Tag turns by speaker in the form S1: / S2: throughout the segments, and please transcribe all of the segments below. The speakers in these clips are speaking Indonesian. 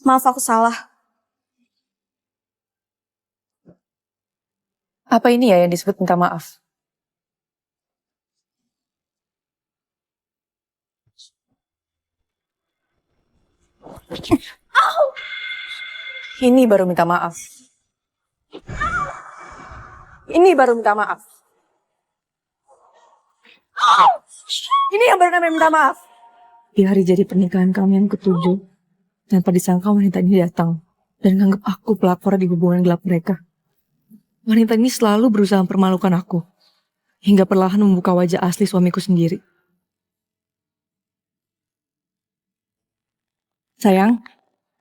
S1: Maaf aku salah.
S2: Apa ini ya yang disebut minta maaf? Ini baru minta maaf. Ini baru minta maaf. Ini yang baru namanya minta maaf. Di hari jadi pernikahan kami yang ke-7, tanpa disangka wanita ini datang dan menganggap aku pelakor di hubungan gelap mereka. Wanita ini selalu berusaha mempermalukan aku, hingga perlahan membuka wajah asli suamiku sendiri. Sayang,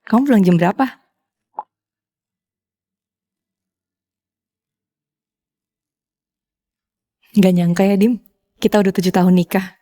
S2: kamu pulang jam berapa? Gak nyangka ya, Dim. Kita udah 7 tahun nikah.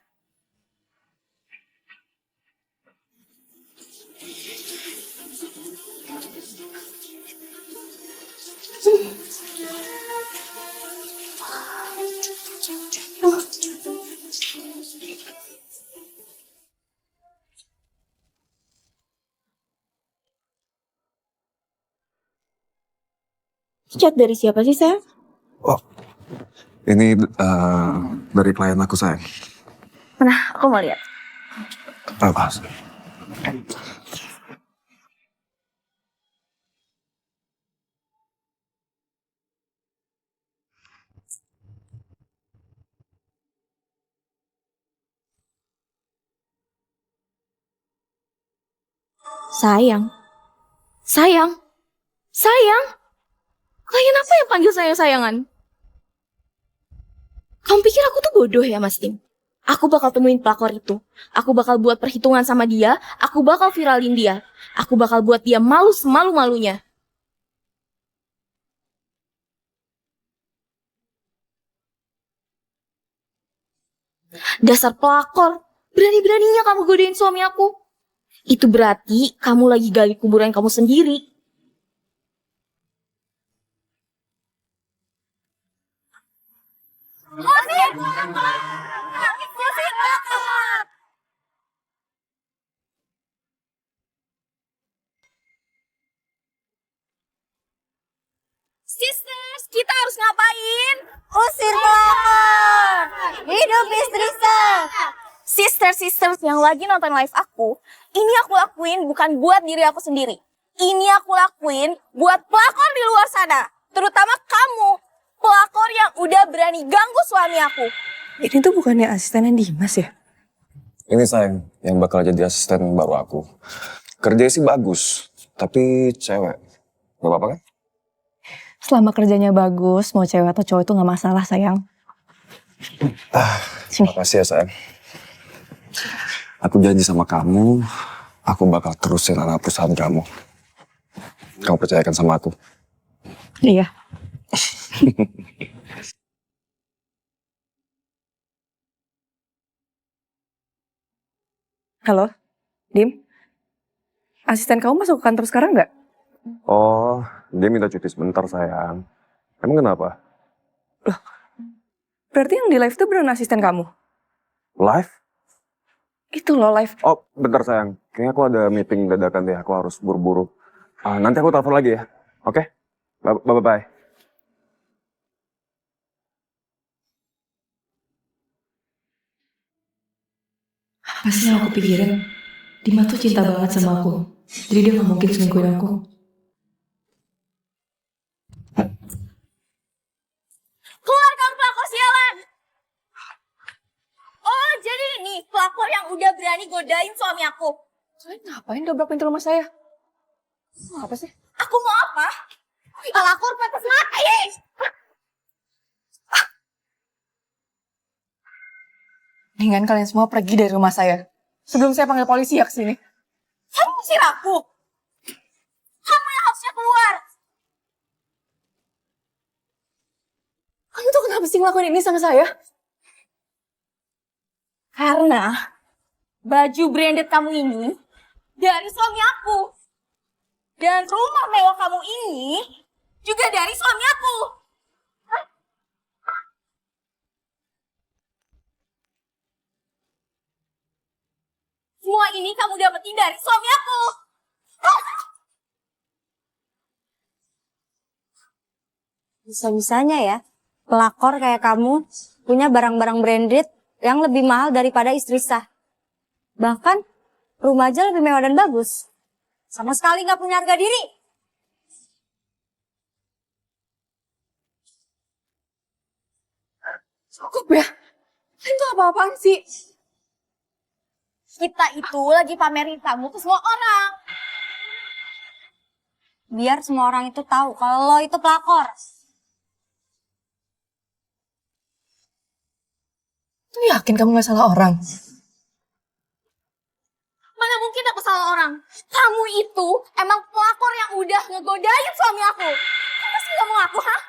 S1: Chat dari siapa sih, sayang?
S3: Oh, ini dari klien aku, sayang.
S1: Mana? Aku mau lihat.
S3: Apa?
S1: Sayang. Sayang. Sayang. Klien apa yang panggil sayang-sayangan? Kamu pikir aku tuh bodoh ya, Mas Tim? Aku bakal temuin pelakor itu. Aku bakal buat perhitungan sama dia. Aku bakal viralin dia. Aku bakal buat dia malu semalu-malunya. Dasar pelakor. Berani-beraninya kamu godain suami aku. Itu berarti kamu lagi gali kuburan kamu sendiri. Sisters, kita harus ngapain? Usir pelakor! Hidup istri sah! Sisters yang lagi nonton live aku, ini aku lakuin bukan buat diri aku sendiri. Ini aku lakuin buat pelakor di luar sana. Terutama kamu, pelakor yang udah berani ganggu suami aku.
S2: Ini tuh bukannya asistennya Dimas ya?
S3: Ini sayang, yang bakal jadi asisten baru aku. Kerjanya sih bagus, tapi cewek. Gak apa-apa kan?
S2: Selama kerjanya bagus, mau cewek atau cowok itu gak masalah, sayang. Sini.
S3: Makasih ya, sayang. Aku janji sama kamu, aku bakal terusin anak perusahaan kamu. Kamu percayakan sama aku?
S2: Iya. Halo, Dim. Asisten kamu masuk ke kantor sekarang nggak?
S3: Oh, dia minta cuti sebentar, sayang. Emang kenapa?
S2: Berarti yang di live itu beneran asisten kamu?
S3: Live?
S2: Itu loh live.
S3: Oh, bentar sayang. Kayaknya aku ada meeting dadakan deh. Aku harus buru-buru. Nanti aku telepon lagi ya. Oke? Bye-bye.
S2: Apa sih yang aku pikirin? Dima tuh cinta banget sama aku. Jadi dia gak mungkin selingkuhin aku.
S1: Keluar kamu pelakor sialan! Oh, jadi ini pelakor yang udah berani godain suami aku.
S2: Kalian ngapain dobrak pintu rumah saya? Apa sih?
S1: Aku mau apa? Pelakor pantas mati!
S2: Mendingan kalian semua pergi dari rumah saya. Sebelum saya panggil polisi ya kesini.
S1: Kamu usir aku. Kamu yang harusnya keluar.
S2: Kamu tuh kenapa sih ngelakuin ini sama saya?
S1: Karena baju branded kamu ini dari suami aku. Dan rumah mewah kamu ini juga dari suami aku. Semua ini kamu dapetin dari suami aku.
S4: Bisa-bisanya ya, pelakor kayak kamu punya barang-barang branded yang lebih mahal daripada istri sah. Bahkan rumah aja lebih mewah dan bagus. Sama sekali nggak punya harga diri.
S2: Cukup ya. Itu apa-apaan sih?
S1: Kita itu lagi pamerin kamu ke semua orang.
S4: Biar semua orang itu tahu kalau lo itu pelakor.
S2: Lu yakin kamu gak salah orang?
S1: Mana mungkin aku salah orang? Kamu itu emang pelakor yang udah ngegodain suami aku. Kamu masih gak mau ngaku, hah?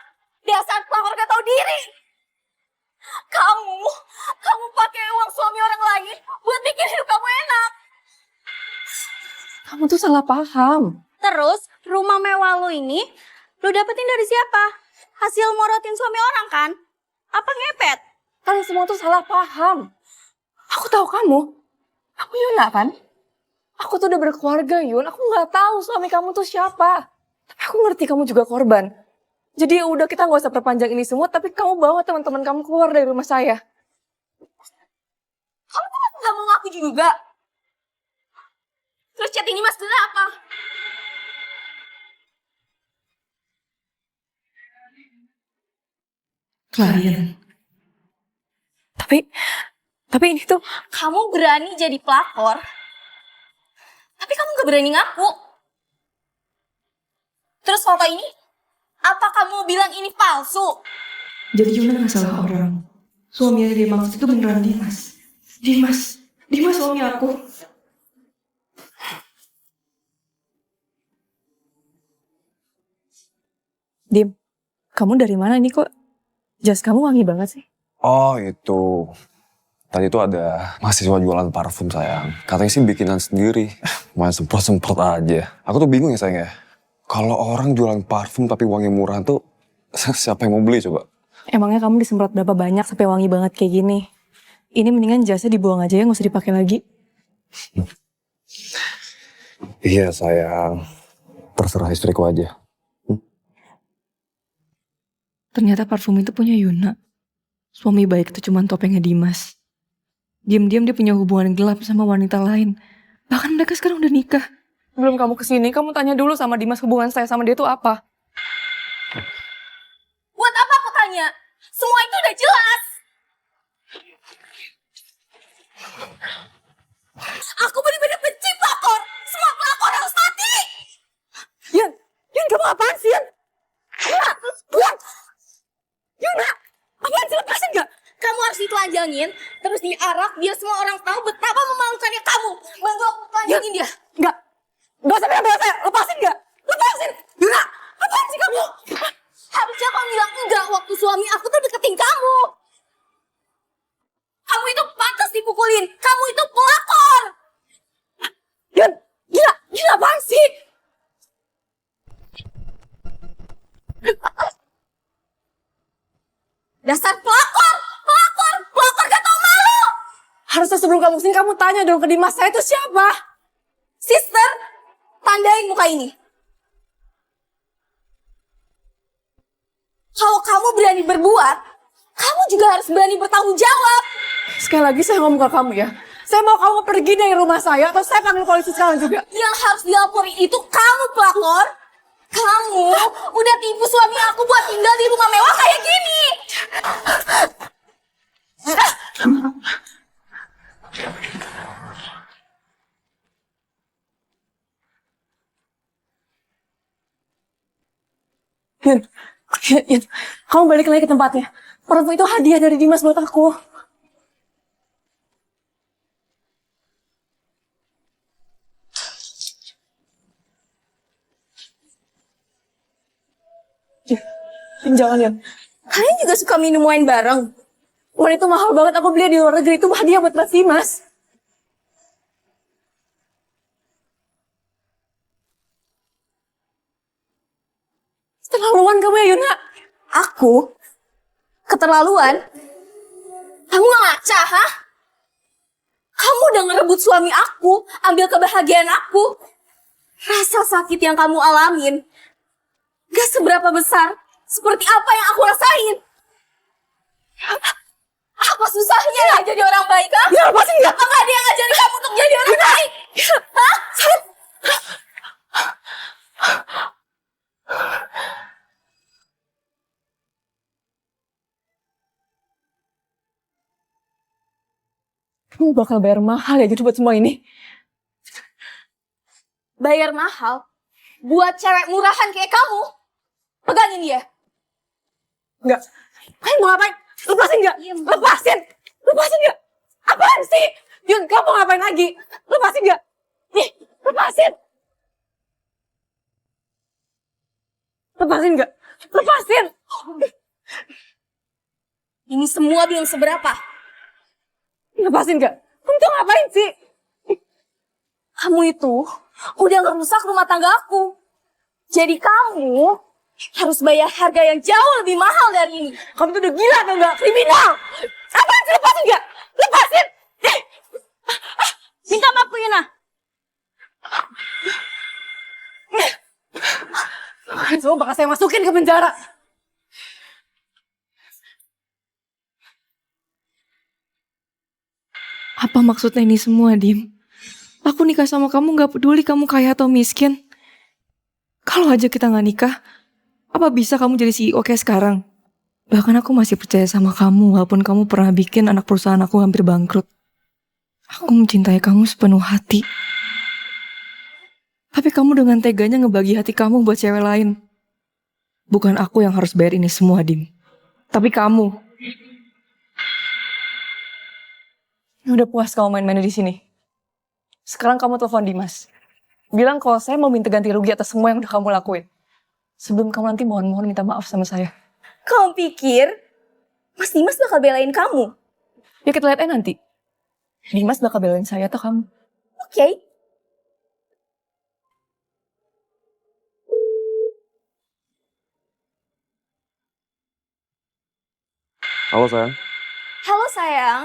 S1: Dasar pelakor gak tahu diri. Kamu pakai uang suami orang lain buat bikin hidup kamu enak.
S2: Kamu tuh salah paham.
S4: Terus rumah mewah lo ini lo dapetin dari siapa? Hasil morotin suami orang kan? Apa ngepet?
S2: Kalian semua tuh salah paham. Aku tahu kamu. Aku Yuna kan? Aku tuh udah berkeluarga, Yun. Aku nggak tahu suami kamu tuh siapa. Tapi aku ngerti kamu juga korban. Jadi udah kita nggak usah perpanjang ini semua, tapi kamu bawa teman-teman kamu keluar dari rumah saya.
S1: Kamu tuh gak mau ngaku juga. Terus chat ini maksudnya apa?
S2: Klien. Tapi ini tuh
S1: Kamu berani jadi pelakor, tapi kamu gak berani ngaku. Terus foto ini, apa kamu bilang ini palsu?
S2: jadi Yuna nggak salah orang. Suami yang dia maksud itu beneran Dimas. Dimas suami aku. Dim, kamu dari mana nih kok? Jas kamu wangi banget sih.
S3: Oh itu. Tadi tuh ada mahasiswa jualan parfum sayang. Katanya sih bikinan sendiri. Main semprot-semprot aja. Aku tuh bingung ya sayang ya. Kalau orang jualan parfum tapi wangi murah tuh siapa yang mau beli coba?
S2: Emangnya kamu disemprot berapa banyak sampai wangi banget kayak gini? Ini mendingan jasnya dibuang aja ya, nggak usah dipakai lagi.
S3: Iya sayang. Terserah istriku aja.
S2: Ternyata parfum itu punya Yuna. Suami baik itu cuma topengnya Dimas. Diam-diam dia punya hubungan gelap sama wanita lain. Bahkan mereka sekarang udah nikah. Belum kamu kesini, kamu tanya dulu sama Dimas hubungan saya sama dia itu apa?
S1: Buat apa aku tanya? Semua itu udah jelas. Aku bener-bener benci pelakor. Semua pelakor harus mati.
S2: Yun kamu apaan sih, Yun? Yuna, apaan sih, lepasin gak?
S1: Kamu harus ditelanjangin, terus diarak biar semua orang tahu betapa memalukannya kamu. Bantu aku telanjangin dia.
S2: Gak usah bilang saya, lepasin gak? Lepasin! Yuna, apaan sih kamu?
S1: Harusnya kamu bilang enggak waktu suami aku tuh deketin kamu. Kamu itu pantas dipukulin. Kamu itu pelakor.
S2: Yun, gila apaan sih?
S1: Dasar pelakor gak tau malu.
S2: Harusnya sebelum kamu kesini, kamu tanya dong ke Dimas saya itu siapa?
S1: Sister, tandain muka ini. Kalau kamu berani berbuat, kamu juga harus berani bertanggung jawab.
S2: Sekali lagi saya ngomong ke kamu ya. Saya mau kamu pergi dari rumah saya atau saya panggil polisi sekarang juga.
S1: Yang harus dilaporin itu kamu pelakor. Kamu udah tipu suami aku buat tinggal di rumah mewah kayak gini.
S2: Yun, kamu balik lagi ke tempatnya. Parfum itu hadiah dari Dimas buat aku. Jangan, Yun.
S1: Kalian juga suka minum wine bareng?
S2: Wine itu mahal banget, aku beli di luar negeri, itu hadiah buat Mas Dimas. Keterlaluan kamu ya, Yuna.
S1: Aku? Keterlaluan? Kamu gak ngaca, hah? Kamu udah ngerebut suami aku, ambil kebahagiaan aku. Rasa sakit yang kamu alamin gak seberapa besar Seperti apa yang aku rasain? Apa susahnya ya jadi orang baik, ha?
S2: Ya lepasin nggak?
S1: Apa nggak dia ngajarin kamu untuk jadi orang baik? Hah?
S2: Kamu bakal bayar mahal ya jadi buat semua ini.
S1: Bayar mahal? Buat cewek murahan kayak kamu? Pegangin dia.
S2: Enggak. Kamu mau ngapain? Lepasin nggak? Lepasin! Lepasin nggak? Apaan sih? Yun, kamu mau ngapain lagi? Lepasin nggak? Nih, lepasin! Lepasin nggak? Lepasin!
S1: Ini semua belum seberapa.
S2: Lepasin nggak? Kamu tuh ngapain sih?
S1: Kamu itu udah ngerusak rumah tangga aku. Jadi kamu harus bayar harga yang jauh lebih mahal dari ini.
S2: Kamu tuh udah gila atau enggak? Kriminal! Apaan sih? Lepasin nggak? Lepasin!
S1: Minta maaf, Yuna.
S2: Semua bakal saya masukin ke penjara. Apa maksudnya ini semua, Dim? Aku nikah sama kamu gak peduli kamu kaya atau miskin. Kalau aja kita gak nikah, apa bisa kamu jadi CEO kayak sekarang? Bahkan aku masih percaya sama kamu walaupun kamu pernah bikin anak perusahaan aku hampir bangkrut. Aku mencintai kamu sepenuh hati. Tapi kamu dengan teganya ngebagi hati kamu buat cewek lain. Bukan aku yang harus bayar ini semua, Dim. Tapi kamu. Udah puas kamu main-main di sini. Sekarang kamu telepon Dimas. Bilang kalau saya mau minta ganti rugi atas semua yang udah kamu lakuin. Sebelum kamu nanti mohon-mohon minta maaf sama saya.
S1: Kamu pikir Mas Dimas bakal belain kamu?
S2: Ya kita lihat aja nanti. Dimas bakal belain saya atau kamu.
S1: Oke.
S3: Halo sayang.
S1: Halo sayang,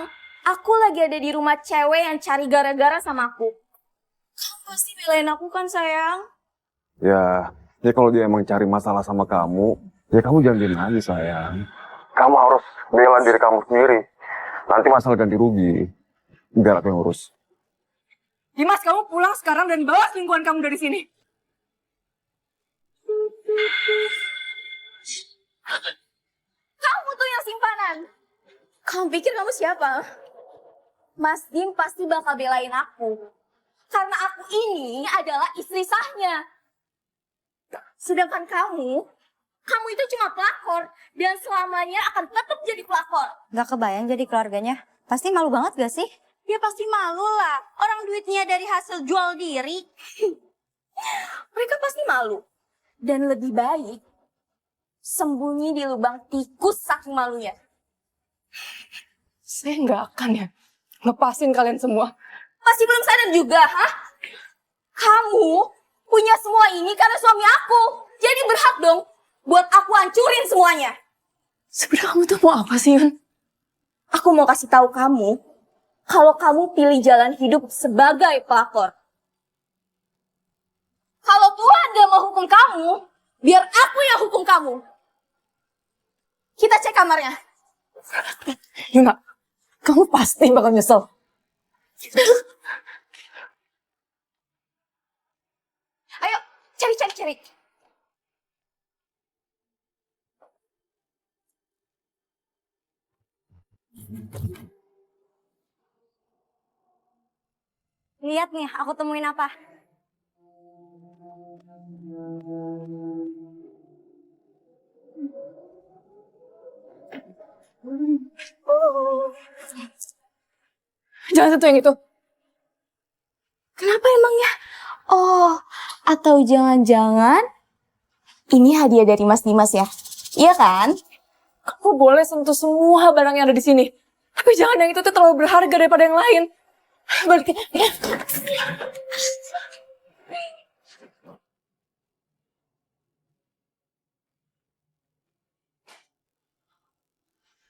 S1: aku lagi ada di rumah cewek yang cari gara-gara sama aku. Kamu pasti belain aku kan sayang?
S3: Ya kalau dia emang cari masalah sama kamu, ya kamu jangan diem aja sayang. Kamu harus bela diri kamu sendiri. Nanti masalah ganti rugi, biar aku yang urus.
S2: Dimas, kamu pulang sekarang dan bawa selingkuhan kamu dari sini.
S1: Kamu tuh yang simpanan. Kamu pikir kamu siapa? Mas Dim pasti bakal belain aku. Karena aku ini adalah istri sahnya. Sedangkan kamu itu cuma pelakor. Dan selamanya akan tetap jadi pelakor.
S4: Gak kebayang jadi keluarganya. Pasti malu banget gak sih?
S1: Ya pasti malu lah. Orang duitnya dari hasil jual diri. Mereka pasti malu. Dan lebih baik sembunyi di lubang tikus saking malunya.
S2: Saya nggak akan ya lepasin kalian semua.
S1: Masih belum sadar juga, hah? Kamu punya semua ini karena suami aku. Jadi berhak dong buat aku hancurin semuanya.
S2: Sebenarnya kamu tuh mau apa sih, Yun?
S1: Aku mau kasih tahu kamu kalau kamu pilih jalan hidup sebagai pelakor. Kalau Tuhan gak mau hukum kamu, biar aku yang hukum kamu. Kita cek kamarnya.
S2: Yuna, kamu pasti bakal nyesel.
S1: Ayo, cari.
S4: Lihat nih, aku temuin apa.
S2: Jangan sentuh yang itu.
S1: Kenapa emangnya? Oh, atau jangan-jangan ini hadiah dari Mas Dimas ya? Iya kan?
S2: Kamu boleh sentuh semua barang yang ada di sini. Tapi jangan yang itu tuh terlalu berharga daripada yang lain. Balikin.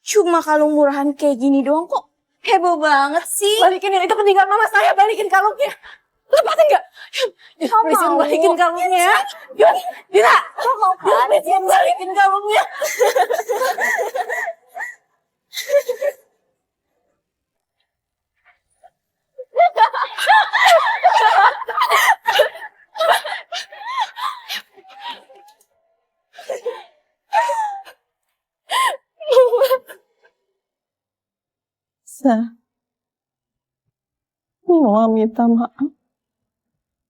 S1: Cuma kalung murahan kayak gini doang kok heboh banget sih.
S2: Balikin yang itu peninggalan mama saya. Balikin kalungnya. Lepasin nggak? Please Yun, balikin kalungnya. Yun, Dina. Yun, please Yun, balikin kalungnya.
S5: Mama minta maaf.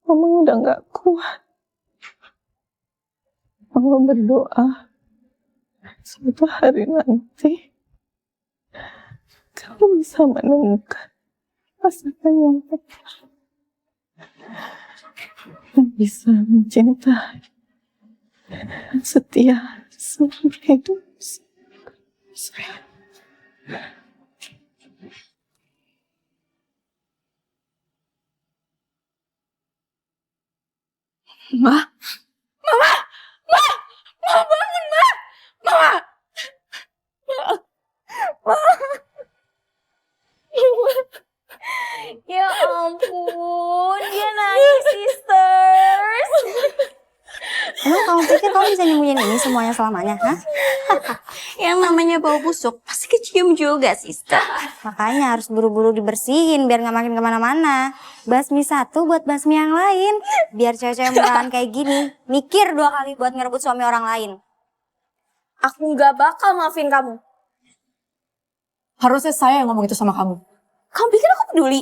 S5: Mama udah gak kuat. Mama berdoa. Suatu hari nanti, kamu bisa menemukan pasangan yang tepat. Yang bisa mencintai dan setia seumur hidup. Sayang.
S2: Ma, Mama, Ma, Ma bangun Ma, Mama, Ma.
S1: Ya ampun, dia nangis, sisters.
S4: Emang kamu pikir kamu bisa nyembunyiin ini semuanya selamanya, hah?
S1: Yang namanya bau busuk pasti kecium juga, sister.
S4: Makanya harus buru-buru dibersihin biar nggak makin kemana-mana. Basmi satu buat basmi yang lain. Biar cewek-cewek murahan kayak gini mikir 2 kali buat ngerebut suami orang lain.
S1: Aku nggak bakal maafin kamu.
S2: Harusnya saya yang ngomong itu sama kamu.
S1: Kamu pikir aku peduli?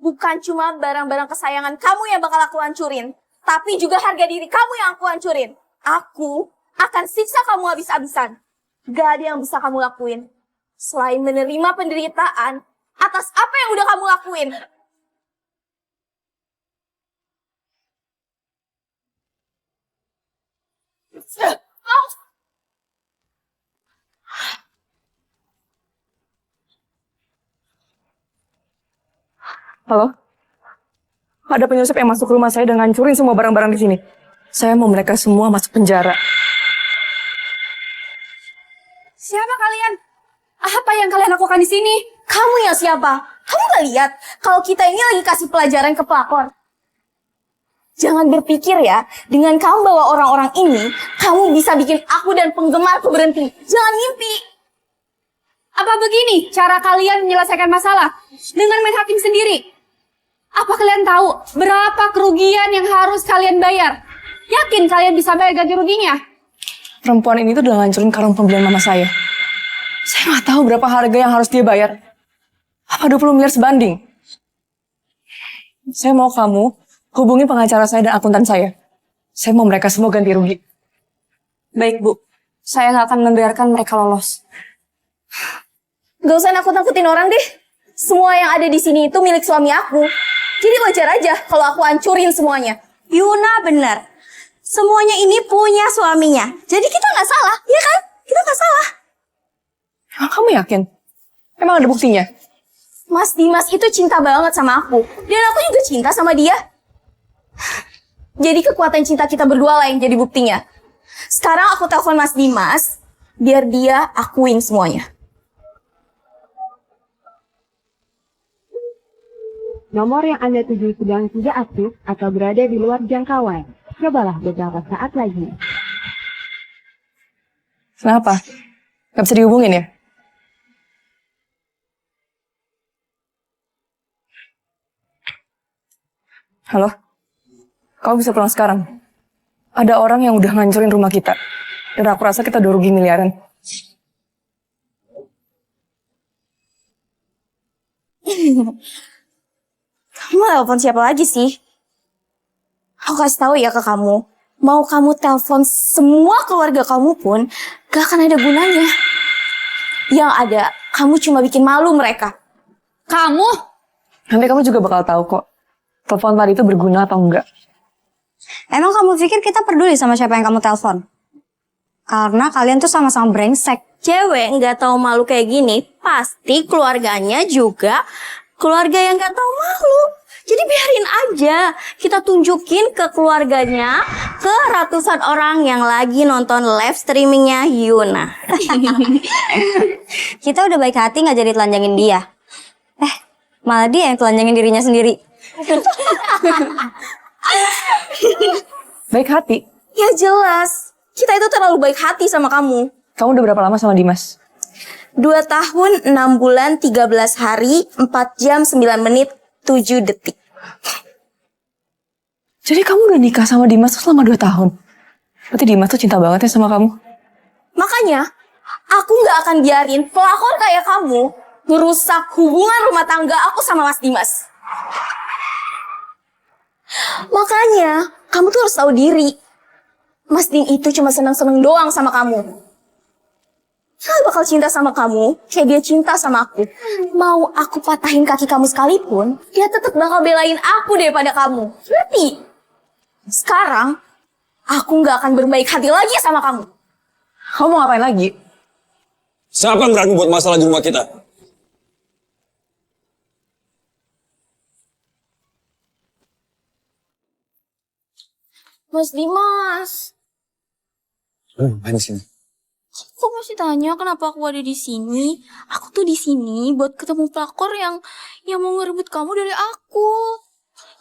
S1: Bukan cuma barang-barang kesayangan kamu yang bakal aku hancurin, tapi juga harga diri kamu yang aku hancurin. Aku akan siksa kamu habis-habisan. Gak ada yang bisa kamu lakuin selain menerima penderitaan atas apa yang udah kamu lakuin.
S2: Halo? Ada penyusup yang masuk rumah saya dan ngancurin semua barang-barang di sini. Saya mau mereka semua masuk penjara.
S1: Siapa kalian? Apa yang kalian lakukan di sini? Kamu yang siapa? Kamu gak lihat kalau kita ini lagi kasih pelajaran ke pelakor? Jangan berpikir ya, dengan kamu bawa orang-orang ini, kamu bisa bikin aku dan penggemarku berhenti. Jangan ngimpi.
S6: Apa begini cara kalian menyelesaikan masalah? Dengan main hakim sendiri? Apa kalian tahu berapa kerugian yang harus kalian bayar? Yakin kalian bisa bayar ganti ruginya?
S2: Perempuan ini tuh udah ngancurin karung pembelian mama saya. Saya nggak tahu berapa harga yang harus dia bayar. Apa 20 miliar sebanding? Saya mau kamu hubungi pengacara saya dan akuntan saya. Saya mau mereka semua ganti rugi.
S6: Baik, Bu. Saya nggak akan membiarkan mereka lolos.
S1: Gak usah nakut-nakutin orang deh. Semua yang ada di sini itu milik suami aku. Jadi wajar aja kalau aku hancurin semuanya.
S4: Yuna bener. Semuanya ini punya suaminya. Jadi kita nggak salah, ya kan? Kita nggak salah.
S2: Emang kamu yakin? Emang ada buktinya?
S1: Mas Dimas itu cinta banget sama aku. Dan aku juga cinta sama dia. Jadi kekuatan cinta kita berdua lah yang jadi buktinya. Sekarang aku telepon Mas Dimas, biar dia akuin semuanya.
S7: Nomor yang Anda tuju sedang tidak aktif atau berada di luar jangkauan. Cobalah beberapa saat lagi.
S2: Kenapa? Gak bisa dihubungin ya? Halo? Kamu bisa pulang sekarang? Ada orang yang udah ngancurin rumah kita. Dan aku rasa kita udah rugi miliaran.
S1: Kamu telepon siapa lagi sih? Aku kasih tahu ya ke kamu. Mau kamu telepon semua keluarga kamu pun gak akan ada gunanya. Yang ada, kamu cuma bikin malu mereka.
S6: Kamu?
S2: Nanti kamu juga bakal tahu kok. Telepon tadi itu berguna atau enggak.
S4: Emang kamu pikir kita peduli sama siapa yang kamu telepon? Karena kalian tuh sama-sama brengsek.
S1: Cewek nggak tahu malu kayak gini, pasti keluarganya juga keluarga yang nggak tahu malu. Jadi biarin aja, kita tunjukin ke keluarganya, ke ratusan orang yang lagi nonton live streamingnya Yuna.
S4: Kita udah baik hati nggak jadi telanjangin dia. Malah dia yang telanjangin dirinya sendiri.
S2: Baik hati.
S1: Ya jelas, kita itu terlalu baik hati sama kamu.
S2: Kamu udah berapa lama sama Dimas?
S1: 2 tahun, 6 bulan, 13 hari, 4 jam, 9 menit, 7 detik.
S2: Jadi kamu udah nikah sama Dimas tuh selama 2 tahun? Berarti Dimas tuh cinta banget ya sama kamu?
S1: Makanya, aku gak akan biarin pelakor kayak kamu merusak hubungan rumah tangga aku sama Mas Dimas. Makanya, kamu tuh harus tahu diri. Mas Dim itu cuma seneng-seneng doang sama kamu. Dia bakal cinta sama kamu, kayak dia cinta sama aku. Mau aku patahin kaki kamu sekalipun, dia tetap bakal belain aku daripada kamu. Ngerti? Sekarang, aku gak akan berbaik hati lagi sama kamu.
S2: Kamu mau ngapain lagi?
S3: Siapa yang berani buat masalah di rumah kita?
S1: Mas Dimas,
S3: Main di sini.
S1: kok masih tanya kenapa aku ada di sini? Aku tuh di sini buat ketemu pelakor yang mau ngerebut kamu dari aku.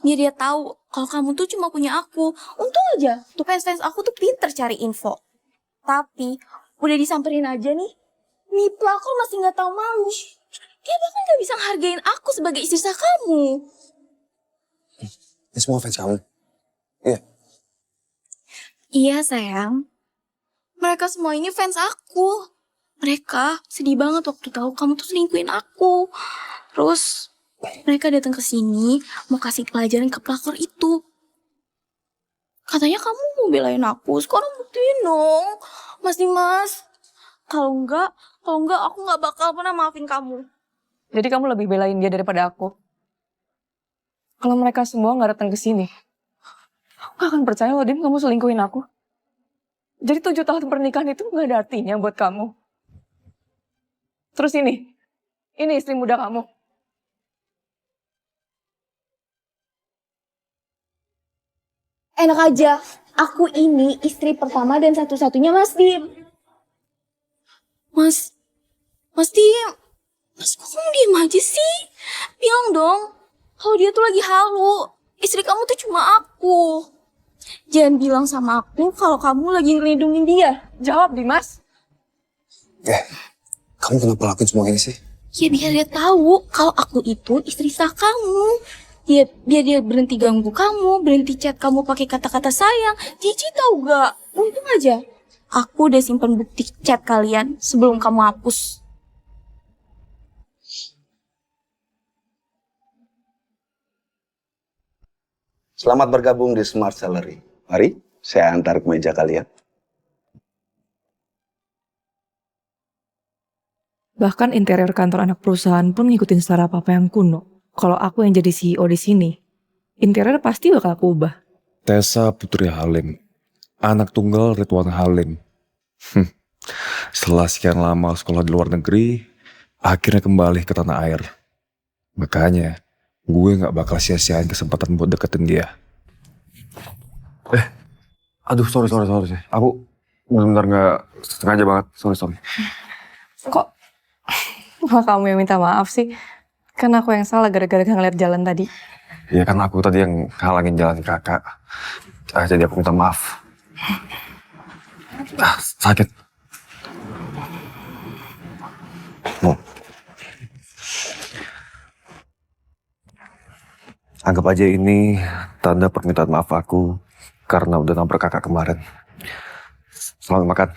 S1: Biar dia tahu kalau kamu tuh cuma punya aku. Untung aja tuh fans aku tuh pinter cari info. Tapi udah disamperin aja nih. Nih pelakor masih nggak tahu malu. Dia bahkan nggak bisa ngehargain aku sebagai istri sah kamu.
S3: Ini semua fans kamu. Iya.
S1: Iya sayang. Mereka semua ini fans aku. Mereka sedih banget waktu tahu kamu tuh selingkuhin aku. Terus mereka datang ke sini mau kasih pelajaran ke pelakor itu. Katanya kamu mau belain aku. Sekarang buktiin dong, Mas Dimas. Kalau enggak aku nggak bakal pernah maafin kamu.
S2: Jadi kamu lebih belain dia daripada aku? Kalau mereka semua nggak datang ke sini, aku gak akan percaya loh, Dim, kamu selingkuhin aku. Jadi 7 tahun pernikahan itu nggak ada artinya buat kamu. Terus ini istri muda kamu.
S1: Enak aja, aku ini istri pertama dan satu-satunya Mas Dim. Mas Dim, Mas kok kamu diem aja sih? Bilang dong, kalau dia tuh lagi halu. Istri kamu tuh cuma aku. Jangan bilang sama aku kalau kamu lagi ngelindungin dia.
S2: Jawab, Dimas.
S3: Kamu kenapa lakuin semua ini sih?
S1: Ya biar dia tahu kalau aku itu istri sah kamu. Biar dia berhenti ganggu kamu, berhenti chat kamu pakai kata-kata sayang. Cici tahu gak? Untung aja. Aku udah simpan bukti chat kalian sebelum kamu hapus.
S8: Selamat bergabung di Smart Salary. Mari, saya antar ke meja kalian.
S2: Bahkan interior kantor anak perusahaan pun ngikutin secara apa yang kuno. Kalau aku yang jadi CEO di sini, interior pasti bakal aku ubah.
S3: Tessa Putri Halim. Anak tunggal Ridwan Halim. Setelah sekian lama sekolah di luar negeri, akhirnya kembali ke tanah air. Makanya, gue gak bakal sia-siain kesempatan buat deketin dia. Aduh, sorry. Aku benar-benar gak sengaja banget. Sorry.
S2: Kok malah kamu yang minta maaf sih? Kan aku yang salah gara-gara ngeliat jalan tadi.
S3: Iya kan aku tadi yang halangin jalan kakak. Jadi aku minta maaf. Sakit. Anggap aja ini tanda permintaan maaf aku karena udah nabrak kakak kemarin. Selamat makan.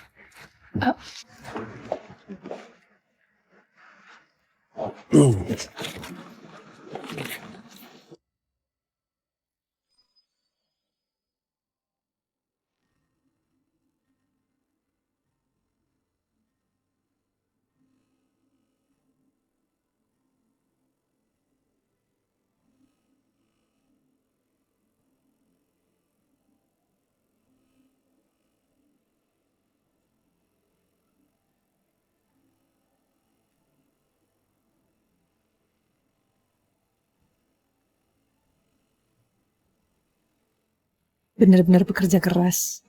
S2: Bener-bener bekerja keras.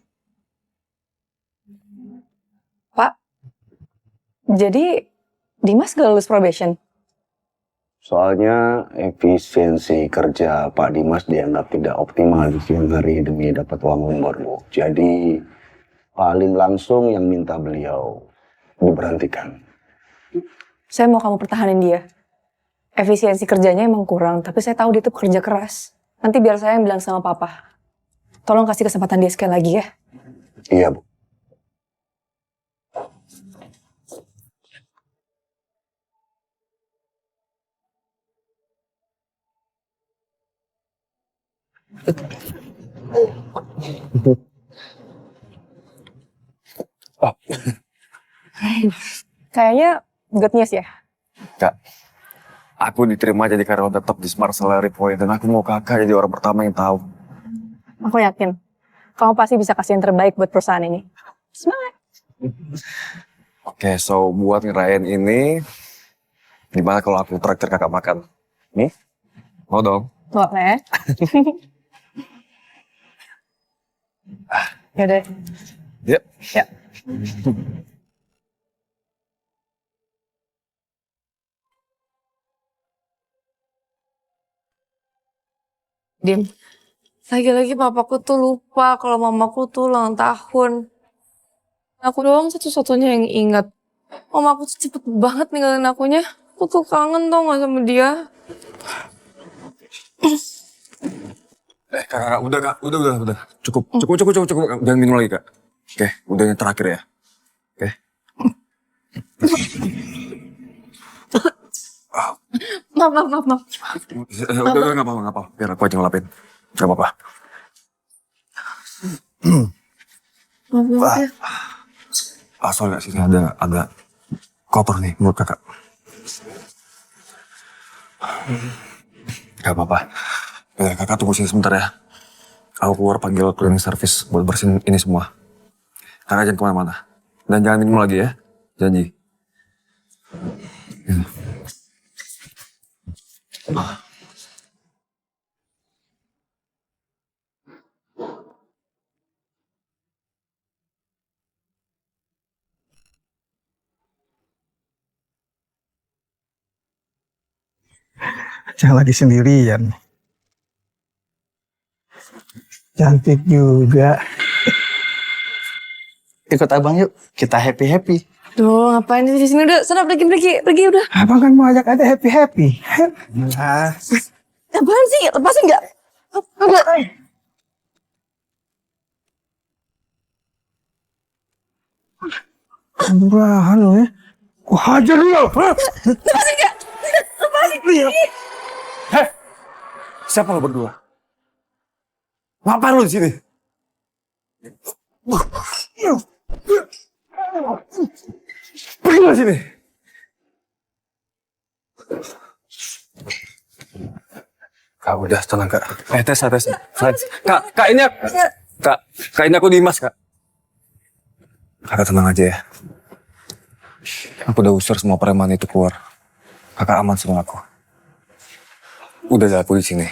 S2: Pak, jadi Dimas gak lulus probation?
S8: Soalnya efisiensi kerja Pak Dimas dianggap tidak optimal di siang hari demi dapat uang lembur, Bu. Jadi Pak Halim langsung yang minta beliau diberhentikan.
S2: Saya mau kamu pertahanin dia. Efisiensi kerjanya emang kurang, tapi saya tahu dia tuh kerja keras. Nanti biar saya yang bilang sama papa. Tolong kasih kesempatan dia sekali lagi ya.
S8: Iya, Bu.
S2: Kayaknya good news ya.
S3: Kak, aku diterima jadi karyawan tetap di Smart Salary Point dan aku mau kakak jadi orang pertama yang tahu.
S2: Aku yakin. Kamu pasti bisa kasih yang terbaik buat perusahaan ini. Semangat.
S3: Oke, so buat ngerayain ini, gimana kalau aku traktir kakak makan? Nih? Mau dong?
S2: Boleh. Yaudah.
S3: Yuk.
S2: Ya. Dim, lagi-lagi papaku tuh lupa kalau mamaku tuh ulang tahun. Aku doang satu-satunya yang ingat. Mamaku tuh cepet banget ninggalin akunya. Aku tuh kangen tau gak sama dia.
S3: Kak, udah kak, udah. Cukup. Jangan minum lagi kak. Oke, udah yang terakhir ya. Oke.
S2: Maaf.
S3: Udah nggak apa-apa. Biar aku aja ngelapin. Gak apa-apa.
S2: Maaf ya.
S3: Sorry kak, sini ada kotor nih menurut kakak. Gak apa-apa. Ya, kakak tunggu sini sebentar ya. Aku keluar panggil cleaning service buat bersihin ini semua. Kakak jangan kemana-mana. Dan jangan minum lagi ya. Janji. Ya.
S9: Jangan lagi sendirian. Cantik juga. Ikut abang yuk, kita happy-happy.
S2: Duh, ngapain di sini udah? Sana pergi udah.
S9: Abang kan mau ajak ada happy-happy. Nah,
S2: Apaan sih? Lepasin nggak?
S9: murahan lo ya. Ku hajar lo.
S2: Lepasin nggak? Lepasin.
S3: Heh, siapa lo berdua? Ngapain lo di sini? Pergi dari sini. Kak, udah tenang kak. Tes. Kak ini aku. Kak ini aku Dimas kak. Kakak tenang aja ya. Aku udah usir semua preman itu keluar. Kakak aman sama aku. Udah ada aku di sini.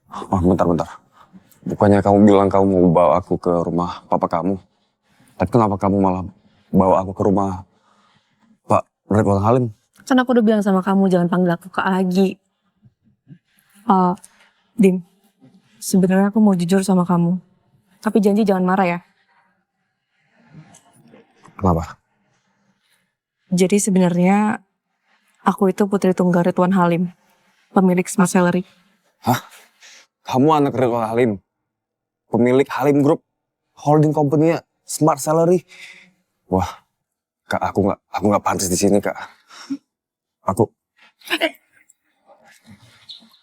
S3: Oh, bentar. Bukannya kamu bilang kamu mau bawa aku ke rumah papa kamu. Tapi kenapa kamu malah bawa aku ke rumah Pak Ridwan Halim?
S2: Kan aku udah bilang sama kamu jangan panggil aku Kak Agi. Dim, sebenarnya aku mau jujur sama kamu. Tapi janji jangan marah ya.
S3: Kenapa?
S2: Jadi sebenarnya aku itu putri tunggal Ridwan Halim, pemilik Smart Salary.
S3: Hah? Kamu anak Ridwan Halim? Pemilik Halim Group, holding company-nya Smart Salary. Wah, kak aku nggak pantas di sini kak. Aku.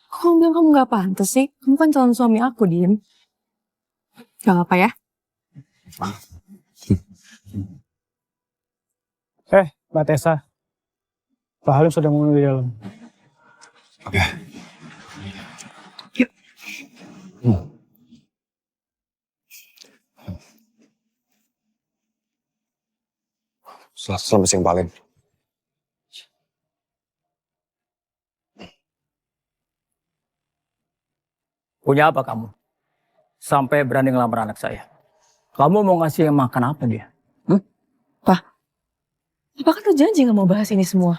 S2: Kok kamu bilang kamu nggak pantas sih? Kamu kan calon suami aku, Dim. Gak apa ya?
S9: Mbak Tessa. Pak Halim sudah menunggu di dalam.
S3: Oke.
S2: Yuk.
S3: Selamat siang Pak Halim.
S10: Punya apa kamu? sampai berani ngelamar anak saya. Kamu mau ngasih makan apa dia?
S2: Papa kan udah janji gak mau bahas ini semua.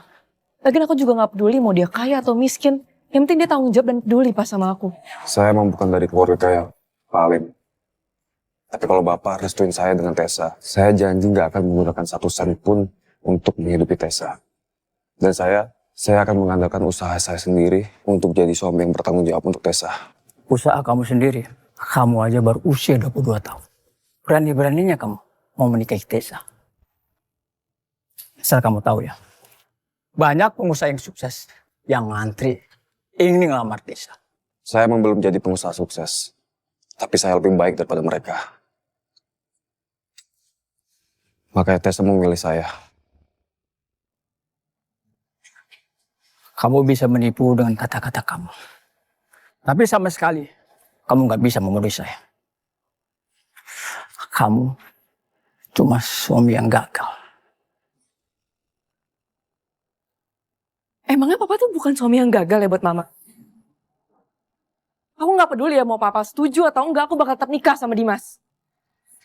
S2: Lagian aku juga gak peduli mau dia kaya atau miskin. Yang penting dia tanggung jawab dan peduli pas sama aku.
S3: Saya emang bukan dari keluarga kaya, Pak Alim. Tapi kalau Bapak restuin saya dengan Tessa, saya janji nggak akan menggunakan 1 sen pun untuk menghidupi Tessa. Dan saya akan mengandalkan usaha saya sendiri untuk jadi suami yang bertanggung jawab untuk Tessa.
S10: Usaha kamu sendiri. Kamu aja baru usia 22 tahun. Berani-beraninya kamu mau menikahi Tessa. Asal kamu tahu ya, banyak pengusaha yang sukses yang ngantri ingin ngelamar Tessa.
S3: Saya emang belum jadi pengusaha sukses, tapi saya lebih baik daripada mereka. Makanya Tessa memilih saya.
S10: Kamu bisa menipu dengan kata-kata kamu. Tapi sama sekali, kamu nggak bisa memenuhi saya. Kamu cuma suami yang gagal.
S2: Emangnya papa tuh bukan suami yang gagal ya buat mama? Aku gak peduli ya mau papa setuju atau enggak, aku bakal tetap nikah sama Dimas.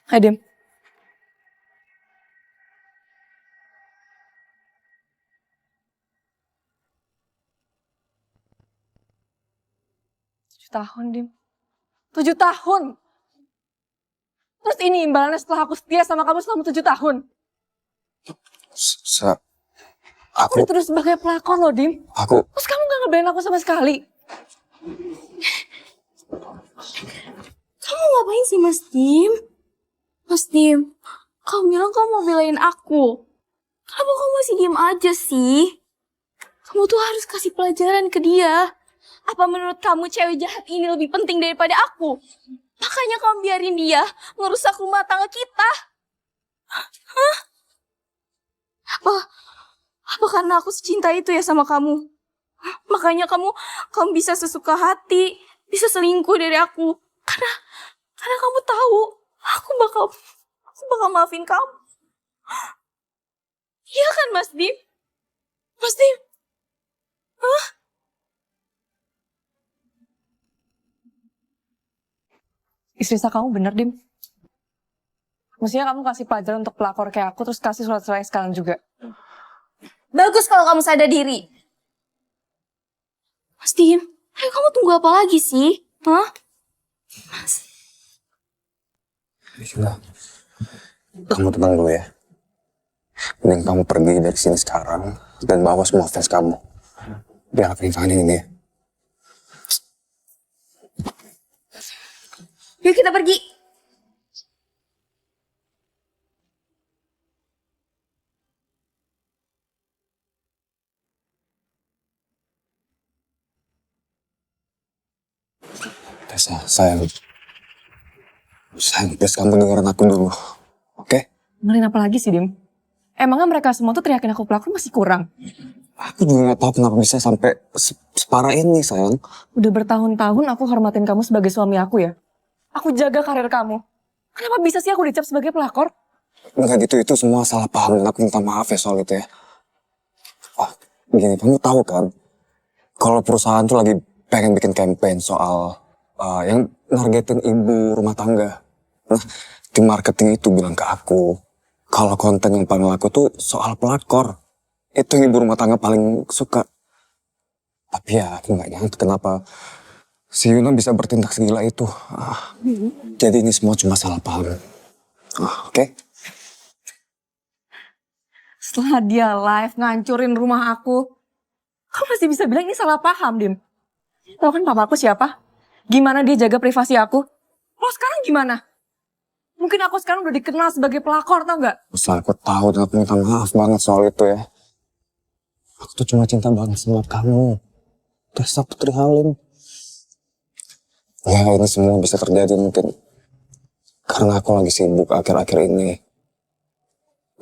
S2: Hai Dim. Tahun, Dim. 7 tahun. Terus ini imbalannya setelah aku setia sama kamu selama 7 tahun. Aku dituduh sebagai pelakor loh, Dim. Terus kamu gak ngebelain aku sama sekali.
S1: Kamu ngapain sih, Mas Dim? Mas Dim, kamu bilang kamu mau belain aku. Kenapa kamu masih diem aja sih? Kamu tuh harus kasih pelajaran ke dia. Apa menurut kamu cewek jahat ini lebih penting daripada aku? Makanya kamu biarin dia ngerusak rumah tangga kita. Hah? Apa karena aku secinta itu ya sama kamu? Makanya kamu bisa sesuka hati, bisa selingkuh dari aku. Karena kamu tahu aku bakal maafin kamu. Iya kan, Mas Dim? Mas Dim? Hah?
S2: Istri sah kamu bener, Dim. Mestinya kamu kasih pelajaran untuk pelakor kayak aku, terus kasih surat cerai sekarang juga.
S1: Bagus kalau kamu sadar diri. Mas Dim, ayo kamu tunggu apa lagi sih? Hah? Mas.
S3: Sudah. Kamu tenang dulu ya. Mending kamu pergi dari sini sekarang dan bawa semua fans kamu. Biar aku yang tanganin ini ya.
S1: Yuk kita pergi.
S3: Tessa, sayang, please kamu dengerin aku dulu, oke?
S2: Dengerin apa lagi sih, Dim? Emangnya mereka semua tuh teriakin aku pelakor masih kurang?
S3: Aku juga gak tahu kenapa bisa sampai separah ini, sayang.
S2: Udah bertahun-tahun aku hormatin kamu sebagai suami aku ya. Aku jaga karir kamu. Kenapa bisa sih aku dicap sebagai pelakor?
S3: Enggak gitu, itu semua salah paham dan aku minta maaf ya soal itu ya. Begini, kamu tahu kan, kalau perusahaan tuh lagi pengen bikin campaign soal yang nargetin ibu rumah tangga. Nah, tim marketing itu bilang ke aku, kalau konten yang paling laku tuh soal pelakor. Itu yang ibu rumah tangga paling suka. Tapi ya aku gak nyangka kenapa si Yuna bisa bertindak segila itu. Jadi ini semua cuma salah paham. Oke?
S2: Setelah dia live ngancurin rumah aku, kamu masih bisa bilang ini salah paham, Dim. Tahu kan papaku siapa? Gimana dia jaga privasi aku? Kalau sekarang gimana? Mungkin aku sekarang udah dikenal sebagai pelakor, tau gak?
S3: Asal aku tahu dan aku minta maaf banget soal itu ya. Aku tuh cuma cinta banget sama kamu. Tessa Putri Halim. Ya ini semua bisa terjadi mungkin karena aku lagi sibuk akhir-akhir ini.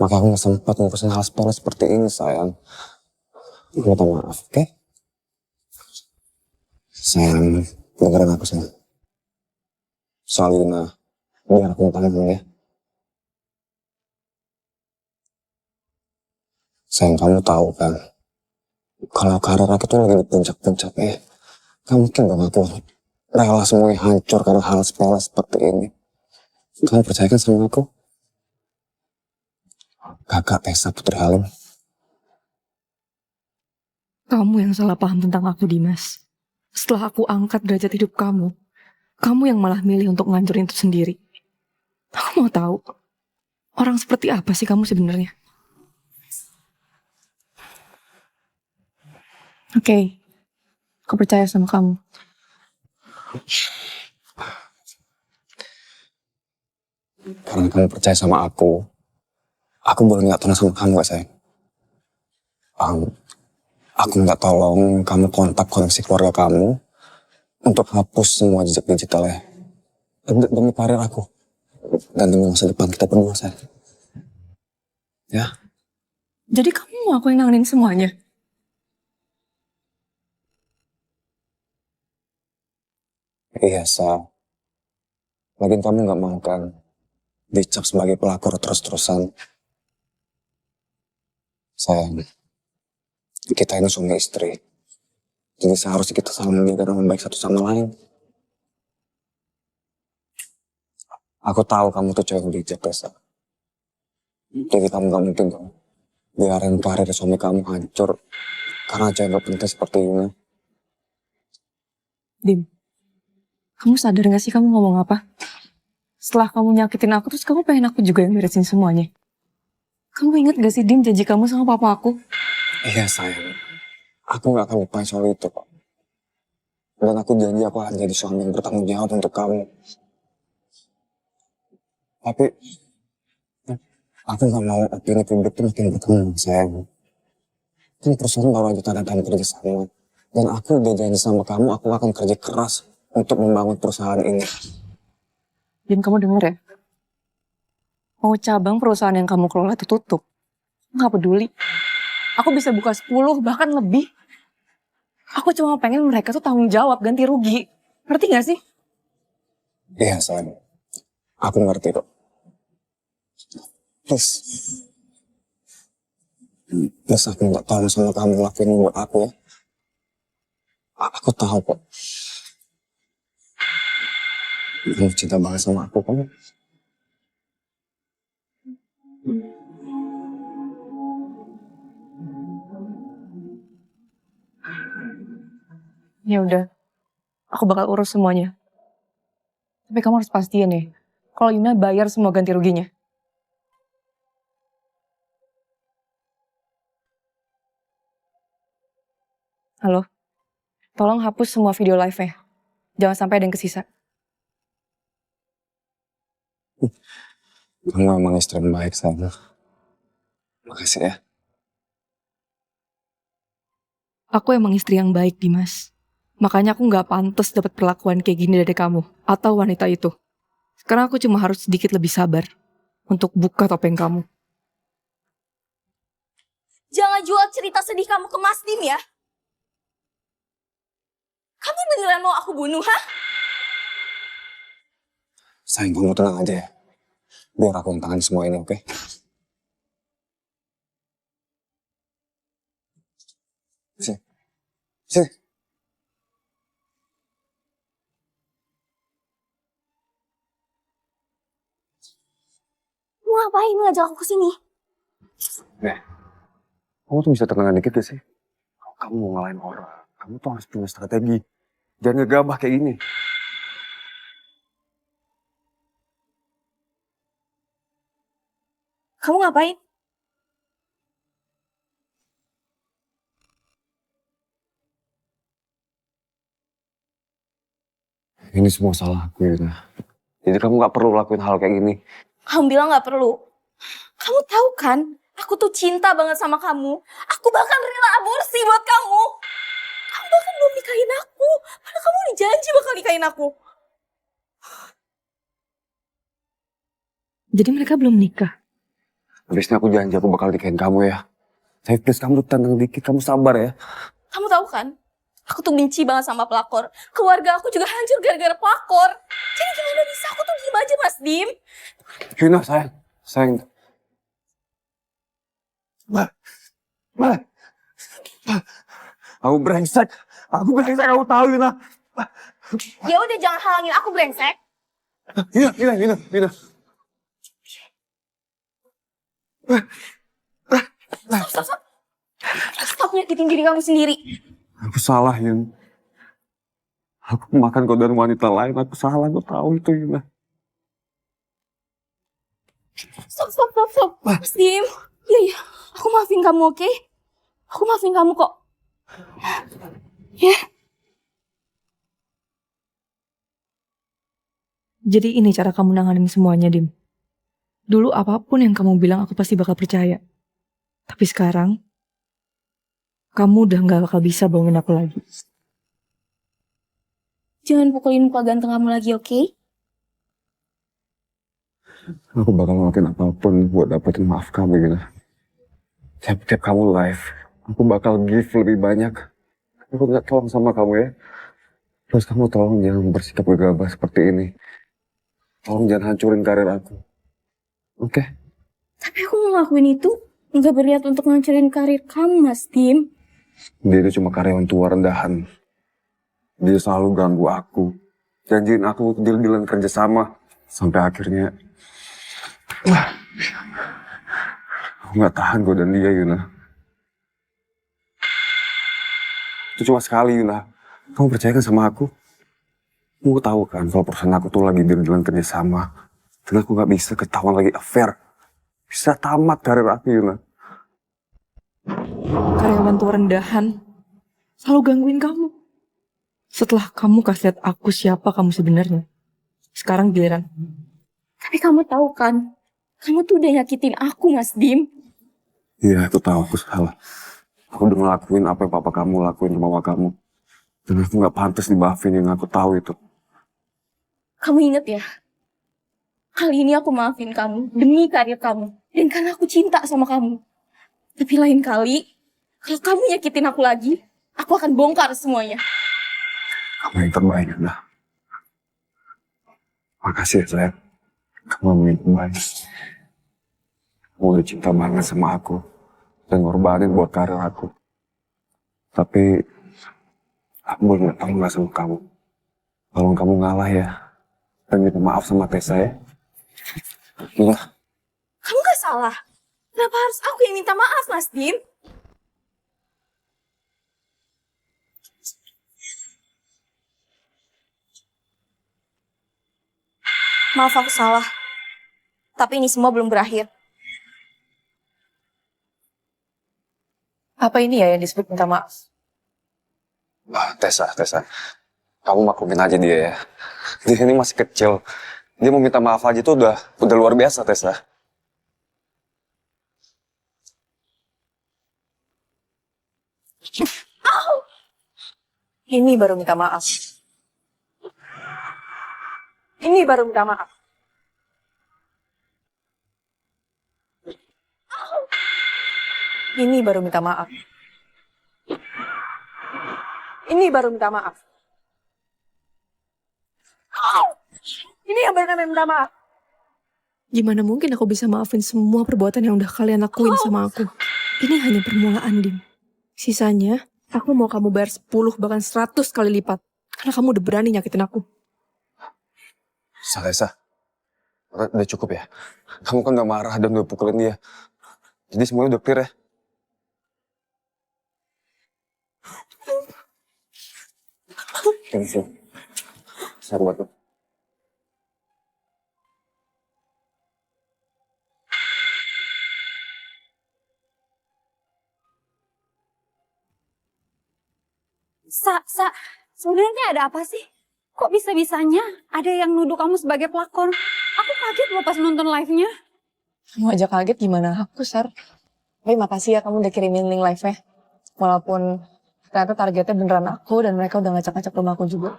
S3: Maka aku gak sempat ngurusin hal sepele seperti ini, sayang. Aku minta maaf, oke? Sayang, dengerin aku, sayang. Soal Yuna, biar aku minta maaf ya. Sayang, kamu tahu kan, kalau karir aku tuh lagi di puncak-puncaknya, gak mungkin dong aku rela semuanya hancur karena hal sepele seperti ini. Kamu percayakan sama aku? Kakak Tessa Putri Halim.
S2: Kamu yang salah paham tentang aku, Dimas. Setelah aku angkat derajat hidup kamu yang malah milih untuk ngancurin itu sendiri. Aku mau tahu, orang seperti apa sih kamu sebenarnya? Oke, aku percaya sama kamu.
S3: Karena kamu percaya sama aku boleh nggak tolong sama kamu gak sayang? Aku minta tolong kamu kontak koneksi keluarga kamu untuk hapus semua jejak digitalnya. Demi karir aku. Dan demi masa depan kita berdua, sayang. Ya?
S2: Jadi kamu mau aku yang nanganin semuanya?
S3: Iya, Sa. Lagian kamu gak mau kan dicap sebagai pelakor terus-terusan. Sayang, kita ini suami istri. Jadi seharusnya kita saling menjaga dengan baik satu sama lain. Aku tahu kamu tuh cewek yang bijak, Tessa. Jadi kamu gak mungkin dong biarin karir suami kamu hancur karena cewek gak penting seperti ini.
S2: Dim, kamu sadar gak sih kamu ngomong apa? Setelah kamu nyakitin aku, terus kamu pengen aku juga yang beresin semuanya. Kamu ingat gak sih, Dim, janji kamu sama papa aku?
S3: Iya, sayang. Aku gak akan lupain soal itu, kok. Dan aku janji aku akan jadi suami yang bertanggung jawab untuk kamu. Tapi aku gak mau opini publik itu makin berkembang, sayang. Kan perusahaan baru aja tanda tangan kerja sama. Dan aku udah janji sama kamu, aku akan kerja keras untuk membangun perusahaan ini.
S2: Dim, kamu denger ya? Mau cabang perusahaan yang kamu kelola itu tutup. Nggak peduli. Aku bisa buka 10, bahkan lebih. Aku cuma pengen mereka tuh tanggung jawab, ganti rugi. Ngerti gak sih?
S3: Iya, sayang. Aku ngerti kok. Please. Please, aku gak tahu sama kamu ngelakuin ini buat aku ya. Aku tahu kok. Kamu cinta banget sama aku, kamu.
S2: Ya udah, aku bakal urus semuanya. Tapi kamu harus pastiin ya, kalau Yuna bayar semua ganti ruginya. Halo, tolong hapus semua video live-nya. Jangan sampai ada yang kesisa.
S3: Kamu emang istri yang baik, sayang. Makasih ya.
S2: Aku emang istri yang baik, Dimas. Makanya aku nggak pantas dapat perlakuan kayak gini dari kamu atau wanita itu. Sekarang aku cuma harus sedikit lebih sabar untuk buka topeng kamu.
S1: Jangan jual cerita sedih kamu ke Mas Dim ya. Kamu beneran mau aku bunuh, ha?
S3: Sayang, kamu tenang aja ya. Biar aku yang tangani semua ini, oke? Sini. Sini.
S1: Mau ngapain ngajak aku kesini?
S3: Kamu tuh bisa tenang dikit gak sih? Kalau kamu mau ngalahin orang, kamu tuh harus punya strategi. Jangan ngegabah kayak gini.
S1: Kamu ngapain?
S3: Ini semua salah aku, Yuna. Jadi kamu gak perlu lakuin hal kayak gini.
S1: Kamu bilang gak perlu. Kamu tahu kan, aku tuh cinta banget sama kamu. Aku bahkan rela aborsi buat kamu. Kamu bahkan belum nikahin aku. Padahal kamu udah janji bakal nikahin aku.
S2: Jadi mereka belum nikah.
S3: Habisnya aku janji aku bakal nikahin kamu ya. Tapi please kamu tuh tenang dikit, kamu sabar ya.
S1: Kamu tahu kan, aku tuh benci banget sama pelakor. Keluarga aku juga hancur gara-gara pelakor. Jadi gimana bisa aku tuh diem aja, Mas Dim?
S3: Yuna, sayang. Sayang. Aku brengsek. Aku tahu, Yuna.
S1: Ya udah jangan halangin aku brengsek.
S3: Mina.
S1: Stop. Stop nyakitin diri kamu sendiri.
S3: Aku salah, Yun. Aku makan godaan wanita lain, aku salah, aku tahu itu, Yuna.
S1: Stop. Mas Dim. Iya. Aku maafin kamu, oke? Aku maafin kamu kok. Ya.
S2: Jadi ini cara kamu nanganin semuanya, Dim. Dulu apapun yang kamu bilang aku pasti bakal percaya. Tapi sekarang, kamu udah gak bakal bisa bohongin aku lagi.
S1: Jangan pukulin muka ganteng kamu lagi, oke?
S3: Aku bakal ngelakuin apapun buat dapetin maaf kamu, Yuna. Tiap kamu live, aku bakal give lebih banyak. Aku minta tolong sama kamu ya. Terus kamu tolong jangan bersikap gegabah seperti ini. Tolong jangan hancurin karir aku. Oke?
S1: Tapi aku ngelakuin itu nggak berniat untuk ngancurin karir kamu, Mas Dim.
S3: Dia itu cuma karyawan tua rendahan. Dia selalu ganggu aku. Janjiin aku untuk deal-dealan kerjasama. Sampai akhirnya... aku gak tahan godaan dia, Yuna. Itu cuma sekali, Yuna. Kamu percaya kan sama aku? Kamu tahu kan kalau perusahaan aku tuh lagi deal-dealan kerjasama. Dan aku gak bisa ketahuan lagi affair. Bisa tamat karir aku, Yuna.
S2: Karyawan tua rendahan selalu gangguin kamu. Setelah kamu kasih lihat aku siapa kamu sebenarnya. Sekarang giliran.
S1: Tapi kamu tahu kan, kamu tuh udah nyakitin aku, Mas Dim.
S3: Iya, aku tahu aku salah. Aku udah ngelakuin apa yang papa kamu lakuin ke mama kamu. Dan aku gak pantas dimaafin, yang aku tahu itu.
S1: Kamu inget ya? Kali ini aku maafin kamu demi karir kamu. Dan karena aku cinta sama kamu. Tapi lain kali, kalau kamu nyakitin aku lagi, aku akan bongkar semuanya.
S3: Kamu yang terbaik, Yuna. Makasih ya, sayang. Kamu yang terbaik. Kamu udah cinta banget sama aku. Dan ngorbanin buat karir aku. Tapi, aku boleh minta tolong gak sama kamu. Tolong kamu ngalah ya. Dan minta maaf sama Tessa ya. Yuna.
S1: Kamu gak salah. Kenapa harus aku yang minta maaf, Mas Dim? Maaf aku salah. Tapi ini semua belum berakhir.
S2: Apa ini ya yang disebut minta maaf?
S3: Tessa. Kamu maklumin aja dia ya. Dia ini masih kecil. Dia mau minta maaf aja tuh udah luar biasa, Tessa.
S2: Ini baru minta maaf. Ini baru minta maaf. Ini baru minta maaf. Ini baru minta maaf. Ini yang baru namanya minta maaf. Gimana mungkin aku bisa maafin semua perbuatan yang udah kalian lakuin sama aku? Ini hanya permulaan, Dim. Sisanya, aku mau kamu bayar 10 bahkan 100 kali lipat. Karena kamu udah berani nyakitin aku.
S3: Tessa, udah cukup ya. Kamu kan gak marah dan udah pukulin dia. Jadi semuanya udah clear ya. Thank you. Saya buat lo.
S6: Sebenarnya ada apa sih? Kok bisa-bisanya ada yang nuduh kamu sebagai pelakor? Aku kaget loh pas nonton live-nya.
S2: Kamu aja kaget gimana aku, Sar. Tapi makasih ya kamu udah kirimin link live-nya. Walaupun ternyata targetnya beneran aku dan mereka udah ngacak-ngacak rumah aku juga.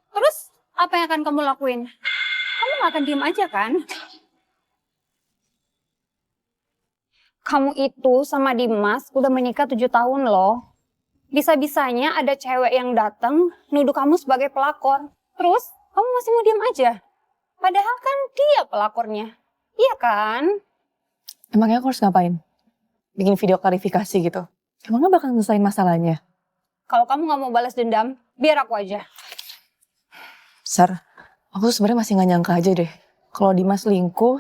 S6: Terus apa yang akan kamu lakuin? Kamu gak akan diem aja kan? Kamu itu sama Dimas udah menikah 7 tahun loh. Bisa-bisanya ada cewek yang datang nuduh kamu sebagai pelakor. Terus kamu masih mau diem aja? Padahal kan dia pelakornya. Iya kan?
S2: Emangnya aku harus ngapain? Bikin video klarifikasi gitu? Emangnya bakal nyelesain masalahnya?
S6: Kalau kamu gak mau balas dendam, biar aku aja.
S2: Sar, aku tuh sebenarnya masih nggak nyangka aja deh. Kalau Dimas selingkuh,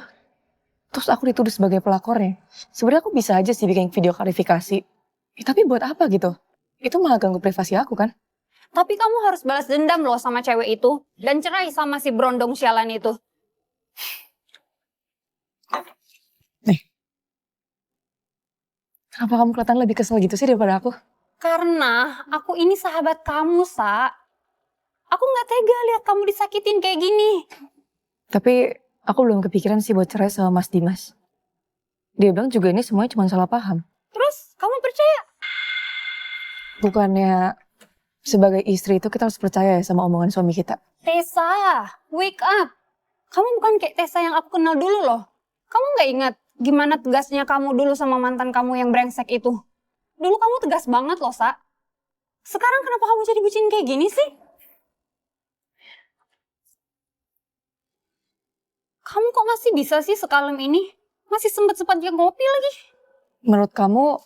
S2: terus aku dituduh sebagai pelakornya. Sebenarnya aku bisa aja sih bikin video klarifikasi. Tapi buat apa gitu? Itu malah ganggu privasi aku kan?
S6: Tapi kamu harus balas dendam loh sama cewek itu. Dan cerai sama si berondong sialan itu.
S2: Nih, kenapa kamu kelihatan lebih kesel gitu sih daripada aku?
S6: Karena aku ini sahabat kamu, Sa. Aku gak tega lihat kamu disakitin kayak gini.
S2: Tapi aku belum kepikiran sih buat cerai sama Mas Dimas. Dia bilang juga ini semuanya cuma salah paham.
S6: Terus kamu percaya?
S2: Bukannya sebagai istri itu kita harus percaya ya sama omongan suami kita.
S6: Tessa, wake up. Kamu bukan kayak Tessa yang aku kenal dulu loh. Kamu gak ingat gimana tegasnya kamu dulu sama mantan kamu yang brengsek itu? Dulu kamu tegas banget loh, Sa. Sekarang kenapa kamu jadi bucin kayak gini sih? Kamu kok masih bisa sih sekalem ini? Masih sempet-sempetnya ngopi lagi.
S2: Menurut kamu,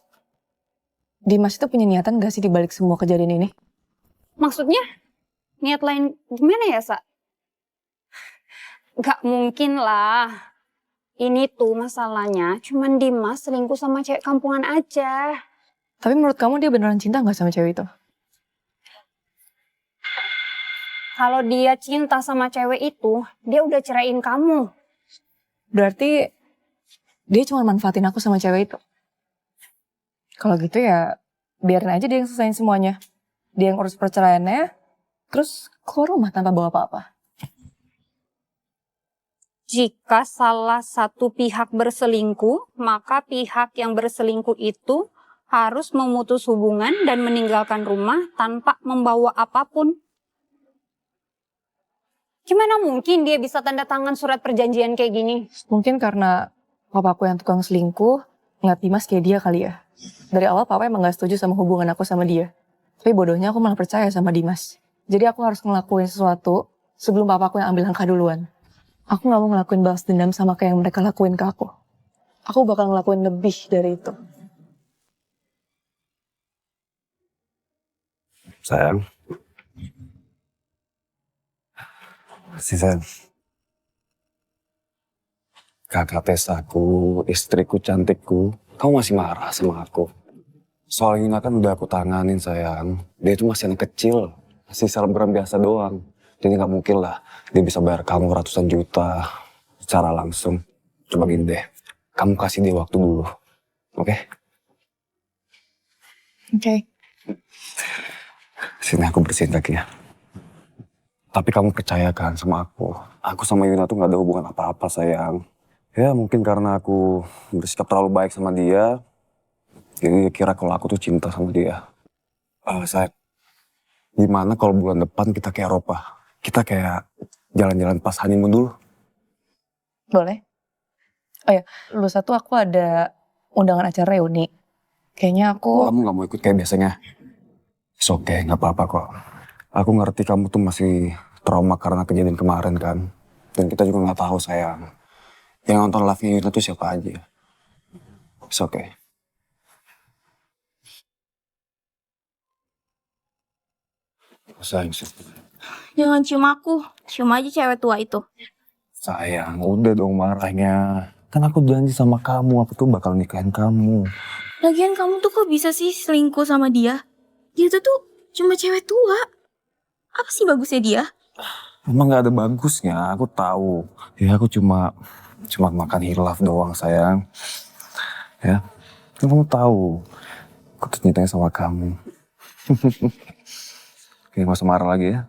S2: Dimas itu punya niatan gak sih dibalik semua kejadian ini?
S6: Maksudnya? Niat lain gimana ya, Sa? Gak mungkin lah. Ini tuh masalahnya cuman Dimas selingkuh sama cewek kampungan aja.
S2: Tapi menurut kamu dia beneran cinta gak sama cewek itu?
S6: Kalau dia cinta sama cewek itu, dia udah ceraiin kamu.
S2: Berarti dia cuma manfaatin aku sama cewek itu. Kalau gitu ya biarin aja dia yang selesain semuanya. Dia yang urus perceraiannya, terus keluar rumah tanpa bawa apa-apa.
S6: Jika salah satu pihak berselingkuh, maka pihak yang berselingkuh itu harus memutus hubungan dan meninggalkan rumah tanpa membawa apapun. Gimana mungkin dia bisa tanda tangan surat perjanjian kayak gini?
S2: Mungkin karena papaku yang tukang selingkuh, ngeliat Dimas kayak dia kali ya. Dari awal papa emang gak setuju sama hubungan aku sama dia. Tapi bodohnya aku malah percaya sama Dimas. Jadi aku harus ngelakuin sesuatu sebelum papaku yang ambil langkah duluan. Aku gak mau ngelakuin balas dendam sama kayak yang mereka lakuin ke aku. Aku bakal ngelakuin lebih dari itu.
S3: Sayang. Sayang. Kakak Tessaku, istriku cantikku, kamu masih marah sama aku. Soal Yuna kan udah aku tanganin sayang. Dia itu masih anak kecil, masih selebgram biasa doang. Jadi gak mungkin lah dia bisa bayar kamu ratusan juta secara langsung. Coba gini deh, kamu kasih dia waktu dulu, oke?
S2: Oke.
S3: Sini aku bersihin kaki ya. Tapi kamu percaya kan sama aku? Aku sama Yuna tuh gak ada hubungan apa-apa sayang. Ya mungkin karena aku bersikap terlalu baik sama dia. Jadi dia kira kalau aku tuh cinta sama dia. Sayang, gimana kalau bulan depan kita ke Eropa? Kita kayak jalan-jalan pas honeymoon dulu.
S2: Boleh? Oh ya, lusa tuh aku ada undangan acara reuni. Kayaknya aku...
S3: Kamu gak mau ikut kayak biasanya? It's okay, gak apa-apa kok. Aku ngerti kamu tuh masih trauma karena kejadian kemarin kan. Dan kita juga gak tahu sayang. Yang nonton live-nya Yuna tuh siapa aja. It's okay. Sayang,
S1: Jangan cium aku. Cium aja cewek tua itu.
S3: sayang, udah dong marahnya. Kan aku janji sama kamu, aku tuh bakal nikahin kamu.
S1: Lagian kamu tuh kok bisa sih selingkuh sama dia? Dia tuh cuma cewek tua. Apa sih bagusnya dia?
S3: Emang gak ada bagusnya, aku tahu. Ya aku cuma makan hilaf doang sayang. Ya, kan kamu tahu. Aku tuh cintanya sama kamu. Oke, gak usah marah lagi ya.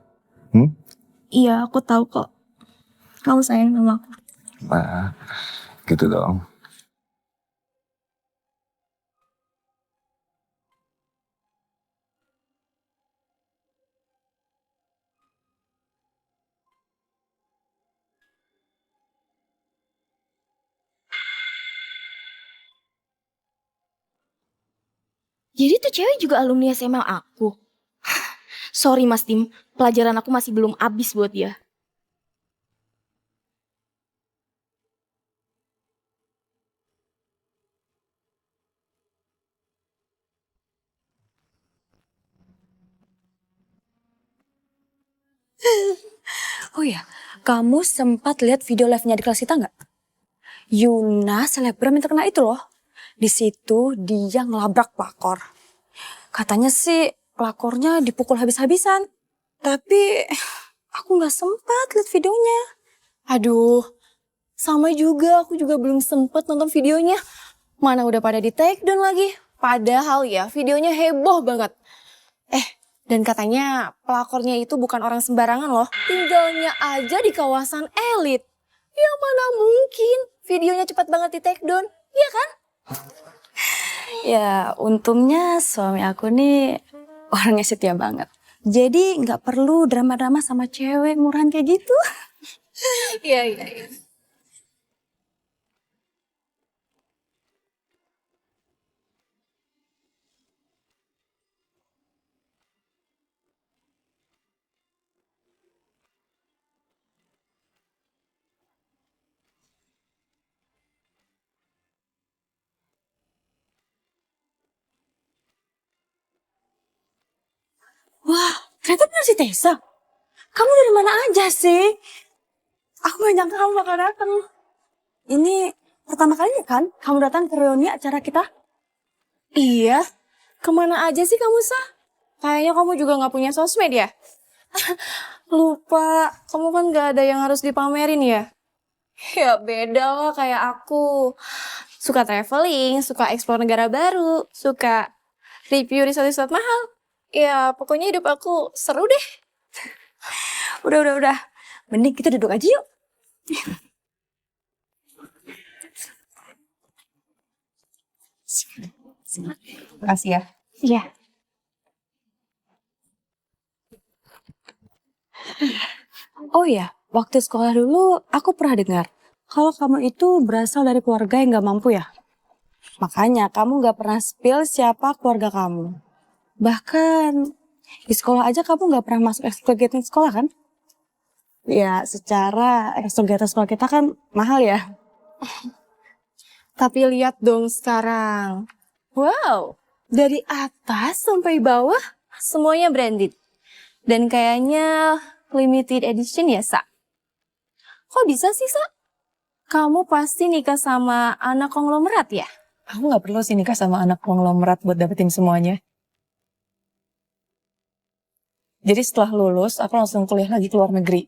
S1: Iya, aku tahu kok. Kamu sayang sama aku.
S3: Nah, gitu dong.
S1: Jadi tuh cewek juga alumni SMA aku. Sorry Mas Tim, pelajaran aku masih belum habis buat dia.
S2: Oh ya, kamu sempat lihat video live-nya di kelas kita nggak? Yuna, selebgram yang terkenal itu loh. Di situ dia ngelabrak pelakor. Katanya sih pelakornya dipukul habis-habisan. Tapi aku nggak sempat lihat videonya.
S1: Aduh, sama juga, aku juga belum sempet nonton videonya. Mana udah pada di take down lagi. Padahal ya, videonya heboh banget. Dan katanya pelakornya itu bukan orang sembarangan loh. Tinggalnya aja di kawasan elit. Ya mana mungkin videonya cepat banget di take down, iya kan?
S2: Ya, untungnya suami aku nih orangnya setia banget. Jadi nggak perlu drama-drama sama cewek murahan kayak gitu.
S1: Iya, iya.
S2: Wah, ternyata benar si Tessa. Kamu dari mana aja sih? Aku gak nyangka kamu bakal datang. Ini pertama kalinya kan kamu datang ke reuni acara kita?
S1: Iya, kemana aja sih kamu, Sah? Kayaknya kamu juga gak punya sosmed ya? Lupa, kamu kan gak ada yang harus dipamerin ya? Ya beda lah kayak aku. Suka traveling, suka explore negara baru, suka review resort-resort mahal. Ya pokoknya hidup aku seru deh.
S2: Udah. Mending kita duduk aja yuk.
S5: Makasih ya.
S2: Iya. Oh ya, waktu sekolah dulu aku pernah dengar kalau kamu itu berasal dari keluarga yang gak mampu ya. Makanya kamu gak pernah spill siapa keluarga kamu. Bahkan di sekolah aja kamu gak pernah masuk ekstrakegiatan sekolah kan? Ya secara ekstrakegiatan sekolah kita kan mahal ya.
S1: Tapi lihat dong sekarang. Wow, dari atas sampai bawah semuanya branded. Dan kayaknya limited edition ya, Sa? Kok bisa sih, Sa? Kamu pasti nikah sama anak konglomerat ya?
S2: Aku gak perlu sih nikah sama anak konglomerat buat dapetin semuanya. Jadi setelah lulus, aku langsung kuliah lagi ke luar negeri.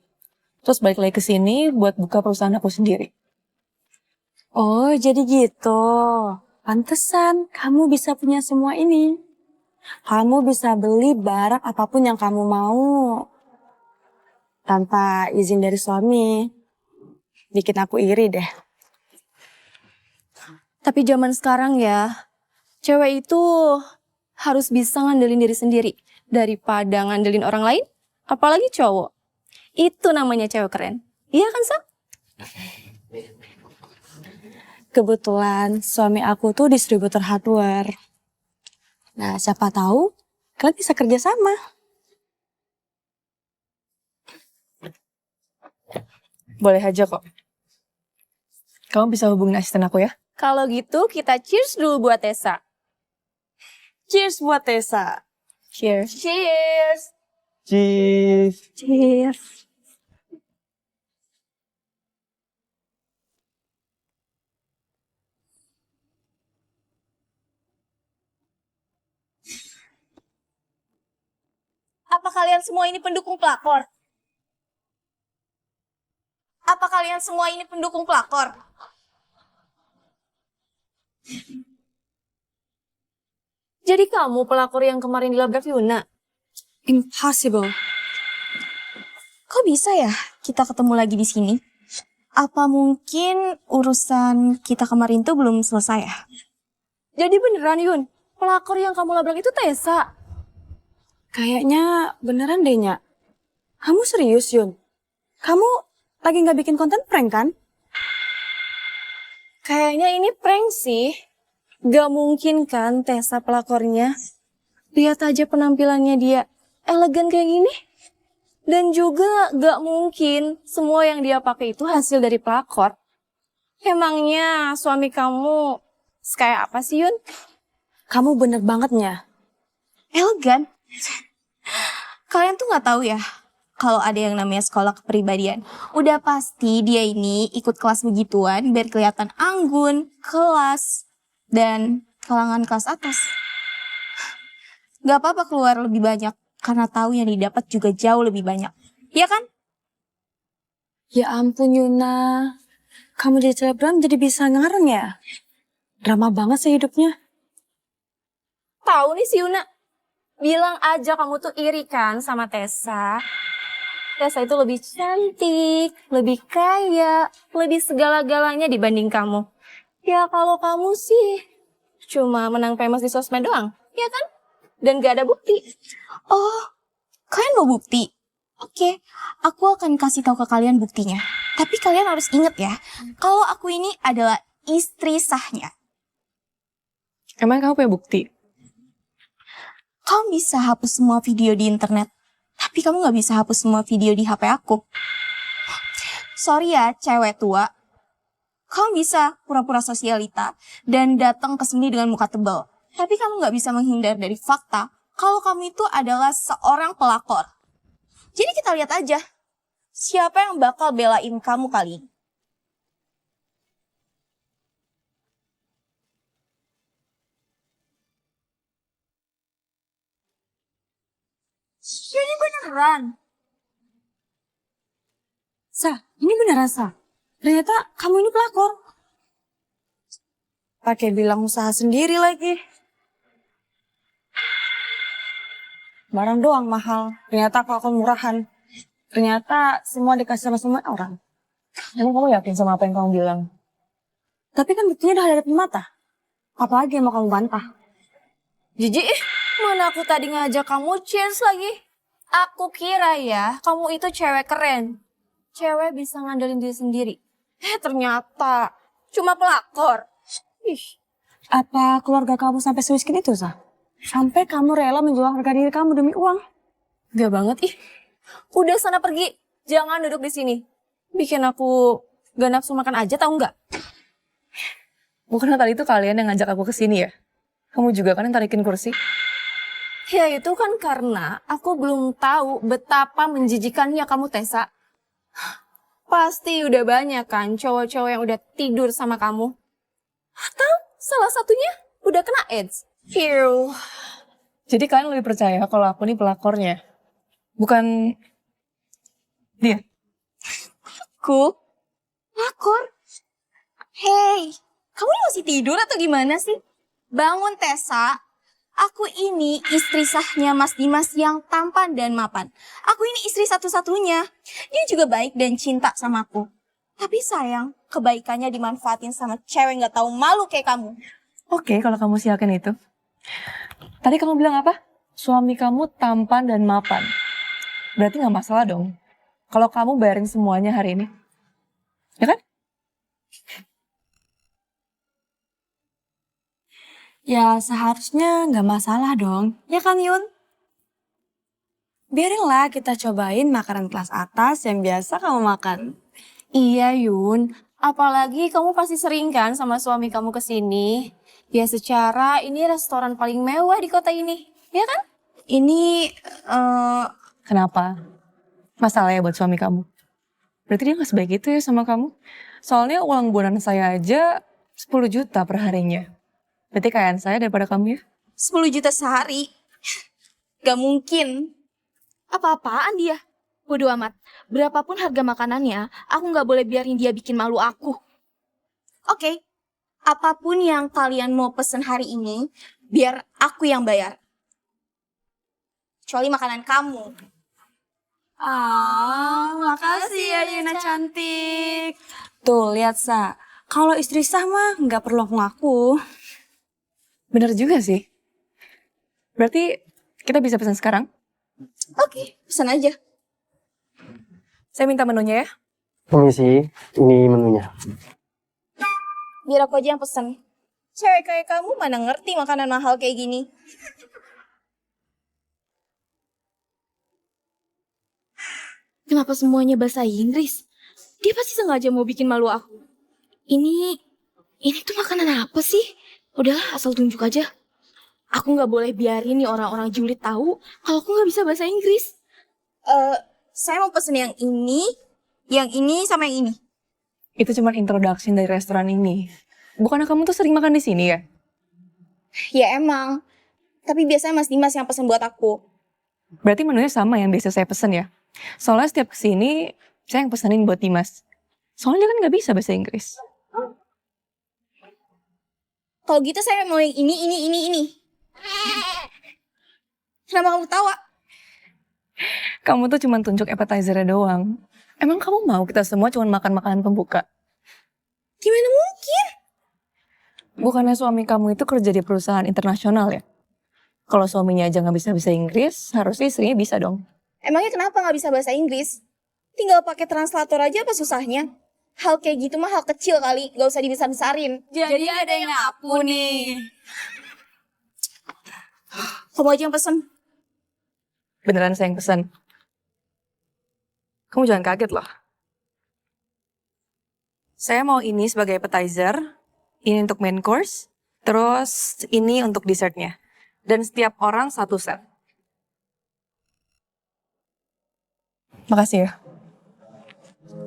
S2: Terus balik lagi ke sini buat buka perusahaan aku sendiri. Oh, jadi gitu. Pantesan kamu bisa punya semua ini. Kamu bisa beli barang apapun yang kamu mau. Tanpa izin dari suami. Bikin aku iri deh.
S1: Tapi zaman sekarang ya, cewek itu harus bisa ngandelin diri sendiri. Daripada ngandelin orang lain, apalagi cowok. Itu namanya cewek keren. Iya kan, Sa?
S2: Kebetulan suami aku tuh distributor hardware. Nah, siapa tahu kalian bisa kerja sama. Boleh aja kok. Kamu bisa hubungin asisten aku ya?
S1: Kalau gitu kita cheers dulu buat Tessa.
S2: Cheers buat Tessa. Cheers.
S1: Cheers!
S9: Cheers.
S2: Cheers.
S1: Apa kalian semua ini pendukung pelakor? Apa kalian semua ini pendukung pelakor? Jadi kamu pelakor yang kemarin dilabrak Yuna?
S2: Impossible.
S1: Kok bisa ya kita ketemu lagi di sini? Apa mungkin urusan kita kemarin tuh belum selesai ya? Jadi beneran Yun, pelakor yang kamu labrak itu Tessa?
S2: Kayaknya beneran deh, Nya. Kamu serius, Yun? Kamu lagi nggak bikin konten prank kan?
S1: Kayaknya ini prank sih. Gak mungkin kan Tessa pelakornya. Lihat aja penampilannya dia elegan kayak gini. Dan juga gak mungkin semua yang dia pakai itu hasil dari pelakor. Emangnya suami kamu kayak apa sih Yun?
S2: Kamu bener banget, Nya.
S1: Elegan? Kalian tuh gak tahu ya, kalau ada yang namanya sekolah kepribadian. Udah pasti dia ini ikut kelas begituan biar kelihatan anggun, kelas, dan kalangan kelas atas. Gak apa-apa keluar lebih banyak, karena tahu yang didapat juga jauh lebih banyak. Iya kan?
S2: Ya ampun Yuna, kamu jadi selebgram jadi bisa ngarang ya? Drama banget sih hidupnya.
S1: Tahu nih si Yuna, bilang aja kamu tuh iri kan sama Tessa. Tessa itu lebih cantik, lebih kaya, lebih segala-galanya dibanding kamu. Ya kalau kamu sih cuma menang famous di sosmed doang, ya kan? Dan gak ada bukti. Oh, kalian mau bukti? Oke, aku akan kasih tahu ke kalian buktinya. Tapi kalian harus ingat ya, kalau aku ini adalah istri sahnya.
S2: Emang kamu punya bukti?
S1: Kamu bisa hapus semua video di internet, tapi kamu gak bisa hapus semua video di HP aku. Sorry ya, cewek tua. Kamu bisa pura-pura sosialita dan datang ke sini dengan muka tebal. Tapi kamu gak bisa menghindar dari fakta kalau kamu itu adalah seorang pelakor. Jadi kita lihat aja, siapa yang bakal belain kamu kali ini. Ini beneran.
S2: Ini beneran Sa? Ternyata kamu ini pelakor. Pakai bilang usaha sendiri lagi. Barang doang mahal. Ternyata aku murahan. Ternyata semua dikasih sama semua orang. Emang kamu yakin sama apa yang kamu bilang? Tapi kan buktinya udah ada di depan mata. Apalagi yang mau kamu bantah?
S1: Jijik, mana aku tadi ngajak kamu cheers lagi. Aku kira ya, kamu itu cewek keren. Cewek bisa ngandelin diri sendiri. Ternyata cuma pelakor. Ih.
S2: Apa keluarga kamu sampai semiskin itu, Sa? Sampai kamu rela menjual harga diri kamu demi uang?
S1: Gak banget, ih. Udah sana pergi. Jangan duduk di sini. Bikin aku gak nafsu makan aja, tau nggak?
S2: Bukan tadi itu kalian yang ngajak aku ke sini ya? Kamu juga kan yang tarikin kursi?
S1: Ya itu kan karena aku belum tahu betapa menjijikannya kamu, Tessa. Pasti udah banyak kan cowok-cowok yang udah tidur sama kamu. Atau salah satunya udah kena AIDS. Ew.
S2: Jadi kalian lebih percaya kalau aku nih pelakornya? Bukan dia?
S1: Aku? Pelakor? Hey, kamu ini masih tidur atau gimana sih? Bangun, Tessa. Aku ini istri sahnya Mas Dimas yang tampan dan mapan. Aku ini istri satu-satunya. Dia juga baik dan cinta sama aku. Tapi sayang, kebaikannya dimanfaatin sama cewek gak tahu malu kayak kamu.
S2: Oke, kalau kamu sih yakin itu. Tadi kamu bilang apa? Suami kamu tampan dan mapan. Berarti gak masalah dong. Kalau kamu bayarin semuanya hari ini. Ya kan? Ya seharusnya nggak masalah dong, ya kan Yun? Biarinlah kita cobain makanan kelas atas yang biasa kamu makan.
S1: Iya Yun, apalagi kamu pasti sering kan sama suami kamu kesini. Ya secara ini restoran paling mewah di kota ini, ya kan? Ini,
S2: Kenapa? Masalah ya buat suami kamu? Berarti dia nggak sebaik itu ya sama kamu? Soalnya uang bulanan saya aja 10 juta per harinya. Berarti kayaan saya daripada kamu ya?
S1: 10 juta sehari. Gak mungkin. Apa-apaan dia? Bodoh amat. Berapapun harga makanannya, aku gak boleh biarin dia bikin malu aku. Oke. Apapun yang kalian mau pesen hari ini, biar aku yang bayar. Kecuali makanan kamu.
S2: Makasih ya Yuna cantik. Tuh, lihat Sa. Kalau istri sah mah nggak perlu aku ngaku. Bener juga sih. Berarti kita bisa pesan sekarang?
S1: Oke, pesan aja.
S2: Saya minta menunya ya.
S9: Permisi, ini menunya.
S1: Biar aku aja yang pesen. Cewek kayak kamu mana ngerti makanan mahal kayak gini. Kenapa semuanya bahasa Inggris? Dia pasti sengaja mau bikin malu aku. Ini tuh makanan apa sih? Udahlah, asal tunjuk aja. Aku nggak boleh biarin nih orang-orang julid tahu kalau aku nggak bisa bahasa Inggris. Saya mau pesen yang ini, sama yang ini.
S2: Itu cuma introduction dari restoran ini. Bukannya kamu tuh sering makan di sini ya?
S1: Ya emang. Tapi biasanya Mas Dimas yang pesen buat aku.
S2: Berarti menunya sama yang biasa saya pesen ya? Soalnya setiap kesini, saya yang pesenin buat Dimas. Soalnya dia kan nggak bisa bahasa Inggris.
S1: Kalau gitu saya mau yang ini. Kenapa kamu ketawa?
S2: Kamu tuh cuma tunjuk appetizer doang. Emang kamu mau kita semua cuma makan makanan pembuka?
S1: Gimana mungkin?
S2: Bukannya suami kamu itu kerja di perusahaan internasional ya? Kalau suaminya aja nggak bisa bahasa Inggris, harusnya istrinya bisa dong.
S1: Emangnya kenapa nggak bisa bahasa Inggris? Tinggal pakai translator aja apa susahnya? Hal kayak gitu mah hal kecil kali, gak usah dibesar-besarin. Jadi ada yang aku nih. Kamu aja yang pesen.
S2: Beneran saya yang pesen. Kamu jangan kaget loh. Saya mau ini sebagai appetizer, ini untuk main course, terus ini untuk dessertnya. Dan setiap orang 1 set. Makasih ya.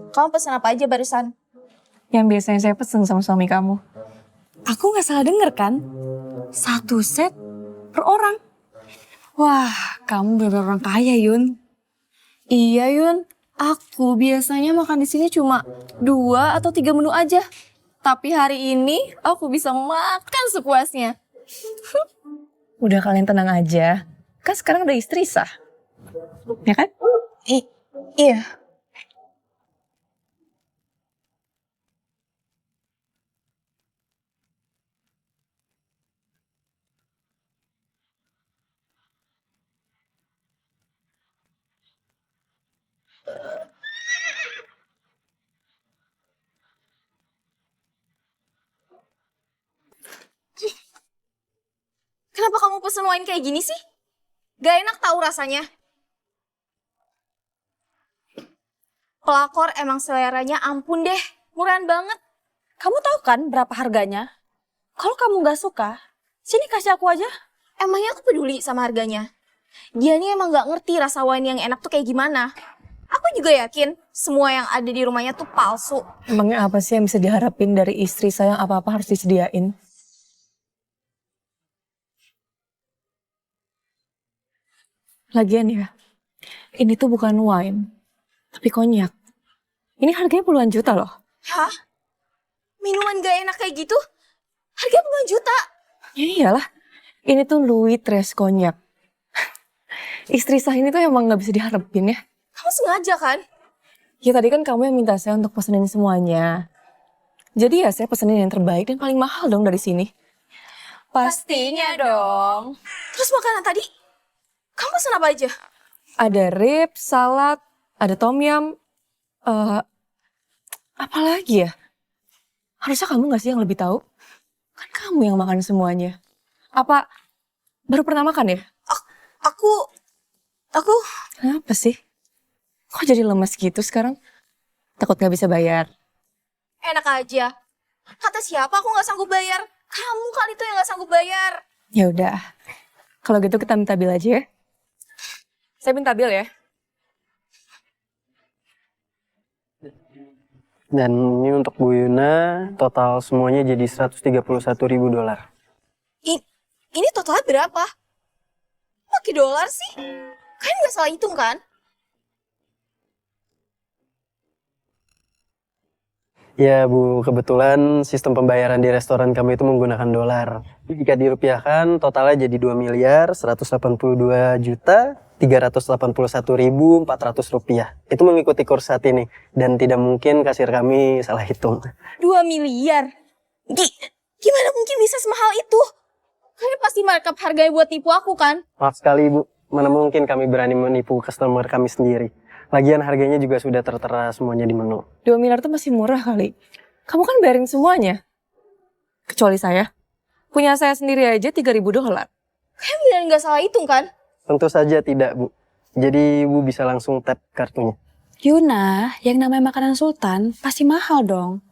S1: Kamu pesen apa aja barusan?
S2: Yang biasanya saya pesen sama suami kamu.
S5: Aku nggak salah denger kan? 1 set per orang. Wah, kamu bener orang kaya, Yun.
S1: Iya Yun, aku biasanya makan di sini cuma 2 atau 3 menu aja. Tapi hari ini aku bisa makan sepuasnya.
S2: Udah kalian tenang aja. Kan sekarang udah istri sah. Ya kan?
S1: Iya. Kenapa kamu pesen wine kayak gini sih? Gak enak tahu rasanya. Pelakor emang seleranya ampun deh, murahan banget.
S5: Kamu tahu kan berapa harganya? Kalau kamu nggak suka, sini kasih aku aja.
S1: Emangnya aku peduli sama harganya? Dia nih emang gak ngerti rasa wine yang enak tuh kayak gimana. Aku juga yakin semua yang ada di rumahnya tuh palsu.
S2: Emangnya apa sih yang bisa diharapin dari istri saya yang apa-apa harus disediain? Lagian ya, ini tuh bukan wine, tapi konyak. Ini harganya puluhan juta loh.
S1: Hah? Minuman gak enak kayak gitu? Harganya puluhan juta?
S2: Ya iyalah, ini tuh Louis Tres konyak. Istri saya ini tuh emang gak bisa diharapin ya.
S1: Kamu sengaja kan?
S2: Ya tadi kan kamu yang minta saya untuk pesenin semuanya. Jadi ya saya pesenin yang terbaik dan paling mahal dong dari sini.
S1: Pastinya dong. Terus makanan tadi? Kamu pesen apa aja?
S2: Ada rib, salad, ada tom yum. Apa lagi ya? Harusnya kamu gak sih yang lebih tahu? Kan kamu yang makan semuanya. Apa baru pernah makan ya?
S1: Aku...
S2: Kenapa sih? Kok jadi lemes gitu sekarang? Takut gak bisa bayar?
S1: Enak aja. Kata siapa aku gak sanggup bayar? Kamu kali itu yang gak sanggup bayar.
S2: Ya udah. Kalau gitu kita minta bil aja ya. Saya minta bil ya.
S11: Dan ini untuk Bu Yuna, total semuanya jadi $131.000.
S1: Ini totalnya berapa? Pakai dolar sih? Kalian gak salah hitung kan?
S11: Ya Bu, kebetulan sistem pembayaran di restoran kami itu menggunakan dolar. Jika dirupiahkan, totalnya jadi 2.182.381.400 rupiah. Itu mengikuti kurs saat ini. Dan tidak mungkin kasir kami salah hitung.
S1: 2 miliar? Gimana mungkin bisa semahal itu? Kalian pasti markup harganya buat tipu aku kan?
S11: Maaf sekali Bu, mana mungkin kami berani menipu customer kami sendiri. Lagian harganya juga sudah tertera semuanya di menu.
S2: 2 miliar tuh masih murah kali. Kamu kan bayarin semuanya. Kecuali saya. Punya saya sendiri aja $3.000.
S1: Kalian beneran gak salah hitung kan?
S11: Tentu saja tidak Bu. Jadi Bu bisa langsung tap kartunya.
S5: Yuna, yang namanya makanan sultan pasti mahal dong.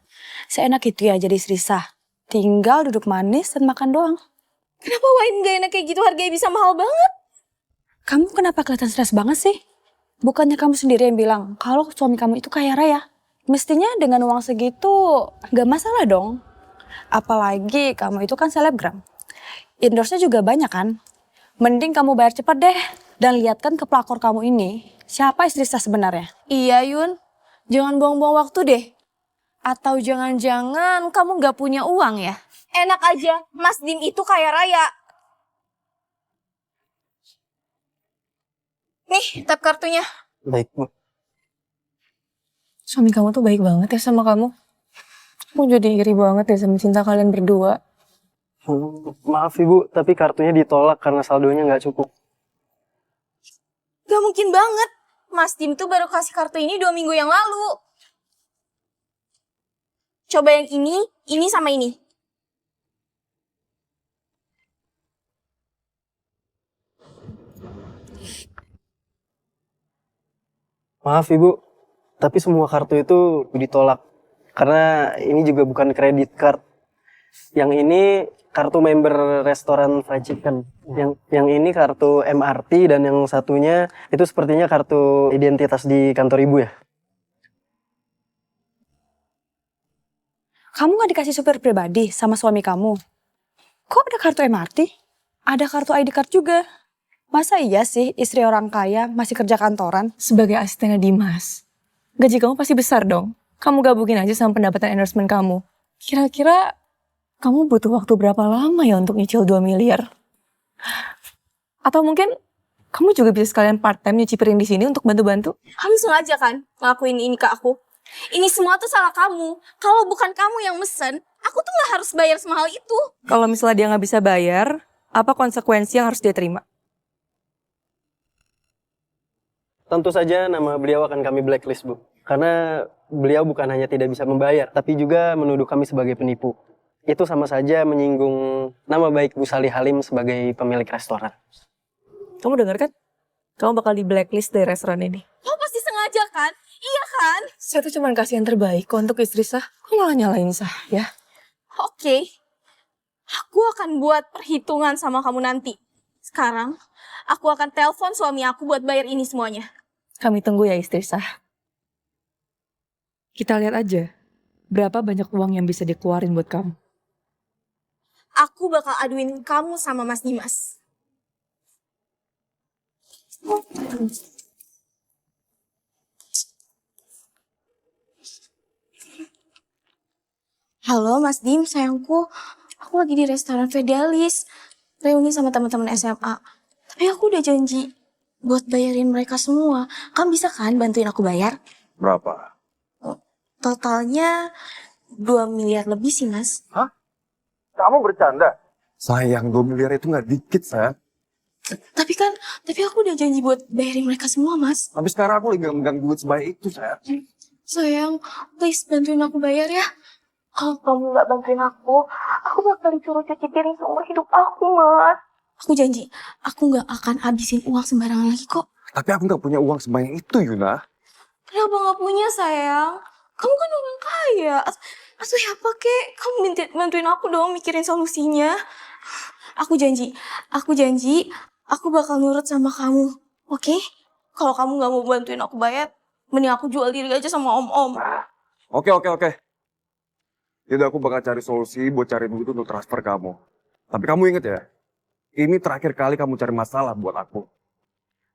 S5: Seenak itu ya jadi istri sah. Tinggal duduk manis dan makan doang.
S1: Kenapa wine gak enak kayak gitu harganya bisa mahal banget?
S5: Kamu kenapa kelihatan stres banget sih? Bukannya kamu sendiri yang bilang kalau suami kamu itu kaya raya. Mestinya dengan uang segitu gak masalah dong. Apalagi kamu itu kan selebgram. Endorse-nya juga banyak kan. Mending kamu bayar cepat deh. Dan lihatkan ke pelakor kamu ini, siapa istri saya sebenarnya.
S1: Iya Yun, jangan buang-buang waktu deh. Atau jangan-jangan kamu gak punya uang ya? Enak aja, Mas Dim itu kaya raya. Nih, tap kartunya.
S11: Baik, Bu.
S2: Suami kamu tuh baik banget ya sama kamu. Aku jadi iri banget ya sama cinta kalian berdua.
S11: Maaf Ibu, tapi kartunya ditolak karena saldonya nggak cukup.
S1: Gak mungkin banget. Mas Dim tuh baru kasih kartu ini 2 minggu yang lalu. Coba yang ini sama ini.
S11: Maaf Ibu, tapi semua kartu itu ditolak. Karena ini juga bukan kredit card. Yang ini kartu member restoran fried chicken. Yang ini kartu MRT dan yang satunya itu sepertinya kartu identitas di kantor Ibu ya.
S5: Kamu gak dikasih supir pribadi sama suami kamu? Kok ada kartu MRT? Ada kartu ID card juga. Masa iya sih istri orang kaya masih kerja kantoran?
S2: Sebagai asistennya Dimas, gaji kamu pasti besar dong. Kamu gabungin aja sama pendapatan endorsement kamu. Kira-kira kamu butuh waktu berapa lama ya untuk nyicil 2 miliar? Atau mungkin kamu juga bisa sekalian part time nyuci piring di sini untuk bantu-bantu?
S1: Kamu sengaja kan ngelakuin ini ke aku? Ini semua tuh salah kamu. Kalau bukan kamu yang mesen, aku tuh gak harus bayar semahal itu.
S2: Kalau misalnya dia nggak bisa bayar, apa konsekuensi yang harus dia terima?
S11: Tentu saja nama beliau akan kami blacklist, Bu. Karena beliau bukan hanya tidak bisa membayar, tapi juga menuduh kami sebagai penipu. Itu sama saja menyinggung nama baik Bu Salih Halim sebagai pemilik restoran.
S2: Kamu dengar kan? Kamu bakal di blacklist dari restoran ini.
S1: Kamu pasti sengaja kan? Iya kan?
S2: Saya tuh cuma kasih yang terbaik kok untuk istri Sah. Kok malah nyalain Sah ya?
S1: Oke. Aku akan buat perhitungan sama kamu nanti. Sekarang, aku akan telepon suami aku buat bayar ini semuanya.
S2: Kami tunggu ya istri Sah. Kita lihat aja berapa banyak uang yang bisa dikeluarin buat kamu.
S1: Aku bakal aduin kamu sama Mas Dimas. Halo Mas Dim, sayangku. Aku lagi di restoran Fedalis. Reuni sama teman-teman SMA. Tapi aku udah janji buat bayarin mereka semua. Kamu bisa kan bantuin aku bayar?
S3: Berapa?
S1: Totalnya 2 miliar lebih sih, Mas.
S3: Hah? Kamu bercanda? Sayang, 2 miliar itu nggak dikit, sayang.
S1: Tapi aku udah janji buat bayarin mereka semua, Mas.
S3: Tapi sekarang aku lagi nggak megang duit sebanyak itu, sayang.
S1: Sayang, please bantuin aku bayar ya. Kalau kamu nggak bantuin aku bakal disuruh cuci piring seumur hidup aku, Mas. Aku janji, aku nggak akan habisin uang sembarangan lagi kok.
S3: Tapi aku nggak punya uang sebanyak itu, Yuna.
S1: Kenapa nggak punya, sayang? Kamu kan orang kaya. Atau apa kek? Kamu bantuin aku dong mikirin solusinya. Aku janji, aku bakal nurut sama kamu. Oke? Kalau kamu nggak mau bantuin aku bayar, mending aku jual diri aja sama om-om.
S3: Oke. Yaudah, aku bakal cari solusi buat cari duit untuk transfer kamu. Tapi kamu inget ya, ini terakhir kali kamu cari masalah buat aku.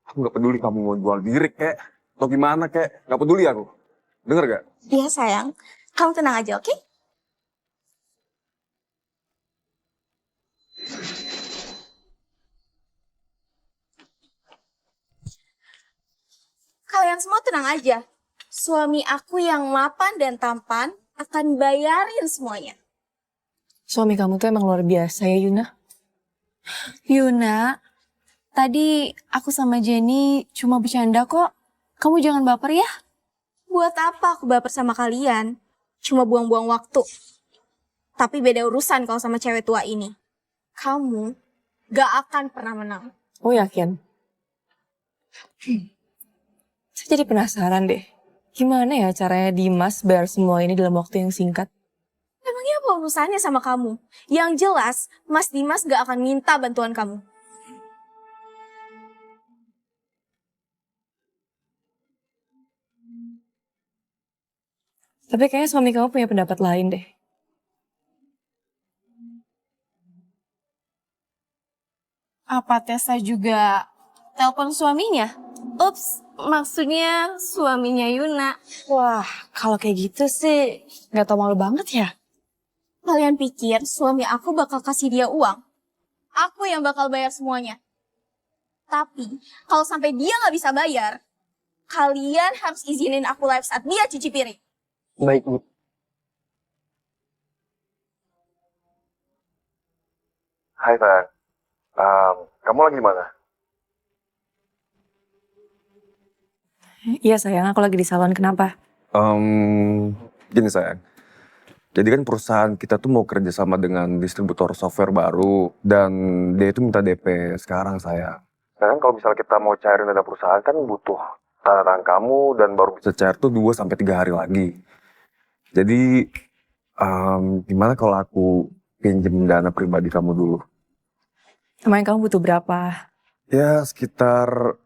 S3: Aku nggak peduli kamu mau jual diri kek, atau gimana kek, nggak peduli aku. Dengar gak?
S1: Iya sayang, kamu tenang aja, oke? Kalian semua tenang aja. Suami aku yang mapan dan tampan akan bayarin semuanya.
S2: Suami kamu tuh emang luar biasa ya, Yuna.
S5: Yuna, tadi aku sama Jenny cuma bercanda kok. Kamu jangan baper ya.
S1: Buat apa aku baper sama kalian? Cuma buang-buang waktu. Tapi beda urusan kalau sama cewek tua ini. Kamu gak akan pernah menang.
S2: Oh yakin? Saya jadi penasaran deh. Gimana ya caranya Dimas bayar semua ini dalam waktu yang singkat?
S1: Emangnya apa urusannya sama kamu? Yang jelas, Mas Dimas gak akan minta bantuan kamu.
S2: Tapi kayaknya suami kamu punya pendapat lain deh.
S1: Apa Tessa juga telepon suaminya? Ups, maksudnya suaminya Yuna.
S5: Wah, kalau kayak gitu sih nggak tau malu banget ya.
S1: Kalian pikir suami aku bakal kasih dia uang? Aku yang bakal bayar semuanya. Tapi kalau sampai dia nggak bisa bayar, kalian harus izinin aku live saat dia cuci piring.
S11: Baik, Bu.
S3: Hai sayang, kamu lagi di mana?
S2: Iya sayang, aku lagi di salon. Kenapa?
S3: Gini sayang, jadi kan perusahaan kita tuh mau kerja sama dengan distributor software baru dan dia itu minta DP sekarang sayang. Nah kan kalau misalnya kita mau cairin dana perusahaan kan butuh tanda tangan kamu dan baru bisa cair tuh 2-3 hari lagi. Jadi gimana kalau aku pinjem dana pribadi kamu dulu?
S2: Emangnya kamu butuh berapa?
S3: Ya sekitar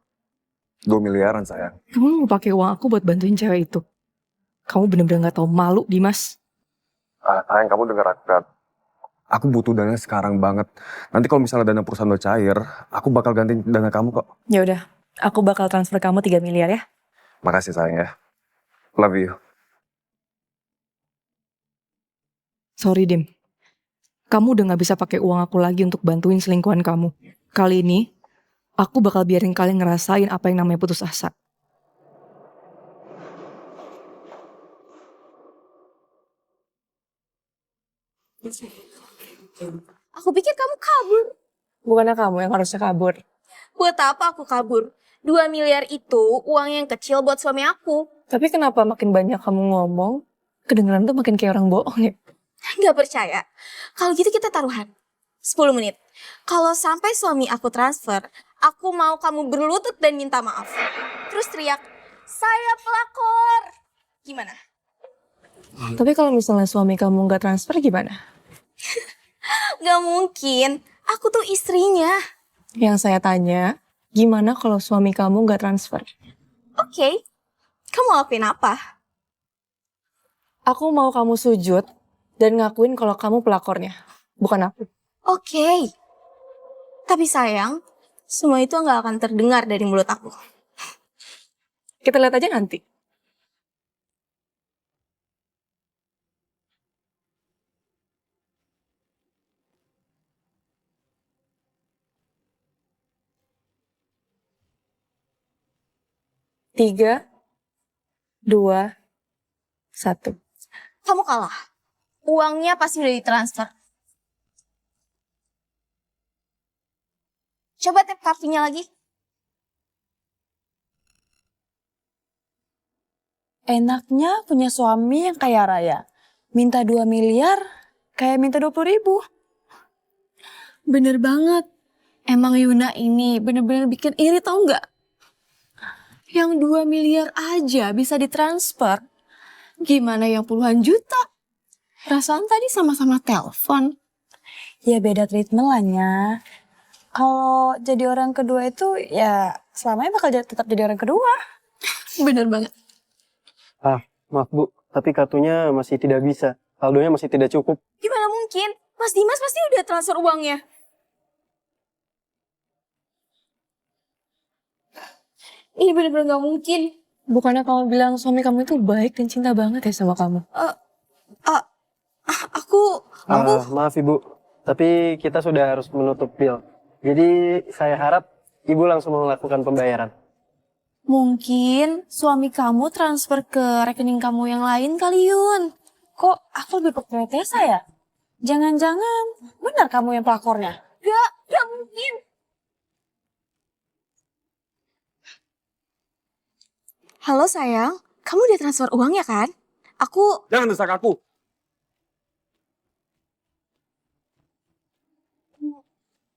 S3: 2 miliaran sayang.
S2: Kamu mau pakai uang aku buat bantuin cewek itu? Kamu bener-bener gak tau malu, Dimas.
S3: Sayang kamu dengar aku kan? Aku butuh dana sekarang banget. Nanti kalau misalnya dana perusahaan udah cair, aku bakal ganti dana kamu kok.
S2: Ya udah, aku bakal transfer kamu 3 miliar ya.
S3: Makasih sayang ya. Love you.
S2: Sorry, Dim. Kamu udah gak bisa pakai uang aku lagi untuk bantuin selingkuhan kamu. Kali ini, aku bakal biarin kalian ngerasain apa yang namanya putus asa.
S1: Aku pikir kamu kabur.
S2: Bukannya kamu yang harusnya kabur.
S1: Buat apa aku kabur? 2 miliar itu uang yang kecil buat suami aku.
S2: Tapi kenapa makin banyak kamu ngomong, kedengeran tuh makin kayak orang bohong ya?
S1: Gak percaya? Kalau gitu kita taruhan. 10 menit. Kalau sampai suami aku transfer, aku mau kamu berlutut dan minta maaf. Terus teriak, saya pelakor. Gimana?
S2: Tapi kalau misalnya suami kamu gak transfer gimana?
S1: Gak mungkin. Aku tuh istrinya.
S2: Yang saya tanya, gimana kalau suami kamu gak transfer?
S1: Oke. Kamu lakuin apa?
S2: Aku mau kamu sujud dan ngakuin kalau kamu pelakornya, bukan aku.
S1: Oke. Tapi sayang, semua itu gak akan terdengar dari mulut aku.
S2: Kita lihat aja nanti. Tiga, 2, 1.
S1: Kamu kalah. Uangnya pasti udah ditransfer. Coba tap kartunya lagi.
S5: Enaknya punya suami yang kaya raya. Minta 2 miliar, kayak minta 20.000.
S1: Bener banget. Emang Yuna ini bener-bener bikin iri tau nggak? Yang 2 miliar aja bisa ditransfer. Gimana yang puluhan juta? Perasaan tadi sama-sama telepon.
S5: Ya beda treatment lah Nya. Kalau jadi orang kedua itu ya selamanya bakal tetap jadi orang kedua.
S1: Bener banget.
S11: Maaf Bu, tapi kartunya masih tidak bisa. Saldonya masih tidak cukup.
S1: Gimana mungkin? Mas Dimas pasti udah transfer uangnya. Ini bener-bener gak mungkin.
S2: Bukannya kamu bilang suami kamu itu baik dan cinta banget ya sama kamu?
S1: Aku...
S11: Maaf Ibu, tapi kita sudah harus menutup deal. Jadi saya harap Ibu langsung melakukan pembayaran.
S1: Mungkin suami kamu transfer ke rekening kamu yang lain kali Yun.
S5: Kok aku lebih percaya Tessa ya? Jangan-jangan benar kamu yang pelakornya?
S1: Gak mungkin. Halo sayang, kamu udah transfer uangnya kan? Aku...
S3: Jangan desak aku.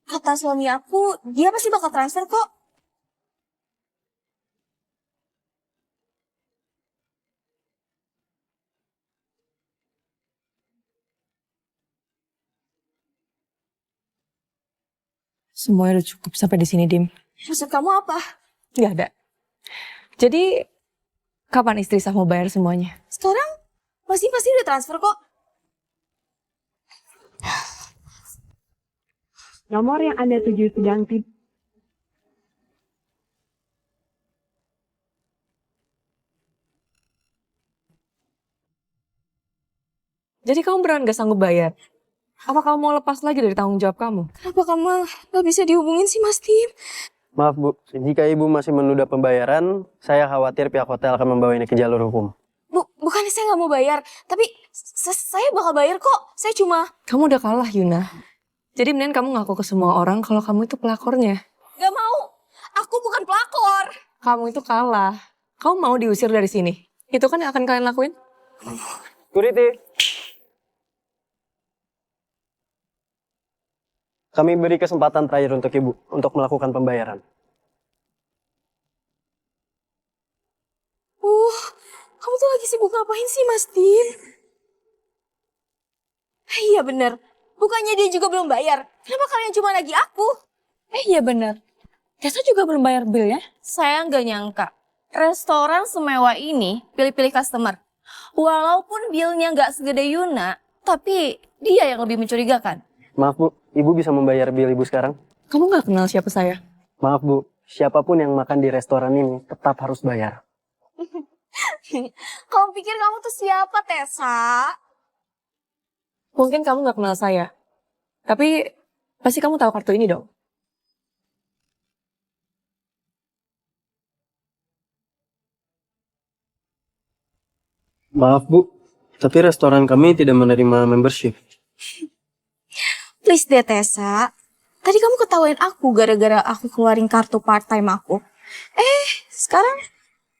S1: Kata suami aku, dia pasti bakal transfer kok.
S2: Semuanya udah cukup sampai di sini, Dim.
S1: Maksud kamu apa?
S2: Gak ada. Jadi, kapan istri sah mau bayar semuanya?
S1: Sekarang Pasti udah transfer kok.
S7: Nomor yang Anda tuju sedang tidak.
S2: Jadi kamu beneran gak sanggup bayar? Apa kamu mau lepas lagi dari tanggung jawab kamu?
S1: Kenapa kamu gak bisa dihubungin sih Mas Tim?
S11: Maaf Bu, jika Ibu masih menunda pembayaran, saya khawatir pihak hotel akan membawa ini ke jalur hukum.
S1: Bukannya saya gak mau bayar, tapi saya bakal bayar kok. Saya cuma...
S2: Kamu udah kalah, Yuna. Jadi mending kamu ngaku ke semua orang kalau kamu itu pelakornya.
S1: Gak mau. Aku bukan pelakor.
S2: Kamu itu kalah. Kamu mau diusir dari sini. Itu kan yang akan kalian lakuin?
S11: Security. Kami beri kesempatan terakhir untuk Ibu untuk melakukan pembayaran.
S1: Kamu tuh lagi sibuk ngapain sih Mas Tim? Iya bener. Bukannya dia juga belum bayar. Kenapa kalian cuma nagih aku?
S2: Iya bener. Tessa juga belum bayar bill ya?
S1: Saya nggak nyangka. Restoran semewah ini pilih-pilih customer. Walaupun billnya nggak segede Yuna, tapi dia yang lebih mencurigakan.
S11: Maaf Bu, Ibu bisa membayar bill Ibu sekarang?
S2: Kamu nggak kenal siapa saya?
S11: Maaf Bu, siapapun yang makan di restoran ini tetap harus bayar.
S1: Kamu pikir kamu tuh siapa, Tessa?
S2: Mungkin kamu nggak kenal saya. Tapi pasti kamu tahu kartu ini dong.
S11: Maaf Bu, tapi restoran kami tidak menerima membership.
S1: Please deh, Tessa. Tadi kamu ketawain aku gara-gara aku keluarin kartu part-time aku. Sekarang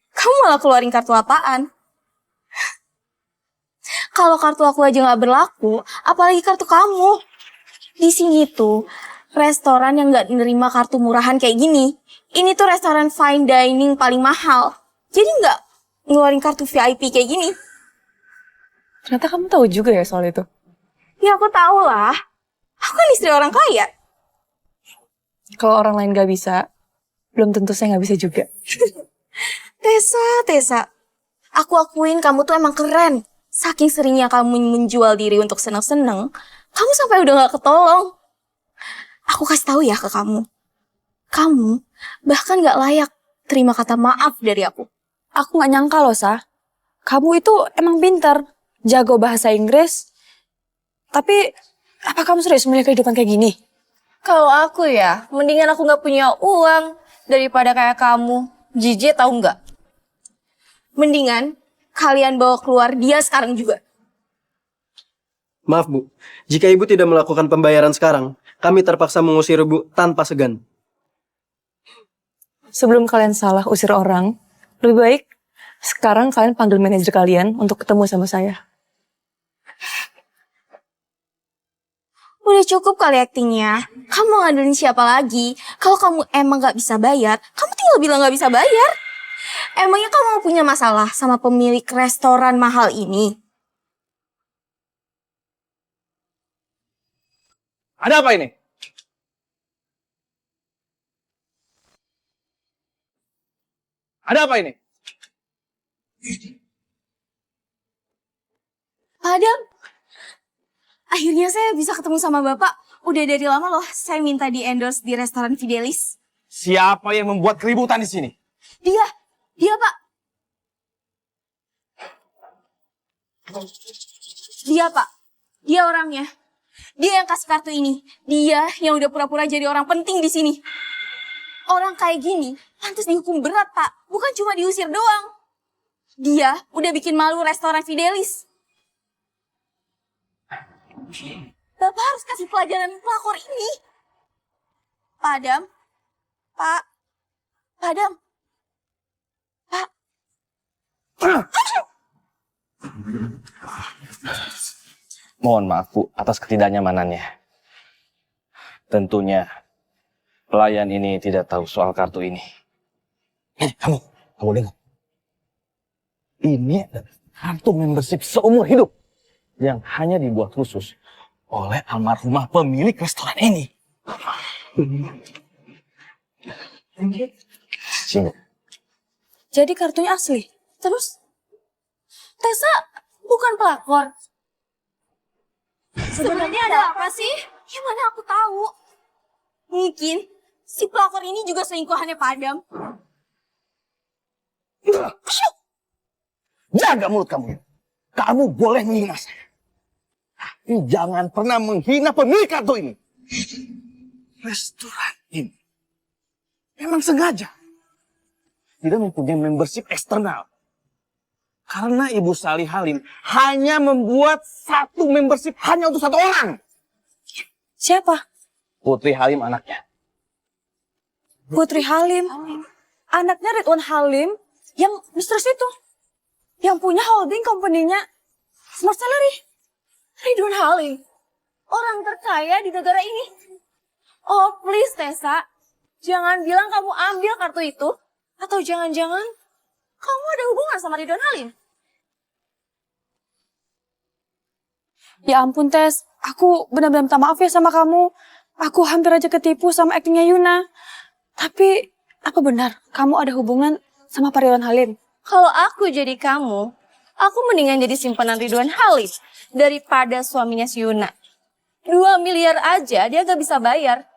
S1: kamu malah keluarin kartu apaan? Kalau kartu aku aja nggak berlaku, apalagi kartu kamu. Di sini tuh restoran yang nggak nerima kartu murahan kayak gini. Ini tuh restoran fine dining paling mahal. Jadi nggak ngeluarin kartu VIP kayak gini.
S2: Ternyata kamu tahu juga ya soal itu.
S1: Ya aku tahu lah. Aku kan istri orang kaya.
S2: Kalau orang lain gak bisa, belum tentu saya gak bisa juga.
S1: Tessa. Aku akuin kamu tuh emang keren. Saking seringnya kamu menjual diri untuk seneng-seneng, kamu sampai udah gak ketolong. Aku kasih tahu ya ke kamu. Kamu bahkan gak layak terima kata maaf dari aku.
S5: Aku gak nyangka loh, Sa. Kamu itu emang pintar, jago bahasa Inggris. Tapi, apa kamu serius memilih kehidupan kayak gini?
S1: Kalau aku ya, mendingan aku gak punya uang daripada kayak kamu. Jijik tahu nggak? Mendingan kalian bawa keluar dia sekarang juga.
S11: Maaf Bu, jika Ibu tidak melakukan pembayaran sekarang, kami terpaksa mengusir Ibu tanpa segan.
S2: Sebelum kalian salah usir orang, lebih baik sekarang kalian panggil manajer kalian untuk ketemu sama saya.
S1: Udah cukup kali aktingnya. Kamu mau ngandelin siapa lagi? Kalau kamu emang gak bisa bayar, kamu tinggal bilang gak bisa bayar. Emangnya kamu punya masalah sama pemilik restoran mahal ini?
S12: Ada apa ini? Ada apa ini?
S1: Adam, akhirnya saya bisa ketemu sama Bapak. Udah dari lama loh, saya minta di-endorse di restoran Fidelis.
S12: Siapa yang membuat keributan di sini?
S1: Dia Pak. Dia Pak, dia orangnya. Dia yang kasih kartu ini. Dia yang udah pura-pura jadi orang penting di sini. Orang kayak gini, pantas dihukum berat Pak. Bukan cuma diusir doang. Dia udah bikin malu restoran Fidelis. Bapak harus kasih pelajaran pelakor ini. Pak Adam. Pak Adam. Pak.
S12: Mohon maaf Bu atas ketidaknyamanannya. Tentunya pelayan ini tidak tahu soal kartu ini. Kamu dengar? Ini adalah kartu membership seumur hidup yang hanya dibuat khusus oleh almarhumah pemilik restoran ini. Sini.
S5: Jadi kartunya asli.
S1: Terus, Tessa bukan pelakor. Sebenarnya ada apa sih? Ya mana aku tahu. Mungkin si pelakor ini juga selingkuhannya Pak Adam.
S12: Jaga mulut kamu. Kamu boleh menghina saya. Tapi jangan pernah menghina pemilik kartu ini. Restoran ini memang sengaja tidak mempunyai membership eksternal. Karena Ibu Sally Halim hanya membuat satu membership hanya untuk satu orang.
S5: Siapa?
S12: Putri Halim anaknya.
S5: Putri Halim. Anaknya Ridwan Halim yang mistress itu. Yang punya holding company-nya Smart Salary.
S1: Ridwan Halim, orang terkaya di negara ini. Oh please Tessa, jangan bilang kamu ambil kartu itu. Atau jangan-jangan kamu ada hubungan sama Ridwan Halim.
S5: Ya ampun Tes, aku benar-benar minta maaf ya sama kamu. Aku hampir aja ketipu sama aktingnya Yuna. Tapi apa benar kamu ada hubungan sama Pak Ridwan Halim?
S1: Kalau aku jadi kamu, aku mendingan jadi simpanan Ridwan Halim daripada suaminya si Yuna. 2 miliar aja dia gak bisa bayar.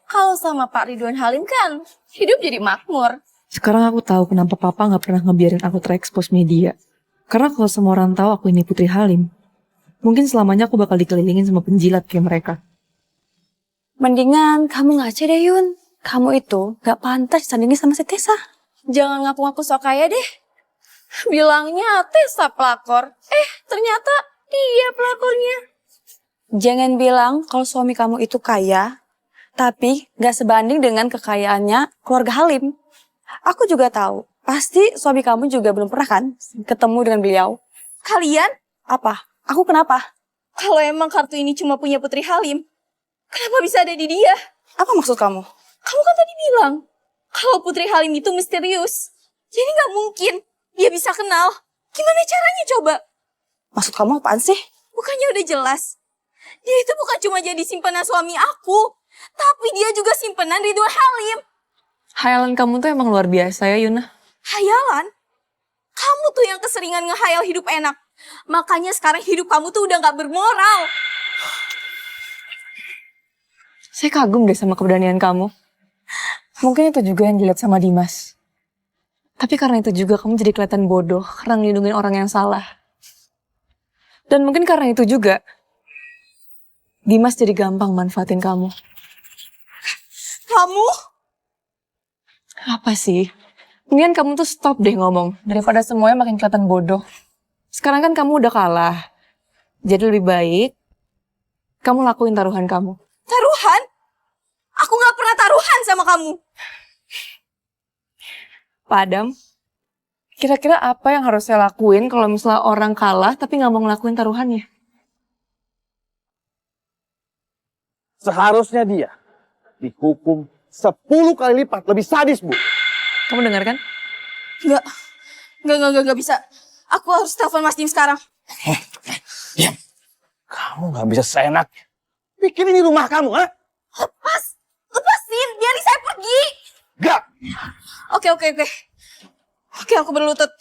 S1: Kalau sama Pak Ridwan Halim kan hidup jadi makmur.
S2: Sekarang aku tahu kenapa papa gak pernah ngebiarin aku terekspos media. Karena kalau semua orang tahu aku ini Putri Halim, mungkin selamanya aku bakal dikelilingin sama penjilat kayak mereka.
S5: Mendingan kamu ngaca deh Yun. Kamu itu gak pantas disandingin sama si Tessa.
S1: Jangan ngaku-ngaku sok kaya deh. Bilangnya Tessa pelakor. Ternyata dia pelakornya.
S5: Jangan bilang kalau suami kamu itu kaya, tapi gak sebanding dengan kekayaannya keluarga Halim. Aku juga tahu, pasti suami kamu juga belum pernah kan ketemu dengan beliau.
S1: Kalian?
S5: Apa? Aku kenapa?
S1: Kalau emang kartu ini cuma punya Putri Halim, kenapa bisa ada di dia?
S5: Apa maksud kamu?
S1: Kamu kan tadi bilang kalau Putri Halim itu misterius. Jadi gak mungkin dia bisa kenal. Gimana caranya coba?
S5: Maksud kamu apaan sih?
S1: Bukannya udah jelas. Dia itu bukan cuma jadi simpanan suami aku, tapi dia juga simpanan Ridwan Halim.
S2: Hayalan kamu tuh emang luar biasa ya Yuna.
S1: Hayalan? Kamu tuh yang keseringan ngehayal hidup enak. Makanya sekarang hidup kamu tuh udah gak bermoral.
S2: Saya kagum deh sama keberanian kamu. Mungkin itu juga yang dilihat sama Dimas. Tapi karena itu juga kamu jadi kelihatan bodoh karena ngelindungin orang yang salah. Dan mungkin karena itu juga Dimas jadi gampang manfaatin kamu.
S1: Kamu?
S2: Apa sih? Mendingan kamu tuh stop deh ngomong. Daripada semuanya makin kelihatan bodoh. Sekarang kan kamu udah kalah. Jadi lebih baik kamu lakuin taruhan kamu.
S1: Taruhan? Aku gak pernah taruhan sama kamu.
S2: Pak Adam, kira-kira apa yang harus saya lakuin kalau misalnya orang kalah tapi gak mau ngelakuin taruhannya?
S12: Seharusnya dia dihukum 10 kali lipat lebih sadis, Bu.
S2: Kamu dengar kan?
S1: Gak bisa. Aku harus telepon Mas Dim sekarang.
S12: Diam. Kamu gak bisa seenaknya. Pikir ini rumah kamu, ha?
S1: Lepasin, biarin saya pergi.
S12: Gak.
S1: Oke, aku berlutut.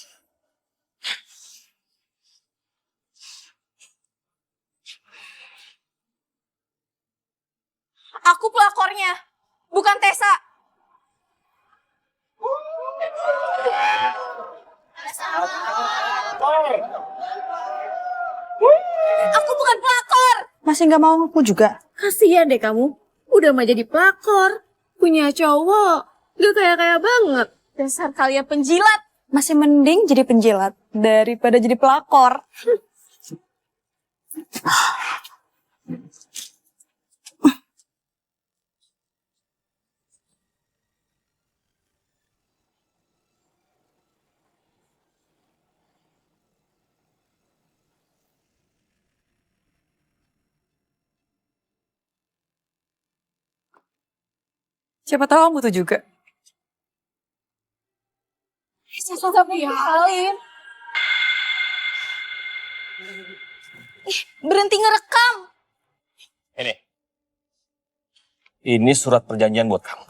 S1: Aku pelakornya, bukan Tessa. Aku bukan pelakor.
S5: Masih gak mau ngaku juga?
S1: Kasihan deh kamu, udah mah jadi pelakor. Punya cowok, gak kaya-kaya banget. Dasar kalian penjilat.
S5: Masih mending jadi penjilat daripada jadi pelakor.
S2: Siapa tahu kamu butuh juga.
S1: Tapi Halim. Berhenti ngerekam.
S12: Ini surat perjanjian buat kamu.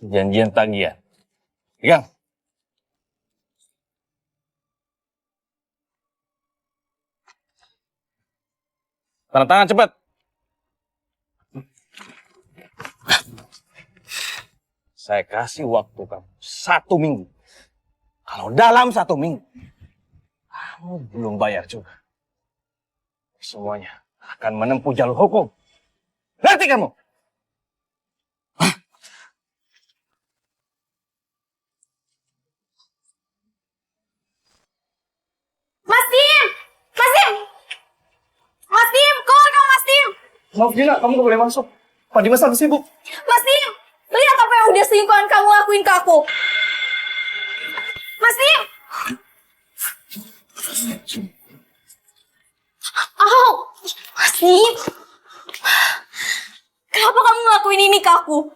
S12: Perjanjian tagihan. Pegang. Tanda tangan cepet. Saya kasih waktu kamu 1 minggu. Kalau dalam 1 minggu, kamu belum bayar juga. Semuanya akan menempuh jalur hukum. Ngerti kamu?
S1: Mas Dim! Mas Dim! Mas Dim, keluar dong Mas Dim!
S11: Maaf Gina, kamu gak boleh masuk. Pak Dimas lagi sibuk.
S1: Mas Dim! Lihat apa yang udah selingkuhan kamu lakuin ke aku. Mas Dim! Oh, Mas Dim! Kenapa kamu ngelakuin ini ke aku?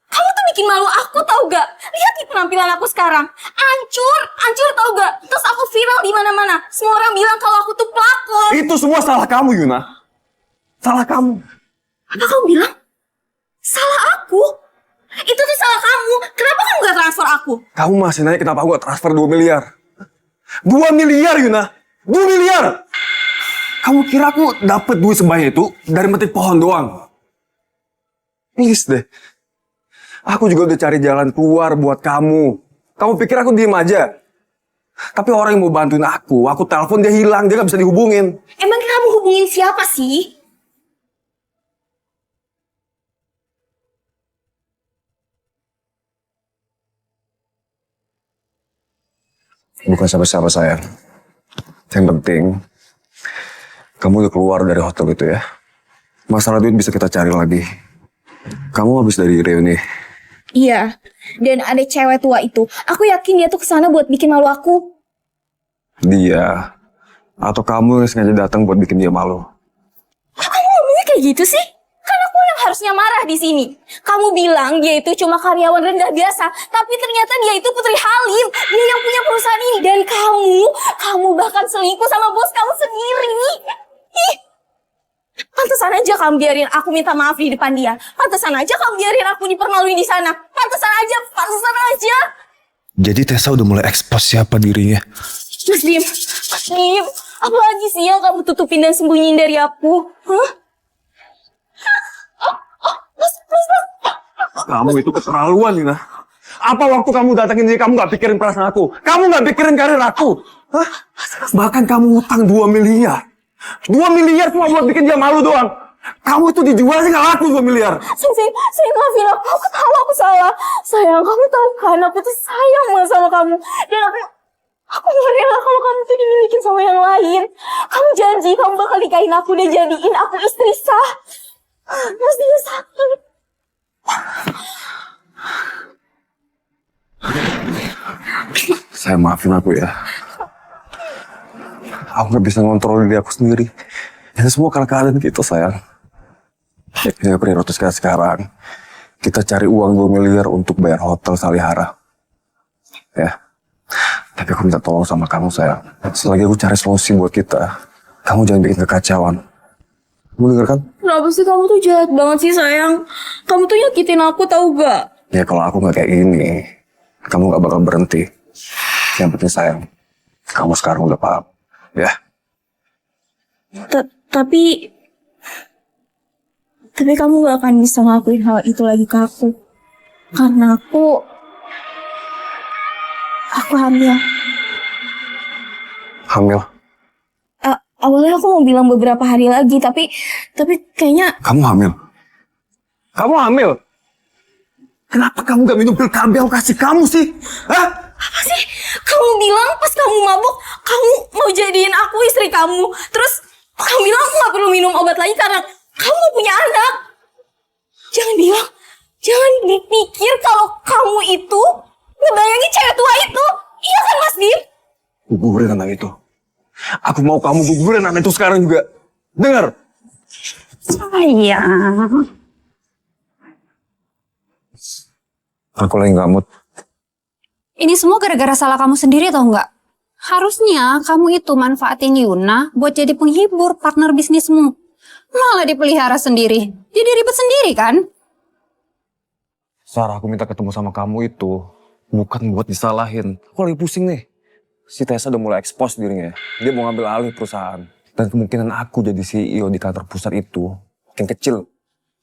S1: Kamu tuh bikin malu aku tau gak? Lihat nih penampilan aku sekarang. Hancur tau gak? Terus aku viral di mana-mana. Semua orang bilang kalau aku tuh pelakor.
S3: Itu semua salah kamu, Yuna. Salah kamu.
S1: Apa kamu bilang? Salah aku? Itu tuh salah kamu. Kenapa kamu gak transfer aku?
S3: Kamu masih nanya kenapa aku gak transfer 2 miliar. 2 miliar, Yuna. 2 miliar. Kamu kira aku dapet duit sebanyak itu dari metik pohon doang? Please deh. Aku juga udah cari jalan keluar buat kamu. Kamu pikir aku diem aja? Tapi orang yang mau bantuin aku telepon dia hilang, dia gak bisa dihubungin.
S1: Emang kamu hubungin siapa sih?
S3: Bukan siapa-siapa sayang. Yang penting, kamu udah keluar dari hotel itu ya. Masalah duit bisa kita cari lagi. Kamu habis dari reuni.
S1: Iya, dan ada cewek tua itu. Aku yakin dia tuh kesana buat bikin malu aku.
S3: Dia. Atau kamu yang sengaja datang buat bikin dia malu.
S1: Kok kamu ngomongnya kayak gitu sih? Kan aku yang harusnya marah di sini. Kamu bilang dia itu cuma karyawan rendah biasa, tapi ternyata dia itu Putri Halim. Dia yang punya perusahaan ini. Dan kamu bahkan selingkuh sama bos kamu sendiri. Ih, pantesan aja kamu biarin aku minta maaf di depan dia. Pantesan aja kamu biarin aku dipermaluin di sana. Pantesan aja.
S3: Jadi Tessa udah mulai ekspos siapa dirinya.
S1: Mas Dim, apa lagi sih yang kamu tutupin dan sembunyiin dari aku? Hah? Mas.
S3: Kamu itu keterlaluan, Nina. Apa waktu kamu datangin dia, kamu gak pikirin perasaan aku? Kamu gak pikirin karir aku? Hah? Bahkan kamu utang 2 miliar. 2 miliar cuma buat bikin dia malu doang. Kamu itu dijual sih gak laku 2 miliar.
S1: Saya maafin aku tahu aku salah. Sayang, kamu tahu kan aku tuh sayang banget sama kamu. Dan aku gak rela kalau kamu tuh dimilikin sama yang lain. Kamu janji kamu bakal nikahin aku dan jadiin aku istri sah. Mas dia sakit.
S3: Saya maafin aku ya. Aku gak bisa ngontrol diri aku sendiri. Ini semua karena keadaan kita, sayang. Ini prioritas kita sekarang. Kita cari uang 2 miliar untuk bayar hotel Salihara. Ya. Tapi aku minta tolong sama kamu, sayang. Selagi aku cari solusi buat kita, kamu jangan bikin kekacauan. Kamu denger kan?
S1: Kenapa sih kamu tuh jahat banget sih sayang? Kamu tuh nyakitin aku tau gak?
S3: Ya kalau aku gak kayak gini, kamu gak bakal berhenti. Yang penting sayang, kamu sekarang udah paham. Ya.
S1: Tapi kamu gak akan bisa ngelakuin hal itu lagi ke aku. Karena aku hamil.
S3: Hamil?
S1: Awalnya aku mau bilang beberapa hari lagi, tapi kayaknya...
S3: Kamu hamil? Kamu hamil? Kenapa kamu gak minum pil KB aku kasih kamu sih? Hah?
S1: Apa sih? Kamu bilang pas kamu mabuk, kamu mau jadiin aku istri kamu. Terus kamu bilang aku gak perlu minum obat lagi karena kamu mau punya anak. Jangan dipikir kalau kamu itu ngebayangin cewek tua itu. Iya kan Mas Dim?
S3: Gugurin anak itu. Aku mau kamu gugurin anak itu sekarang juga. Dengar?
S6: Sayang.
S3: Aku lagi gak mood.
S6: Ini semua gara-gara salah kamu sendiri tau nggak? Harusnya kamu itu manfaatin Yuna buat jadi penghibur partner bisnismu. Malah dipelihara sendiri. Jadi ribet sendiri kan?
S3: Sarah, aku minta ketemu sama kamu itu bukan buat disalahin. Aku lagi pusing nih. Si Tessa udah mulai expose dirinya. Dia mau ngambil alih perusahaan. Dan kemungkinan aku jadi CEO di kantor pusat itu makin kecil.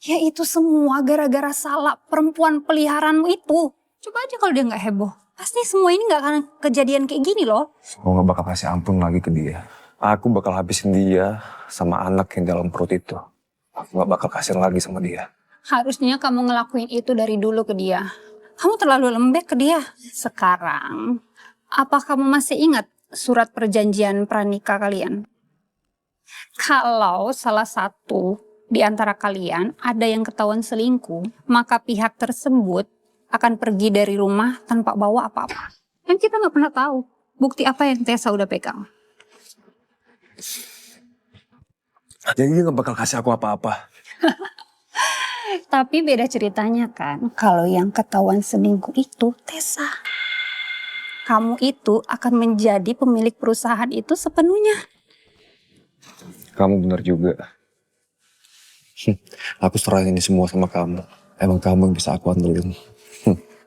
S6: Ya itu semua gara-gara salah perempuan peliharaanmu itu. Coba aja kalau dia nggak heboh. Pasti semua ini nggak akan kejadian kayak gini loh.
S3: Aku gak bakal kasih ampun lagi ke dia. Aku bakal habisin dia sama anak yang dalam perut itu. Aku gak bakal kasihan lagi sama dia.
S6: Harusnya kamu ngelakuin itu dari dulu ke dia. Kamu terlalu lembek ke dia. Sekarang, apa kamu masih ingat surat perjanjian pranikah kalian? Kalau salah satu di antara kalian ada yang ketahuan selingkuh, maka pihak tersebut akan pergi dari rumah tanpa bawa apa-apa. Dan kita nggak pernah tahu bukti apa yang Tessa udah pegang.
S3: Jadi dia gak bakal kasih aku apa-apa.
S6: Tapi beda ceritanya kan, kalau yang ketahuan selingkuh itu Tessa. Kamu itu akan menjadi pemilik perusahaan itu sepenuhnya.
S3: Kamu benar juga. Aku serahin ini semua sama kamu. Emang kamu yang bisa aku andelin.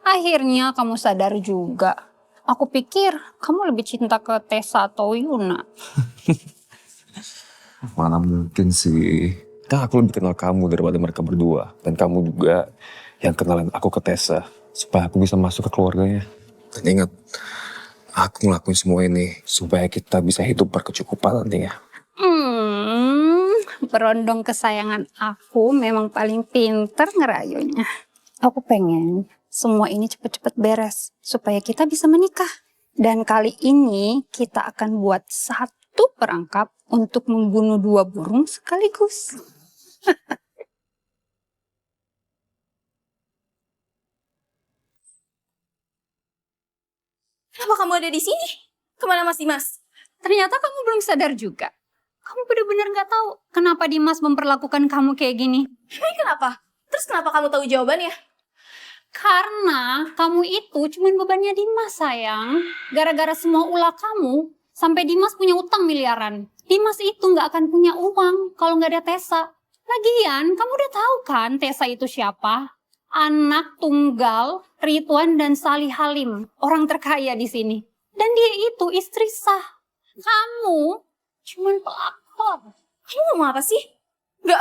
S6: Akhirnya kamu sadar juga. Aku pikir kamu lebih cinta ke Tessa atau Yuna.
S3: Mana mungkin sih. Kan aku lebih kenal kamu daripada mereka berdua. Dan kamu juga yang kenalin aku ke Tessa. Supaya aku bisa masuk ke keluarganya. Dan ingat, aku ngelakuin semua ini supaya kita bisa hidup berkecukupan nantinya.
S6: Berondong kesayangan aku memang paling pinter ngerayunya. Aku pengen semua ini cepet-cepet beres supaya kita bisa menikah. Dan kali ini kita akan buat satu perangkap untuk membunuh 2 burung sekaligus.
S1: Kenapa kamu ada di sini? Kemana Mas Dimas?
S6: Ternyata kamu belum sadar juga. Kamu benar-benar nggak tahu kenapa Dimas memperlakukan kamu kayak gini.
S1: Ini kenapa? Terus kenapa kamu tahu jawabannya?
S6: Karena kamu itu cuman bebannya Dimas, sayang. Gara-gara semua ulah kamu, sampai Dimas punya utang miliaran. Dimas itu nggak akan punya uang kalau nggak ada Tessa. Lagian, kamu udah tahu kan Tessa itu siapa? Anak tunggal Ridwan dan Salih Halim, orang terkaya di sini. Dan dia itu istri sah. Kamu cuman pelakor.
S1: Kamu ngomong apa sih? Gak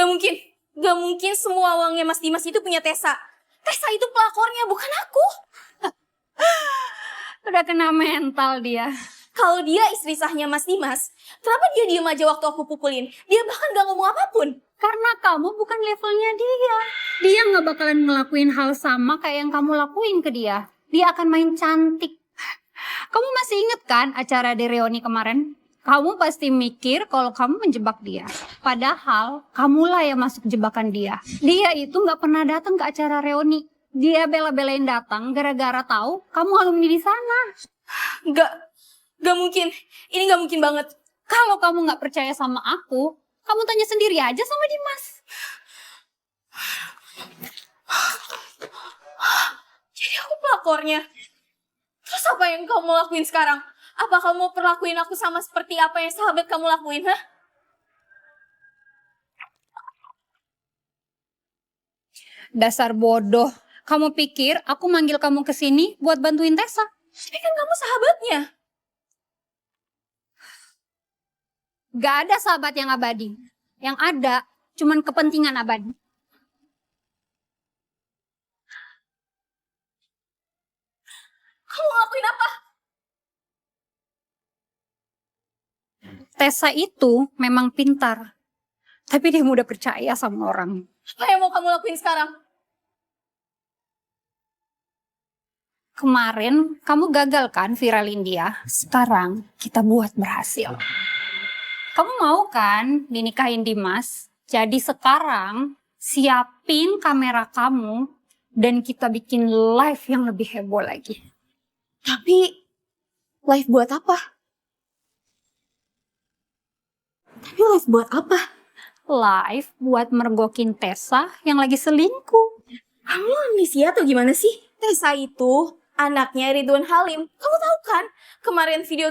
S1: mungkin. Gak mungkin semua uangnya Mas Dimas itu punya Tessa. Tessa itu pelakornya, bukan aku.
S6: Udah kena mental dia.
S1: Kalau dia istri sahnya Mas Dimas, kenapa dia diem aja waktu aku pukulin? Dia bahkan gak ngomong apapun.
S6: Karena kamu bukan levelnya dia. Dia gak bakalan ngelakuin hal sama kayak yang kamu lakuin ke dia. Dia akan main cantik. Kamu masih inget kan acara di Reoni kemarin? Kamu pasti mikir kalau kamu menjebak dia. Padahal kamulah yang masuk jebakan dia. Dia itu gak pernah datang ke acara Reoni. Dia bela-belain datang gara-gara tahu kamu alumni di sana.
S1: Gak mungkin. Ini gak mungkin banget.
S6: Kalau kamu gak percaya sama aku, kamu tanya sendiri aja sama Dimas.
S1: Jadi aku pelakornya. Terus apa yang kamu lakuin sekarang? Apa kamu perlakuin aku sama seperti apa yang sahabat kamu lakuin, ha?
S6: Dasar bodoh. Kamu pikir aku manggil kamu ke sini buat bantuin Tessa?
S1: Tapi kan kamu sahabatnya.
S6: Gak ada sahabat yang abadi. Yang ada cuman kepentingan abadi.
S1: Kamu ngelakuin apa?
S6: Tessa itu memang pintar. Tapi dia mudah percaya sama orang.
S1: Apa yang mau kamu lakuin sekarang?
S6: Kemarin kamu gagal kan viralin dia. Sekarang kita buat berhasil. Kamu mau kan dinikahin Dimas? Jadi sekarang siapin kamera kamu dan kita bikin live yang lebih heboh lagi.
S1: Tapi live buat apa?
S6: Live buat mergokin Tessa yang lagi selingkuh.
S1: Kamu amnesia atau gimana sih? Tessa itu anaknya Ridwan Halim. Kamu tahu kan? Kemarin video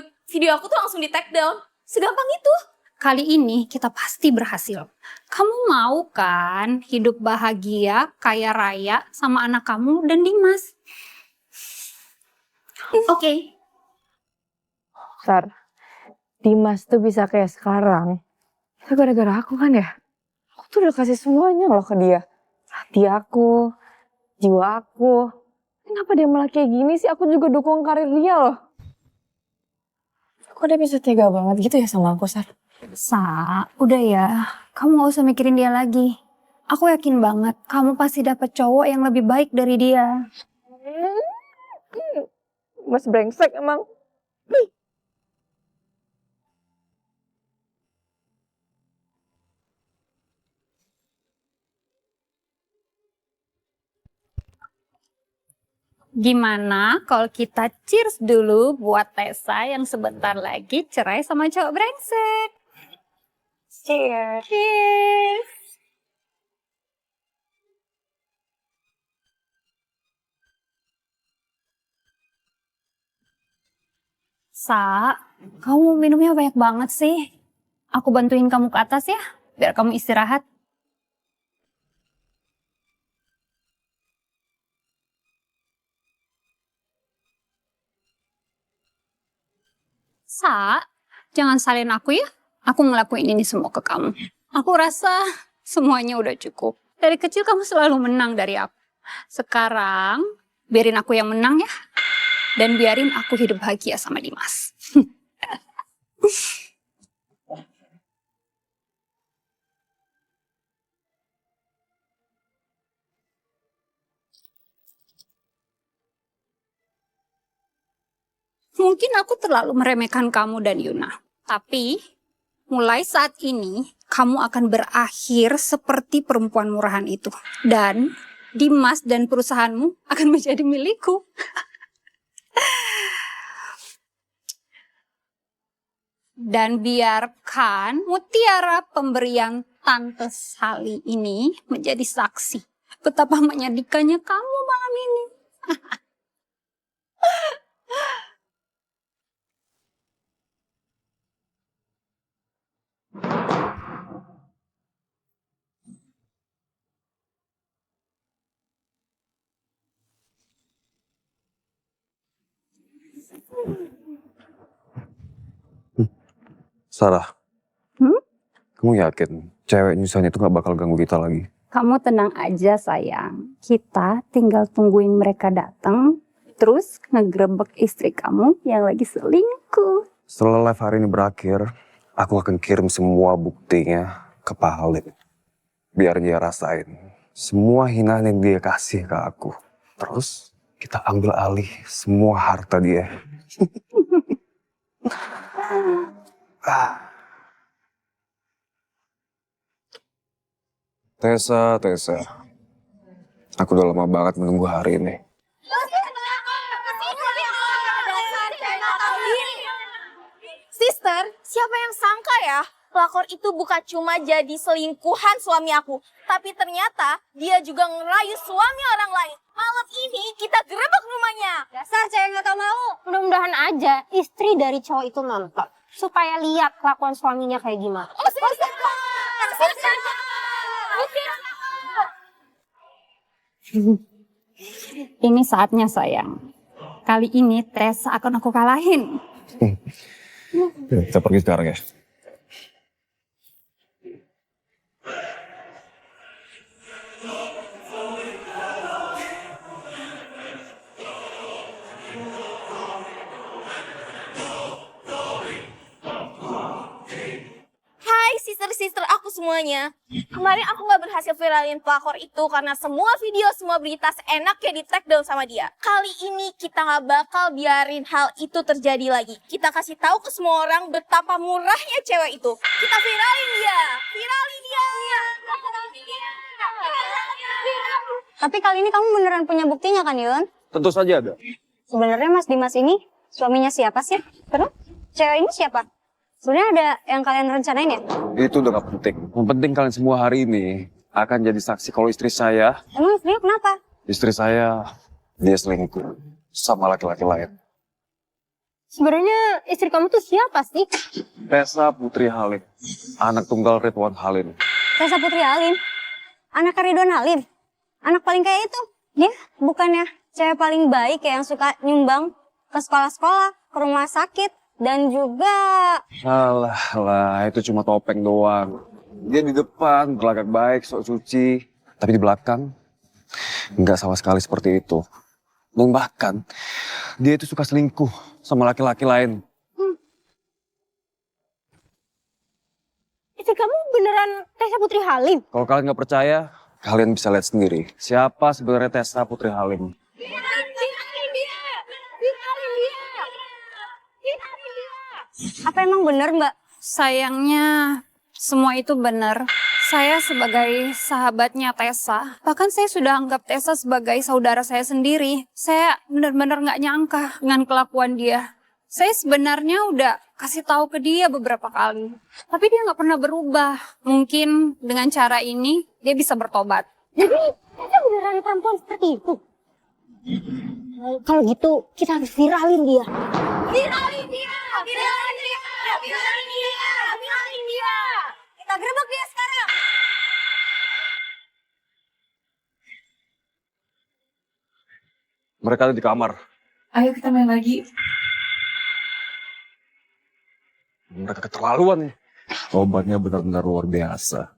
S1: aku tuh langsung di take down. Segampang itu.
S6: Kali ini kita pasti berhasil. Kamu mau kan hidup bahagia, kaya raya sama anak kamu dan Dimas?
S1: Oke.
S2: Sar, Dimas tuh bisa kayak sekarang, itu gara-gara aku kan ya. Aku tuh udah kasih semuanya loh ke dia. Hati aku, jiwa aku. Kenapa dia malah kayak gini sih? Aku juga dukung karir dia loh. Kok dia bisa tega banget gitu ya sama aku, Sar?
S6: Udah ya. Kamu gak usah mikirin dia lagi. Aku yakin banget kamu pasti dapet cowok yang lebih baik dari dia.
S2: Mas brengsek emang.
S6: Gimana kalau kita cheers dulu buat Tessa yang sebentar lagi cerai sama cowok brengsek?
S2: Cheers.
S6: Cheers. Kamu minumnya banyak banget sih. Aku bantuin kamu ke atas ya, biar kamu istirahat. Jangan salin aku ya. Aku ngelakuin ini semua ke kamu. Aku rasa semuanya udah cukup. Dari kecil kamu selalu menang dari aku. Sekarang, biarin aku yang menang ya. Dan biarin aku hidup bahagia sama Dimas. Mungkin aku terlalu meremehkan kamu dan Yuna. Tapi, mulai saat ini, kamu akan berakhir seperti perempuan murahan itu. Dan, Dimas dan perusahaanmu akan menjadi milikku. Dan biarkan mutiara pemberian Tante Sally ini menjadi saksi betapa menyedihkannya kamu malam ini.
S3: Sarah, kamu yakin cewek nyusahin itu gak bakal ganggu kita lagi?
S6: Kamu tenang aja sayang. Kita tinggal tungguin mereka datang, terus ngegerebek istri kamu yang lagi selingkuh.
S3: Setelah live hari ini berakhir, aku akan kirim semua buktinya ke Pak Halim. Biar dia rasain semua hinaan yang dia kasih ke aku. Terus kita ambil alih semua harta dia. Tessa. Aku udah lama banget menunggu hari ini.
S1: Sister, siapa yang sangka ya? Pelakor itu bukan cuma jadi selingkuhan suami aku, tapi ternyata dia juga ngerayu suami orang lain. Malam ini kita gerebek rumahnya.
S4: Dasar cewek gak tau mau. Mudah-mudahan aja istri dari cowok itu nonton. Supaya lihat kelakuan suaminya kayak gimana.
S1: Oh, sister.
S6: Ini saatnya sayang. Kali ini Tessa akan aku kalahin.
S3: Kita pergi sekarang ya.
S1: Sister aku semuanya. Kemarin aku gak berhasil viralin pelakor itu karena semua video, semua berita seenaknya di take down sama dia. Kali ini kita gak bakal biarin hal itu terjadi lagi. Kita kasih tahu ke semua orang betapa murahnya cewek itu. Kita viralin dia.
S4: Tapi kali ini kamu beneran punya buktinya kan, Yun?
S3: Tentu saja ada.
S4: Sebenarnya Mas Dimas ini suaminya siapa sih? Terus cewek ini siapa? Sebenarnya ada yang kalian rencanain ya?
S3: Itu udah gak penting. Yang penting kalian semua hari ini akan jadi saksi kalau istri saya...
S4: Emang istrinya kenapa?
S3: Istri saya, dia selingkuh sama laki-laki lain.
S4: Sebenarnya istri kamu tuh siapa sih?
S3: Tessa Putri Halim, anak tunggal Ridwan Halim.
S4: Tessa Putri Halim? Anak Ridwan Halim? Anak paling kayak itu? Dia bukannya cewek paling baik ya yang suka nyumbang ke sekolah-sekolah, ke rumah sakit, Dan juga
S3: Alah, lah, itu cuma topeng doang. Dia di depan berlagak baik, sok suci. Tapi di belakang, nggak sama sekali seperti itu. Dan bahkan, dia itu suka selingkuh sama laki-laki lain.
S4: istri kamu beneran Tessa Putri Halim?
S3: Kalau kalian nggak percaya, kalian bisa lihat sendiri. Siapa sebenarnya Tessa Putri Halim?
S4: Apa emang bener Mbak?
S6: Sayangnya semua itu benar. Saya sebagai sahabatnya Tessa, bahkan saya sudah anggap Tessa sebagai saudara saya sendiri. Saya benar-benar nggak nyangka dengan kelakuan dia. Saya sebenarnya udah kasih tahu ke dia beberapa kali, tapi dia nggak pernah berubah. Mungkin dengan cara ini dia bisa bertobat.
S4: Jadi Tessa beneran perempuan seperti itu? Kalau gitu kita harus viralin dia. Viralin dia! Viralin dia! Viralin dia! Viralin dia! Kita gerebek dia sekarang!
S3: Mereka ada di kamar.
S2: Ayo kita main lagi.
S3: Mereka keterlaluan nih. Obatnya benar-benar luar biasa.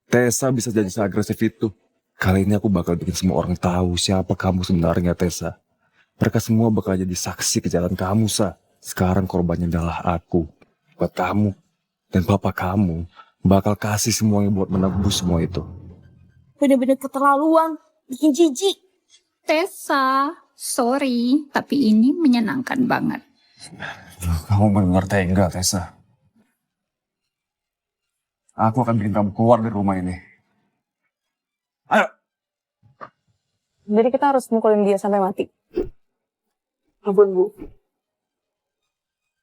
S3: Tessa bisa jadi seagresif itu. Kali ini aku bakal bikin semua orang tahu siapa kamu sebenarnya, Tessa. Mereka semua bakal jadi saksi kejahatan kamu, Sa. Sekarang korbannya adalah aku. Buat kamu. Dan papa kamu bakal kasih semuanya buat menebus semua itu.
S1: Bener-bener keterlaluan, bikin jijik.
S6: Tessa, sorry, tapi ini menyenangkan banget.
S3: Kamu benar tega, Tessa. Aku akan bikin kamu keluar dari rumah ini. Ayo.
S2: Jadi kita harus mukulin dia sampai mati. Ampun, Bu.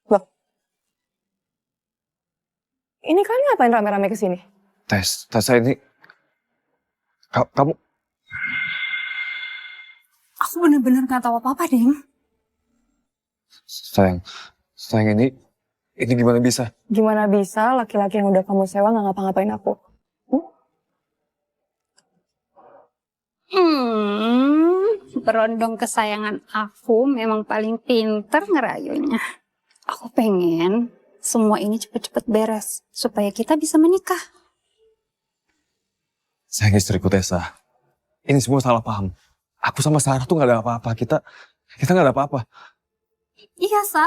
S2: Loh. Ini kalian ngapain rame-rame kesini?
S3: Tessa ini... Kamu...
S6: Aku bener-bener gak tahu apa-apa, Ding.
S3: Sayang ini gimana bisa?
S2: Gimana bisa laki-laki yang udah kamu sewa nggak ngapa-ngapain aku?
S6: Berondong kesayangan aku memang paling pinter ngerayunya. Aku pengen semua ini cepet-cepet beres supaya kita bisa menikah.
S3: Sayang istriku Tessa, ini semua salah paham. Aku sama Sarah tuh gak ada apa-apa. Kita gak ada apa-apa.
S6: Iya, Sa.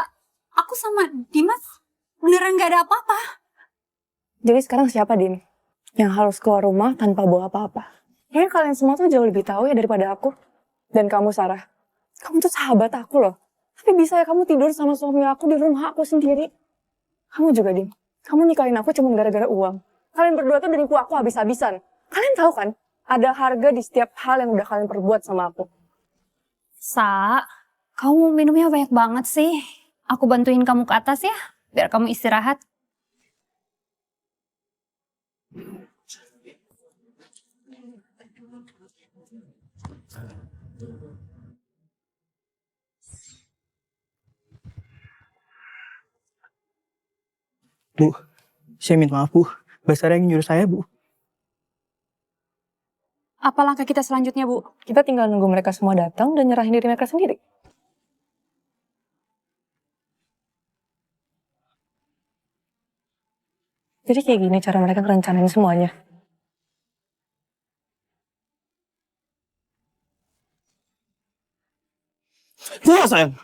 S6: Aku sama Dimas beneran gak ada apa-apa.
S2: Jadi sekarang siapa, Dim? Yang harus keluar rumah tanpa bawa apa-apa? Kayaknya kalian semua tuh jauh lebih tahu ya daripada aku. Dan kamu, Sarah. Kamu tuh sahabat aku loh. Tapi bisa ya kamu tidur sama suami aku di rumah aku sendiri? Kamu juga, Dim. Kamu nikahin aku cuma gara-gara uang. Kalian berdua tuh udah nipu aku habis-habisan. Kalian tahu kan? Ada harga di setiap hal yang udah kalian perbuat sama aku.
S6: Sa, kamu minumnya banyak banget sih. Aku bantuin kamu ke atas ya, biar kamu istirahat.
S11: Bu, saya minta maaf, Bu. Mbak Sarah yang nyuruh saya, Bu.
S5: Apa langkah kita selanjutnya, Bu?
S2: Kita tinggal nunggu mereka semua datang dan nyerahin diri mereka sendiri. Jadi kayak gini cara mereka ngerencanain semuanya.
S3: Iya sayang.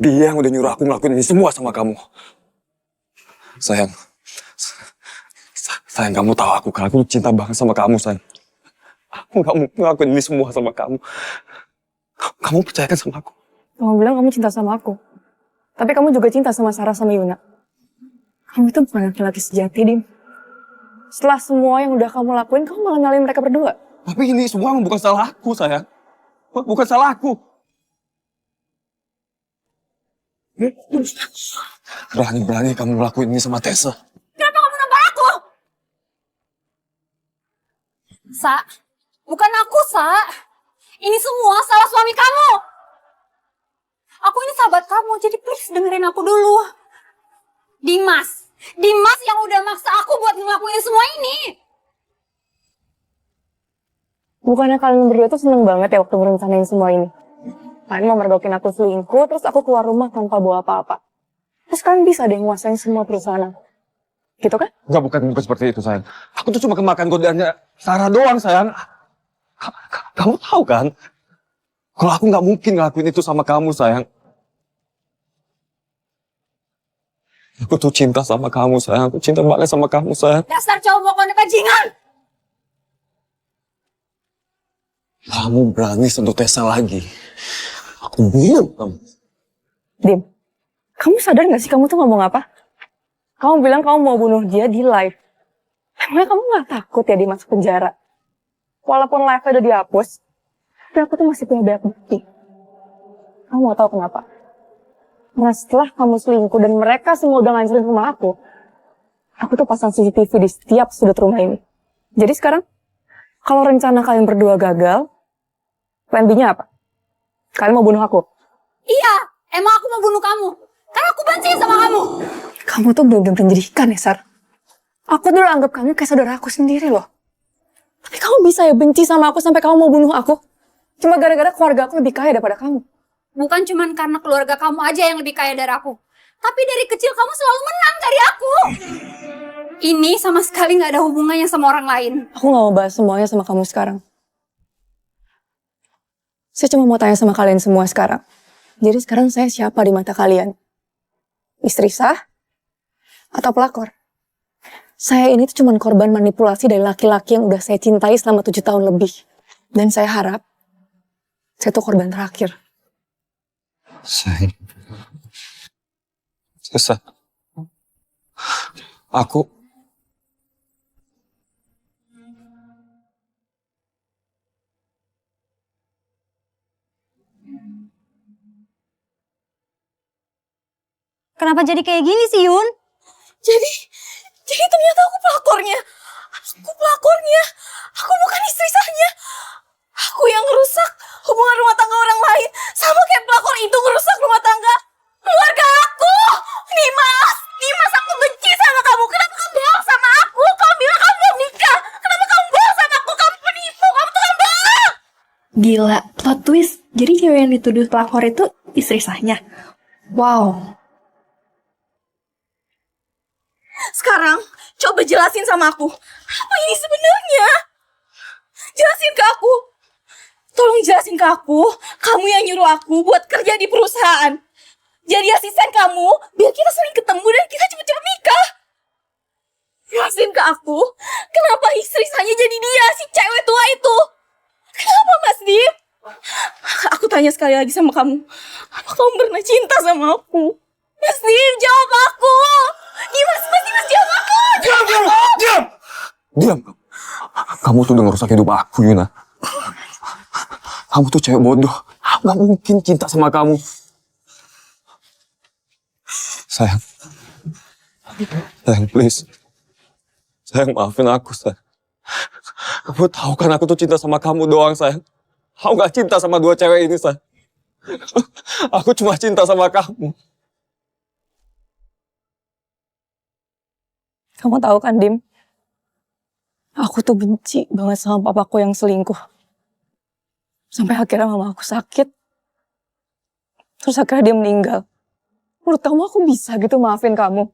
S3: Dia yang udah nyuruh aku ngelakuin ini semua sama kamu. Sayang. Sayang, kamu tahu aku kan. Aku cinta banget sama kamu, sayang. Aku gak mau ngelakuin ini semua sama kamu. Kamu percayakan sama aku.
S2: Kamu bilang kamu cinta sama aku. Tapi kamu juga cinta sama Sarah sama Yuna. Kamu itu bukan laki-laki sejati, Dim. Setelah semua yang udah kamu lakuin, kamu malah nyalain mereka berdua.
S3: Tapi ini semua bukan salah aku, sayang. Bukan salah aku. Berani-berani kamu ngelakuin ini sama Tessa.
S6: Kenapa kamu nampar aku? Sa, bukan aku, Sa. Ini semua salah suami kamu. Aku ini sahabat kamu, jadi please dengerin aku dulu. Dimas yang udah maksa aku buat ngelakuin semua ini.
S2: Bukannya kalian berdua tuh seneng banget ya waktu merencanain semua ini? Kalian mau mergokin aku selingkuh, terus aku keluar rumah tanpa bawa apa-apa.
S5: Terus kalian bisa deh nguasain semua perusahaan aku. Gitu kan?
S3: Enggak, bukan seperti itu, sayang. Aku tuh cuma kemakan godaannya Sarah doang, sayang. Kamu tahu kan? Kalau aku nggak mungkin ngelakuin itu sama kamu, sayang. Aku tuh cinta sama kamu, sayang. Aku cinta banget sama kamu, sayang.
S6: Dasar cowok pokoknya bajingan.
S3: Kamu berani sentuh Tessa lagi. Aku bunuh kamu.
S5: Dim, kamu sadar gak sih kamu tuh ngomong apa? Kamu bilang kamu mau bunuh dia di live. Emangnya kamu gak takut ya dia masuk penjara? Walaupun live-nya udah dihapus, tapi aku tuh masih punya banyak bukti. Kamu mau tahu kenapa? Karena setelah kamu selingkuh dan mereka semua udah ngancurin rumah aku tuh pasang CCTV di setiap sudut rumah ini. Jadi sekarang, kalau rencana kalian berdua gagal, plan B-nya apa? Kalian mau bunuh aku?
S6: Iya, emang aku mau bunuh kamu. Karena aku benci sama kamu.
S5: Kamu tuh bener-bener menjadikan ya, Sar. Aku dulu anggap kamu kayak saudara aku sendiri loh. Tapi kamu bisa ya benci sama aku sampai kamu mau bunuh aku? Cuma gara-gara keluarga aku lebih kaya daripada kamu.
S6: Bukan cuma karena keluarga kamu aja yang lebih kaya dari aku. Tapi dari kecil kamu selalu menang dari aku. Ini sama sekali gak ada hubungannya sama orang lain.
S5: Aku gak mau bahas semuanya sama kamu sekarang. Saya cuma mau tanya sama kalian semua sekarang. Jadi sekarang saya siapa di mata kalian? Istri sah? Atau pelakor? Saya ini tuh cuma korban manipulasi dari laki-laki yang udah saya cintai selama 7 tahun lebih. Dan saya harap saya tuh korban terakhir.
S3: Sayang. Tessa. Aku...
S4: Kenapa jadi kayak gini sih, Yun?
S1: Jadi ternyata aku pelakornya. Aku pelakornya. Aku bukan istri sahnya. Aku yang ngerusak hubungan rumah tangga orang lain. Sama kayak pelakor itu ngerusak rumah tangga keluarga aku. Nimas, aku benci sama kamu. Kenapa kamu bohong sama aku? Kamu bilang kamu mau nikah. Kenapa kamu bohong sama aku? Kamu penipu. Kamu tuh kan bohong.
S13: Gila, plot twist. Jadi cewek yang dituduh pelakor itu istri sahnya. Wow.
S1: Sekarang, coba jelasin sama aku. Apa ini sebenarnya? Jelasin ke aku. Tolong jelasin ke aku. Kamu yang nyuruh aku buat kerja di perusahaan. Jadi asisten kamu, biar kita sering ketemu dan kita cepet-cepet nikah. Jelasin ke aku, kenapa istri saya jadi dia, si cewek tua itu? Kenapa, Mas Dim? Aku tanya sekali lagi sama kamu. Apa kamu pernah cinta sama aku? Mas Dim, jawab aku. Mas jawab aku.
S3: Diam! Kamu tuh udah ngerusak hidup aku, Yuna. Kamu tuh cewek bodoh. Aku gak mungkin cinta sama kamu. Sayang, please. Sayang, maafin aku, sayang. Kamu tahu kan aku tuh cinta sama kamu doang, sayang. Aku gak cinta sama dua cewek ini, sayang. Aku cuma cinta sama kamu.
S5: Kamu tahu kan, Dim? Aku tuh benci banget sama papaku yang selingkuh. Sampai akhirnya mama aku sakit. Terus akhirnya dia meninggal. Menurut kamu aku bisa gitu maafin kamu?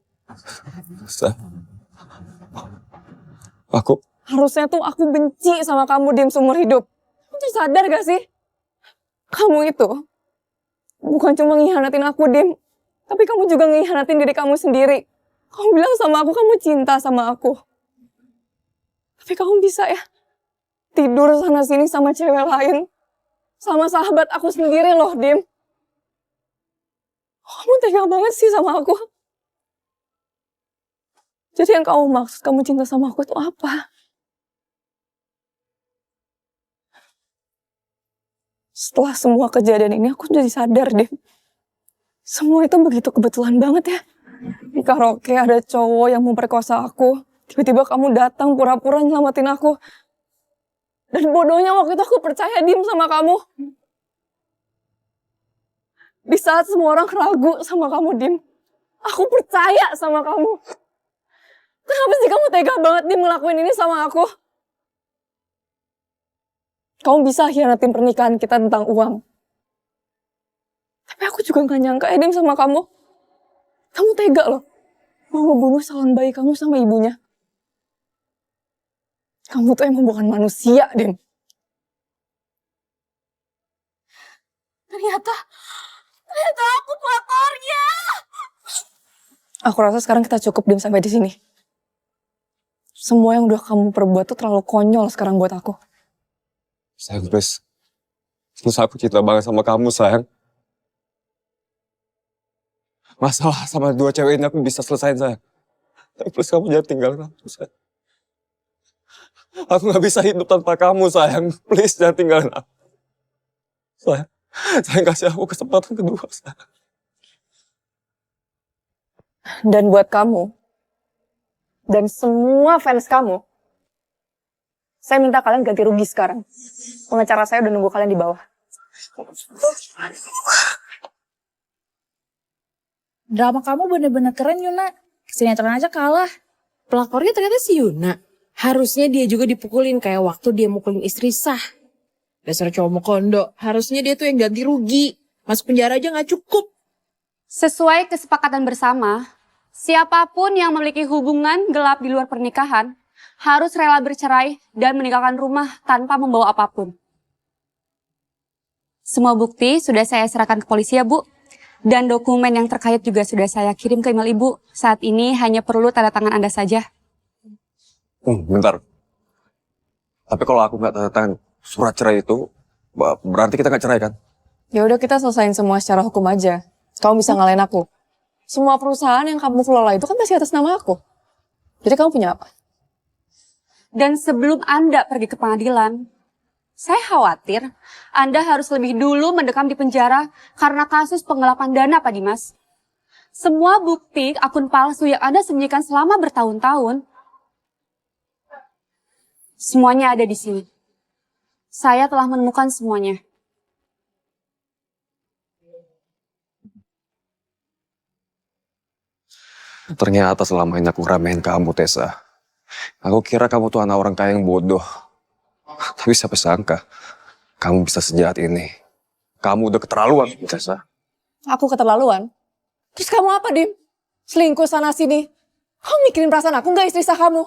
S3: Aku...
S5: Harusnya tuh aku benci sama kamu, Dim, seumur hidup. Kamu tuh sadar gak sih? Kamu itu bukan cuma ngianatin aku, Dim. Tapi kamu juga ngianatin diri kamu sendiri. Kamu bilang sama aku, kamu cinta sama aku. Tapi kamu bisa ya tidur sana-sini sama cewek lain. Sama sahabat aku sendiri loh, Dim. Kamu tega banget sih sama aku. Jadi yang kamu maksud kamu cinta sama aku itu apa? Setelah semua kejadian ini aku jadi sadar, Dim. Semua itu begitu kebetulan banget ya. Di karaoke ada cowok yang memperkosa aku. Tiba-tiba kamu datang pura-pura nyelamatin aku. Dan bodohnya waktu itu aku percaya, Dim, sama kamu. Di saat semua orang ragu sama kamu, Dim, aku percaya sama kamu. Kenapa sih kamu tega banget, Dim, ngelakuin ini sama aku? Kamu bisa hianatin pernikahan kita tentang uang. Tapi aku juga gak nyangka, Dim, sama kamu. Kamu tega loh. Mau ngebunuh salon bayi kamu sama ibunya. Kamu tuh emang bukan manusia, Dim.
S1: Ternyata aku pelapornya.
S5: Aku rasa sekarang kita cukup Dim sampai di sini. Semua yang udah kamu perbuat tuh terlalu konyol sekarang buat aku.
S3: Sayang, please. Terus aku cinta banget sama kamu, sayang. Masalah sama dua cewek ini aku bisa selesain, sayang. Tapi please kamu jangan tinggalin aku, sayang. Aku gak bisa hidup tanpa kamu, sayang. Please jangan tinggalin aku. Sayang kasih aku kesempatan kedua, sayang.
S5: Dan buat kamu, dan semua fans kamu, saya minta kalian ganti rugi sekarang. Pengacara saya udah nunggu kalian di bawah.
S14: Drama kamu bener-bener keren, Yuna. Sinetron aja kalah.
S15: Pelakornya ternyata si Yuna. Harusnya dia juga dipukulin kayak waktu dia mukulin istri sah. Dasar cowok kondo. Harusnya dia tuh yang ganti rugi. Masuk penjara aja gak cukup.
S6: Sesuai kesepakatan bersama, siapapun yang memiliki hubungan gelap di luar pernikahan harus rela bercerai dan meninggalkan rumah tanpa membawa apapun. Semua bukti sudah saya serahkan ke polisi ya, Bu. Dan dokumen yang terkait juga sudah saya kirim ke email Ibu. Saat ini hanya perlu tanda tangan Anda saja.
S3: Bentar. Tapi kalau aku nggak tanda tangan surat cerai itu, berarti kita nggak cerai kan?
S5: Ya udah kita selesain semua secara hukum aja. Kamu bisa ngalahin aku. Semua perusahaan yang kamu kelola itu kan masih atas nama aku. Jadi kamu punya apa?
S6: Dan sebelum Anda pergi ke pengadilan, saya khawatir Anda harus lebih dulu mendekam di penjara karena kasus penggelapan dana, Pak Dimas. Semua bukti akun palsu yang Anda sembunyikan selama bertahun-tahun, semuanya ada di sini. Saya telah menemukan semuanya.
S3: Ternyata selama ini aku ramein kamu, Tessa. Aku kira kamu tuh anak orang kaya yang bodoh. Tapi siapa sangka, kamu bisa sejahat ini. Kamu udah keterlaluan, Tessa.
S5: Aku keterlaluan? Terus kamu apa, Dim? Selingkuh sana-sini. Kamu mikirin perasaan aku nggak, istri sah kamu?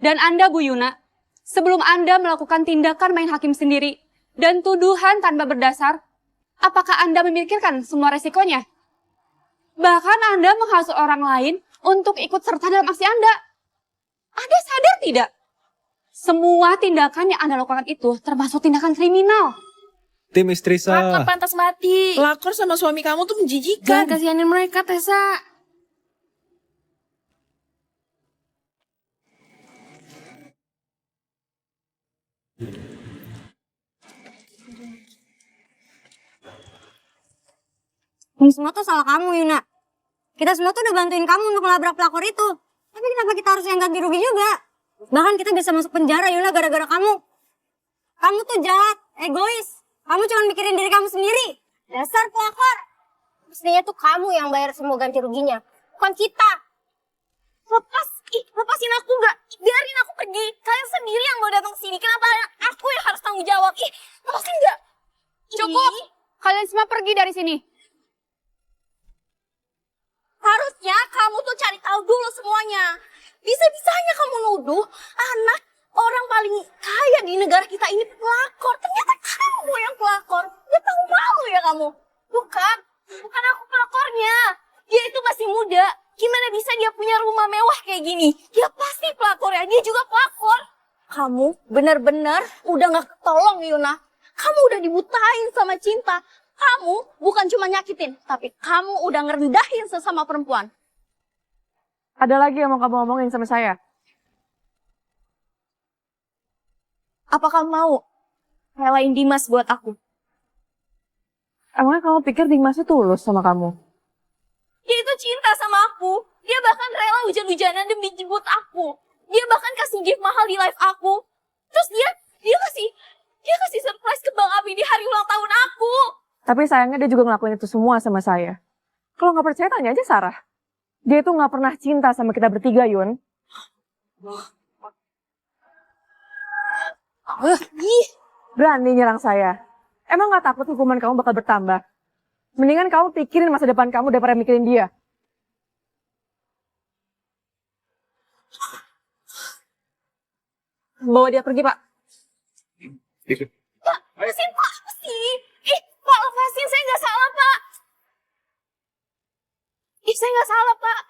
S6: Dan Anda, Bu Yuna, sebelum Anda melakukan tindakan main hakim sendiri dan tuduhan tanpa berdasar, apakah Anda memikirkan semua resikonya? Bahkan Anda menghasut orang lain untuk ikut serta dalam aksi Anda. Anda sadar tidak? Semua tindakan yang Anda lakukan itu termasuk tindakan kriminal.
S9: Tim istri
S14: Raka
S9: sah.
S14: pantas mati.
S15: Pelakor sama suami kamu tuh menjijikan.
S14: Jangan kasihanin mereka, Tessa.
S4: Ini semua tuh salah kamu, Yuna. Kita semua tuh udah bantuin kamu untuk melabrak pelakor itu. Tapi kenapa kita harus yang ganti rugi juga? Bahkan kita bisa masuk penjara, Yuna, gara-gara kamu. Kamu tuh jahat, egois. Kamu cuma mikirin diri kamu sendiri. Dasar pelakor. Mestinya tuh kamu yang bayar semua ganti ruginya. Bukan kita.
S1: Lepasin aku nggak? Biarin aku pergi. Kalian sendiri yang mau datang ke sini. Kenapa aku yang harus tanggung jawab? Lepasin nggak?
S6: Cukup. Kalian semua pergi dari sini.
S1: Harusnya kamu tuh cari tahu dulu semuanya. Bisa-bisanya kamu nuduh anak orang paling kaya di negara kita ini pelakor. Ternyata kamu yang pelakor. Gak tahu malu ya kamu? Bukan aku pelakornya. Dia itu masih muda. Gimana bisa dia punya rumah mewah kayak gini? Dia pasti pelakor ya. Dia juga pelakor. Kamu bener-bener udah gak ketolong, Yuna. Kamu udah dibutain sama cinta. Kamu bukan cuma nyakitin, tapi kamu udah ngerendahin sesama perempuan.
S5: Ada lagi yang mau kamu ngomongin sama saya?
S1: Apa kamu mau relain Dimas buat aku?
S5: Emangnya kamu pikir Dimas itu tulus sama kamu?
S1: Dia itu cinta sama aku. Dia bahkan rela hujan-hujanan demi jemput aku. Dia bahkan kasih gift mahal di live aku. Terus dia kasih surprise ke Bang Abi di hari ulang tahun aku.
S5: Tapi sayangnya dia juga ngelakuin itu semua sama saya. Kalau nggak percaya tanya aja Sarah. Dia itu nggak pernah cinta sama kita bertiga, Yun. Berani nyerang saya. Emang nggak takut hukuman kamu bakal bertambah?
S2: Mendingan kamu pikirin masa depan kamu daripada mikirin dia. Bawa dia pergi, Pak.
S1: Pak, lepasin Pak, apa sih? Pak, lepasin, saya nggak salah Pak. Saya nggak salah Pak.